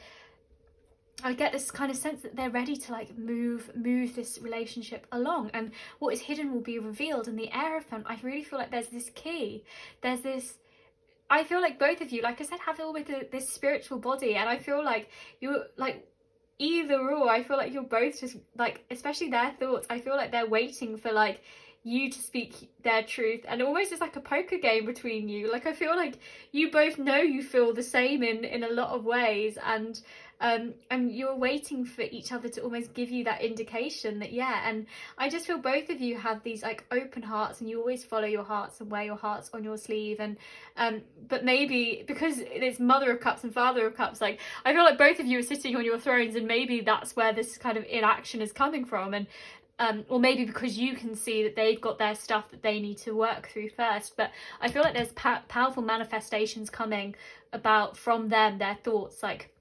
I get this kind of sense that they're ready to like move this relationship along, and what is hidden will be revealed. And the Hierophant, I really feel like there's this key, there's this, I feel like both of you, like I said, have all with this spiritual body, and I feel like you're like either or. I feel like you're both just like, especially their thoughts, I feel like they're waiting for like you to speak their truth, and almost it's like a poker game between you. Like, I feel like you both know you feel the same in a lot of ways, and you're waiting for each other to almost give you that indication that, yeah. And I just feel both of you have these like open hearts, and you always follow your hearts and wear your hearts on your sleeve. And but maybe because it's Mother of Cups and Father of Cups, like I feel like both of you are sitting on your thrones, and maybe that's where this kind of inaction is coming from. And or maybe because you can see that they've got their stuff that they need to work through first. But I feel like there's powerful manifestations coming about from them, their thoughts. Like,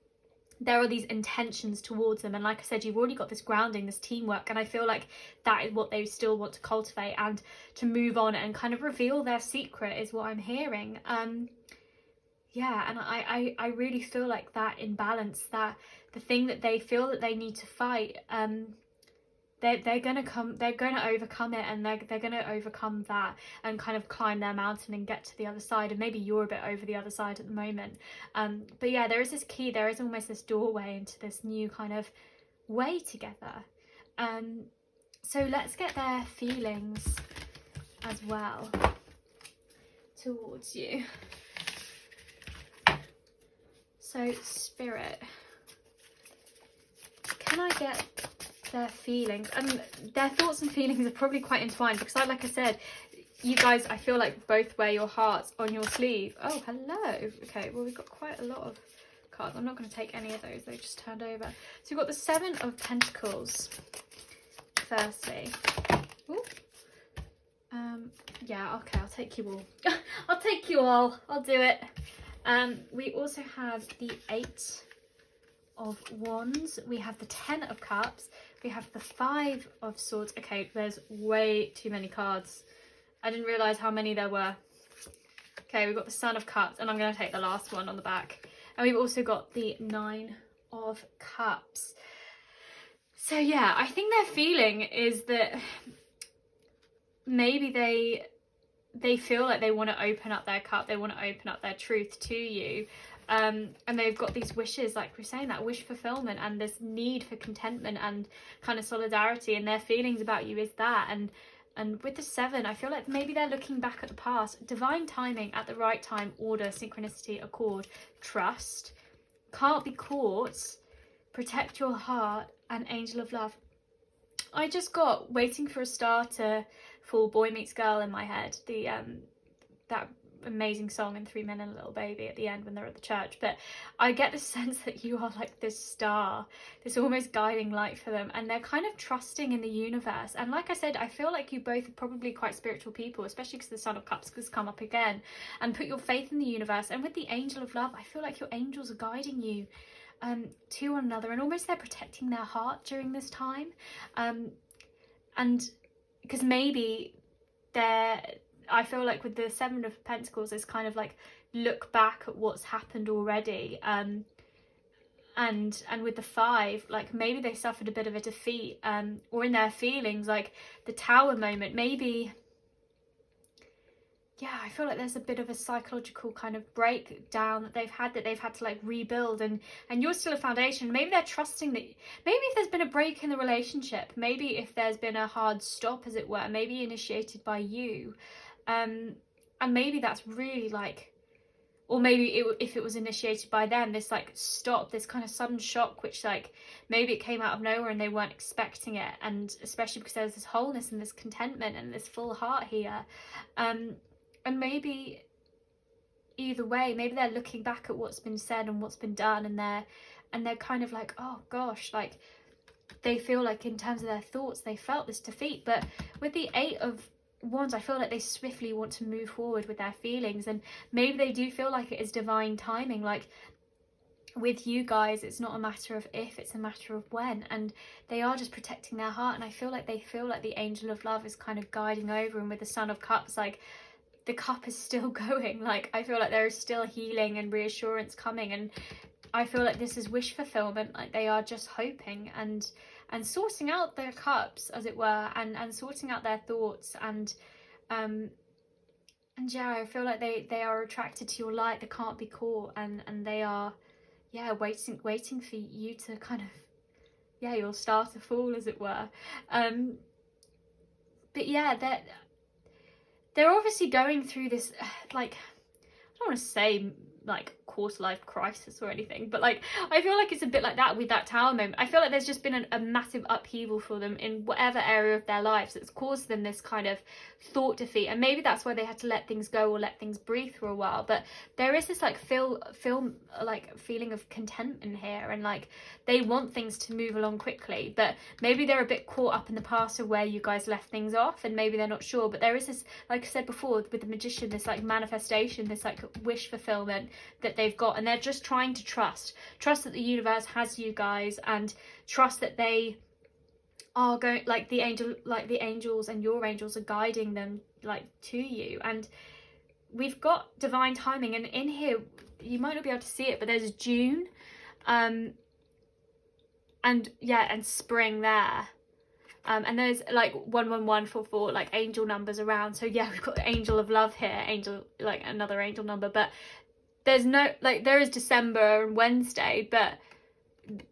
there are these intentions towards them, and like I said, you've already got this grounding, this teamwork, and I feel like that is what they still want to cultivate and to move on and kind of reveal their secret, is what I'm hearing. Yeah, and I really feel like that imbalance, that the thing that they feel that they need to fight, they're gonna overcome it, and they're gonna overcome that and kind of climb their mountain and get to the other side. And maybe you're a bit over the other side at the moment, but yeah, there is this key, there is almost this doorway into this new kind of way together. So let's get their feelings as well towards you. So Spirit, can I get their feelings? And their thoughts and feelings are probably quite entwined, because like I said, you guys, I feel like both wear your hearts on your sleeve. Oh, hello. Okay, well, we've got quite a lot of cards. I'm not going to take any of those, they just turned over. So we've got the Seven of Pentacles firstly. Ooh. Yeah, okay, I'll take you all. I'll take you all, I'll do it. We also have the Eight of Wands, we have the Ten of Cups, we have the Five of Swords. Okay, there's way too many cards. I didn't realise how many there were. Okay, we've got the Sun of Cups, and I'm going to take the last one on the back. And we've also got the Nine of Cups. So yeah, I think their feeling is that maybe they feel like they want to open up their cup, they want to open up their truth to you. And they've got these wishes, like we're saying, that wish fulfillment and this need for contentment and kind of solidarity, and their feelings about you is that. And with the Seven, I feel like maybe they're looking back at the past. Divine timing, at the right time, order, synchronicity, accord, trust, can't be caught, protect your heart, and angel of love. I just got Waiting for a Star to Fall, Boy Meets Girl in my head. The that amazing song in 3 Men and a Little Baby at the end when they're at the church. But I get the sense that you are like this star, this almost guiding light for them, and they're kind of trusting in the universe. And like I said, I feel like you both are probably quite spiritual people, especially because the Sun of Cups has come up again. And put your faith in the universe, and with the Angel of Love, I feel like your angels are guiding you to one another, and almost they're protecting their heart during this time. And because maybe I feel like with the Seven of Pentacles, it's kind of like look back at what's happened already, and with the Five, like maybe they suffered a bit of a defeat, or in their feelings, like the Tower moment, maybe yeah, I feel like there's a bit of a psychological kind of breakdown that they've had to like rebuild, and you're still a foundation. Maybe they're trusting that, maybe if there's been a break in the relationship, maybe if there's been a hard stop, as it were, maybe initiated by you, and maybe that's really like, or maybe if it was initiated by them, this like stop, this kind of sudden shock, which like maybe it came out of nowhere and they weren't expecting it, and especially because there's this wholeness and this contentment and this full heart here, and maybe either way, maybe they're looking back at what's been said and what's been done, and they're kind of like, oh gosh, like they feel like in terms of their thoughts they felt this defeat. But with the 8 of Wands, I feel like they swiftly want to move forward with their feelings, and maybe they do feel like it is divine timing. Like with you guys, it's not a matter of if, it's a matter of when, and they are just protecting their heart. And I feel like they feel like the angel of love is kind of guiding over, and with the Son of Cups, like the cup is still going. Like I feel like there is still healing and reassurance coming, and I feel like this is wish fulfillment. Like they are just hoping and sorting out their cups, as it were, and sorting out their thoughts, and yeah, I feel like they are attracted to your light. They can't be caught, and they are, yeah, waiting for you to kind of, yeah, your star to fall, as it were. But yeah, they're obviously going through this, like, I don't want to say like quarter life crisis or anything, but like I feel like it's a bit like that with that Tower moment. I feel like there's just been a massive upheaval for them in whatever area of their lives that's caused them this kind of thought defeat, and maybe that's why they had to let things go or let things breathe for a while. But there is this like feeling of contentment here, and like they want things to move along quickly, but maybe they're a bit caught up in the past of where you guys left things off, and maybe they're not sure. But there is this, like I said before with the Magician, this like manifestation, this like wish fulfillment that they've got, and they're just trying to trust that the universe has you guys, and trust that they are going, like the angels and your angels are guiding them like to you. And we've got divine timing, and in here you might not be able to see it, but there's June, and yeah, and spring there, and there's like 11144 like angel numbers around. So yeah, we've got the angel of love here, angel, like another angel number, but there's no, like there is December and Wednesday, but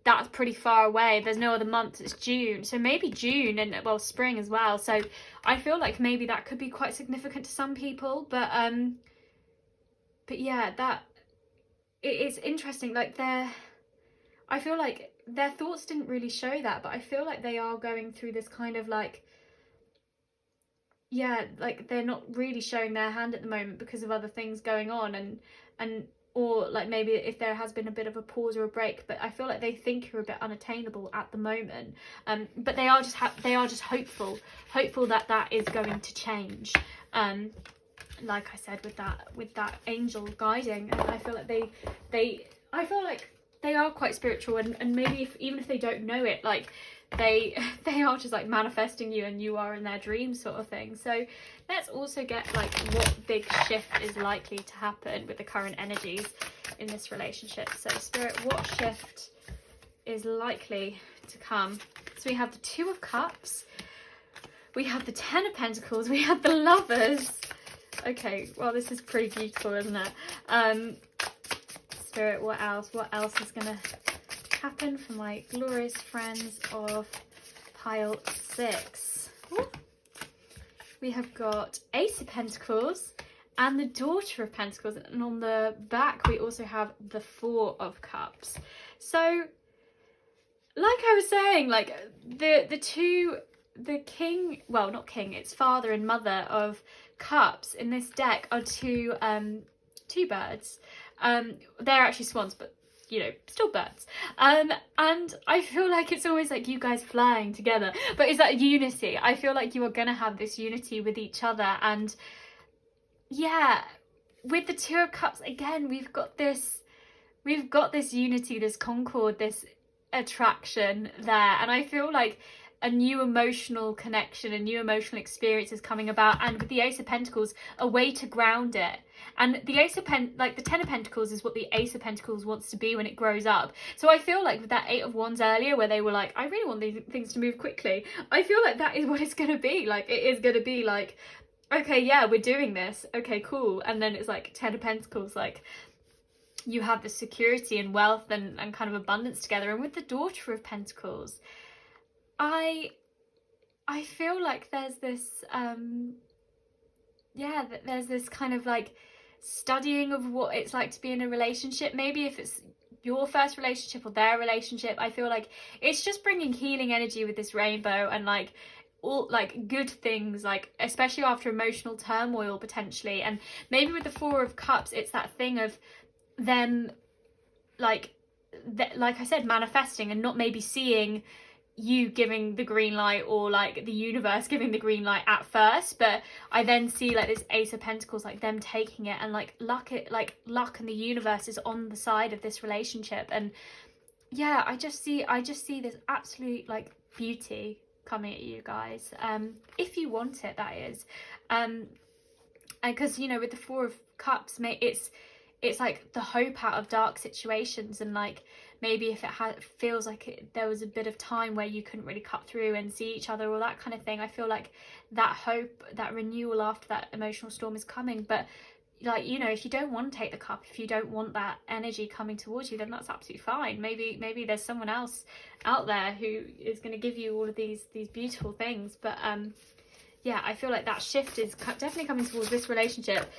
that's pretty far away. There's no other month. It's June, so maybe June, and well, spring as well. So I feel like maybe that could be quite significant to some people, but yeah, that it's interesting. Like I feel like their thoughts didn't really show that, but I feel like they are going through this kind of like, yeah, like they're not really showing their hand at the moment because of other things going on, and or like maybe if there has been a bit of a pause or a break, but I feel like they think you're a bit unattainable at the moment, but they are just hopeful that is going to change, like I said, with that angel guiding. And I feel like I feel like they are quite spiritual, and maybe even if they don't know it, like they are just like manifesting you, and you are in their dreams, sort of thing. So let's also get like what big shift is likely to happen with the current energies in this relationship. So Spirit, what shift is likely to come? So we have the 2 of Cups, we have the 10 of Pentacles, we have the Lovers. Okay, well, this is pretty beautiful, isn't it? Spirit, what else is gonna happen for my glorious friends of pile 6? Ooh. We have got Ace of Pentacles and the Daughter of Pentacles, and on the back we also have the 4 of Cups. So like I was saying, like the king, well, not king, it's father and mother of cups in this deck are two birds. They're actually swans, but you know, still birds. And I feel like it's always like you guys flying together, but it's that unity. I feel like you are gonna have this unity with each other, and yeah, with the 2 of Cups again, we've got this unity, this concord, this attraction there, and I feel like a new emotional connection, a new emotional experience is coming about, and with the Ace of Pentacles, a way to ground it. And the Ace of like the 10 of Pentacles is what the Ace of Pentacles wants to be when it grows up. So I feel like with that 8 of Wands earlier, where they were like, I really want these things to move quickly, I feel like that is what it's going to be. Like, it is going to be like okay, yeah, we're doing this, okay, cool. And then it's like 10 of Pentacles, like you have the security and wealth and kind of abundance together. And with the Daughter of Pentacles, I feel like there's this yeah, there's this kind of like studying of what it's like to be in a relationship. Maybe if it's your first relationship or their relationship, I feel like it's just bringing healing energy with this rainbow, and like all like good things, like especially after emotional turmoil potentially. And maybe with the Four of Cups, it's that thing of them like like I said, manifesting and not maybe seeing you giving the green light, or like the universe giving the green light at first, but I then see like this Ace of Pentacles, like them taking it, and like luck and the universe is on the side of this relationship. And yeah, I just see this absolute like beauty coming at you guys, if you want it, that is. And because, you know, with the Four of Cups, it's like the hope out of dark situations. And like maybe if it feels like there was a bit of time where you couldn't really cut through and see each other or that kind of thing, I feel like that hope, that renewal after that emotional storm is coming. But like, you know, if you don't want to take the cup, if you don't want that energy coming towards you, then that's absolutely fine. Maybe there's someone else out there who is going to give you all of these beautiful things. But yeah, I feel like that shift is definitely coming towards this relationship.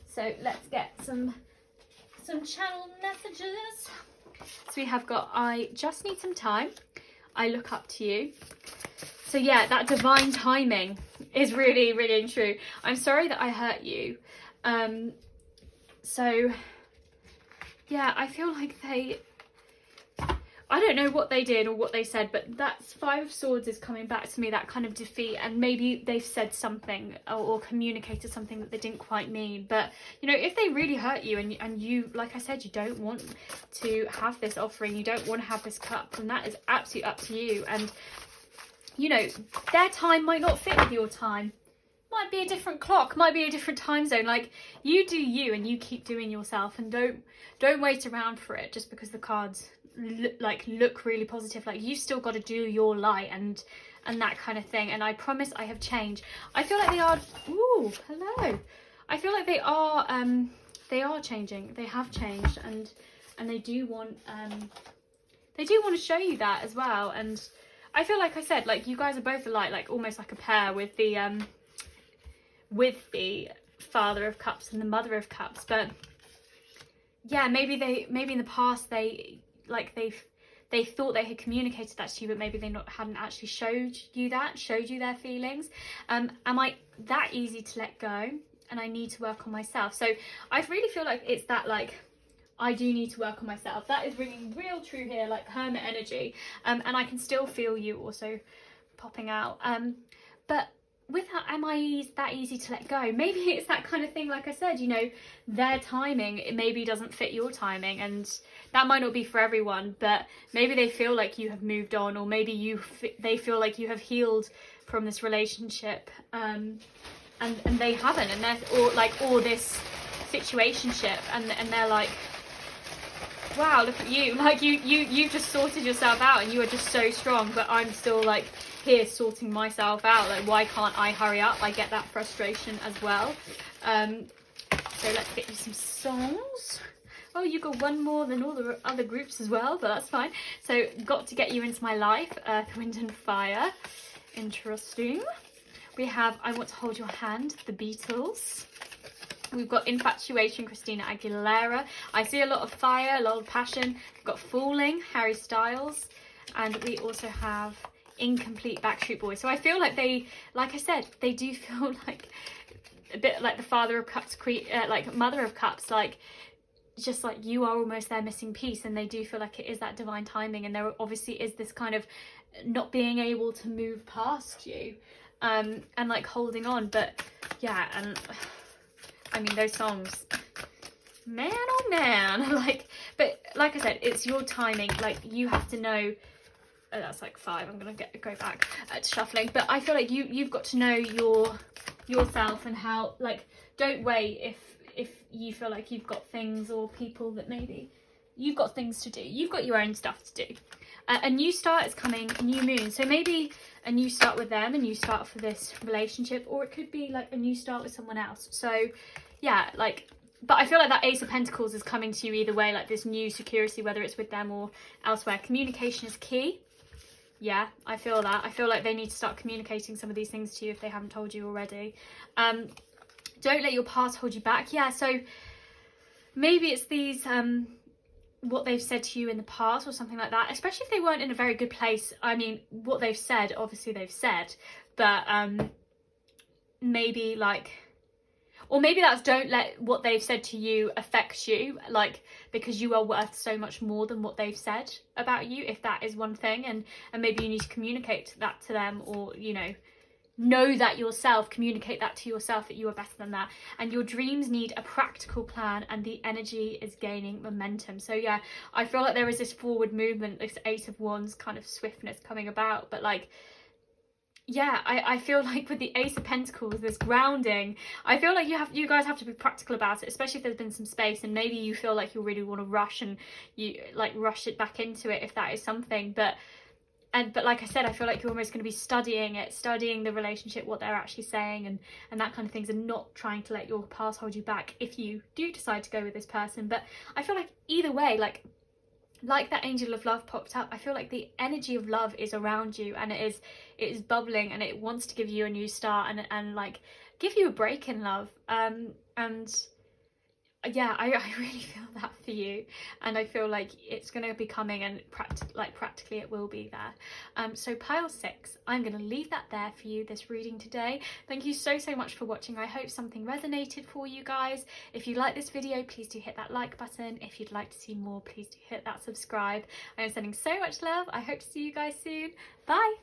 So let's get some channel messages. So we have got, I just need some time, I look up to you. So yeah, that divine timing is really, really true. I'm sorry that I hurt you. So yeah, I feel like I don't know what they did or what they said, but that Five of Swords is coming back to me, that kind of defeat. And maybe they've said something or communicated something that they didn't quite mean. But, you know, if they really hurt you and you, like I said, you don't want to have this offering, you don't want to have this cup, then that is absolutely up to you. And, you know, their time might not fit with your time. Might be a different clock, might be a different time zone. Like, you do you, and you keep doing yourself, and don't wait around for it just because the cards look really positive. Like, you still got to do your light and that kind of thing. And I promise I have changed. I feel like they are, ooh, hello, I feel like they are changing. They have changed, and they do want to show you that as well. And I feel like I said, like, you guys are both alike, like almost like a pair with the Father of Cups and the Mother of Cups. But yeah, maybe in the past they thought they had communicated that to you, but maybe they hadn't actually showed you their feelings. Am I that easy to let go? And I need to work on myself. So I really feel like it's that, like, I do need to work on myself. That is ringing real true here, like hermit energy. And I can still feel you also popping out. But with that, am I that easy to let go? Maybe it's that kind of thing, like I said, you know, their timing, it maybe doesn't fit your timing, and that might not be for everyone. But maybe they feel like you have moved on, or maybe they feel like you have healed from this relationship, and they haven't, and or this situationship, and they're like, wow, look at you, like you've just sorted yourself out, and you are just so strong, but I'm still like here sorting myself out. Like, why can't I hurry up? I get that frustration as well. So let's get you some songs. Oh, you got one more than all the other groups as well, but that's fine. So, got to get you into my life, Earth, Wind and Fire. Interesting. We have I Want to Hold Your Hand, the Beatles. We've got Infatuation, Christina Aguilera. I see a lot of fire, a lot of passion. We've got Falling, Harry Styles. And we also have Incomplete, Backstreet Boys. So I feel like like I said, they do feel like a bit like the Father of Cups, like Mother of Cups, like just like you are almost their missing piece, and they do feel like it is that divine timing, and there obviously is this kind of not being able to move past you, and like holding on. But yeah, and I mean, those songs, man oh man, like, but like I said, it's your timing. Like, you have to know. Oh, that's like 5. I'm gonna go back to shuffling. But I feel like you've got to know yourself, and how, like, don't wait if you feel like you've got things or people that maybe you've got things to do. You've got your own stuff to do. A new start is coming, new moon. So maybe a new start with them, a new start for this relationship, or it could be like a new start with someone else. So yeah, like, but I feel like that Ace of Pentacles is coming to you either way, like this new security, whether it's with them or elsewhere. Communication is key. Yeah, I feel that. I feel like they need to start communicating some of these things to you if they haven't told you already. Don't let your past hold you back. Yeah, so maybe it's these what they've said to you in the past or something like that, especially if they weren't in a very good place. I mean, what they've said, obviously they've said, but maybe like, or maybe that's don't let what they've said to you affect you, like, because you are worth so much more than what they've said about you, if that is one thing. And maybe you need to communicate that to them, or, you know that yourself, communicate that to yourself, that you are better than that. And your dreams need a practical plan, and the energy is gaining momentum. So yeah, I feel like there is this forward movement, this Ace of Wands kind of swiftness coming about. But like, yeah, I feel like with the Ace of Pentacles, this grounding, I feel like you guys have to be practical about it, especially if there's been some space and maybe you feel like you really want to rush and you like rush it back into it, if that is something. But like I said, I feel like you're almost going to be studying it, studying the relationship, what they're actually saying, and that kind of things, and not trying to let your past hold you back if you do decide to go with this person. But I feel like either way, like that Angel of Love popped up, I feel like the energy of love is around you, and it is bubbling, and it wants to give you a new start, and like give you a break in love. And yeah, I really feel that for you, and I feel like it's going to be coming, and practically it will be there. So pile 6, I'm going to leave that there for you, this reading today. Thank you so much for watching. I hope something resonated for you guys. If you like this video, please do hit that like button. If you'd like to see more, please do hit that subscribe. I am sending so much love. I hope to see you guys soon. Bye.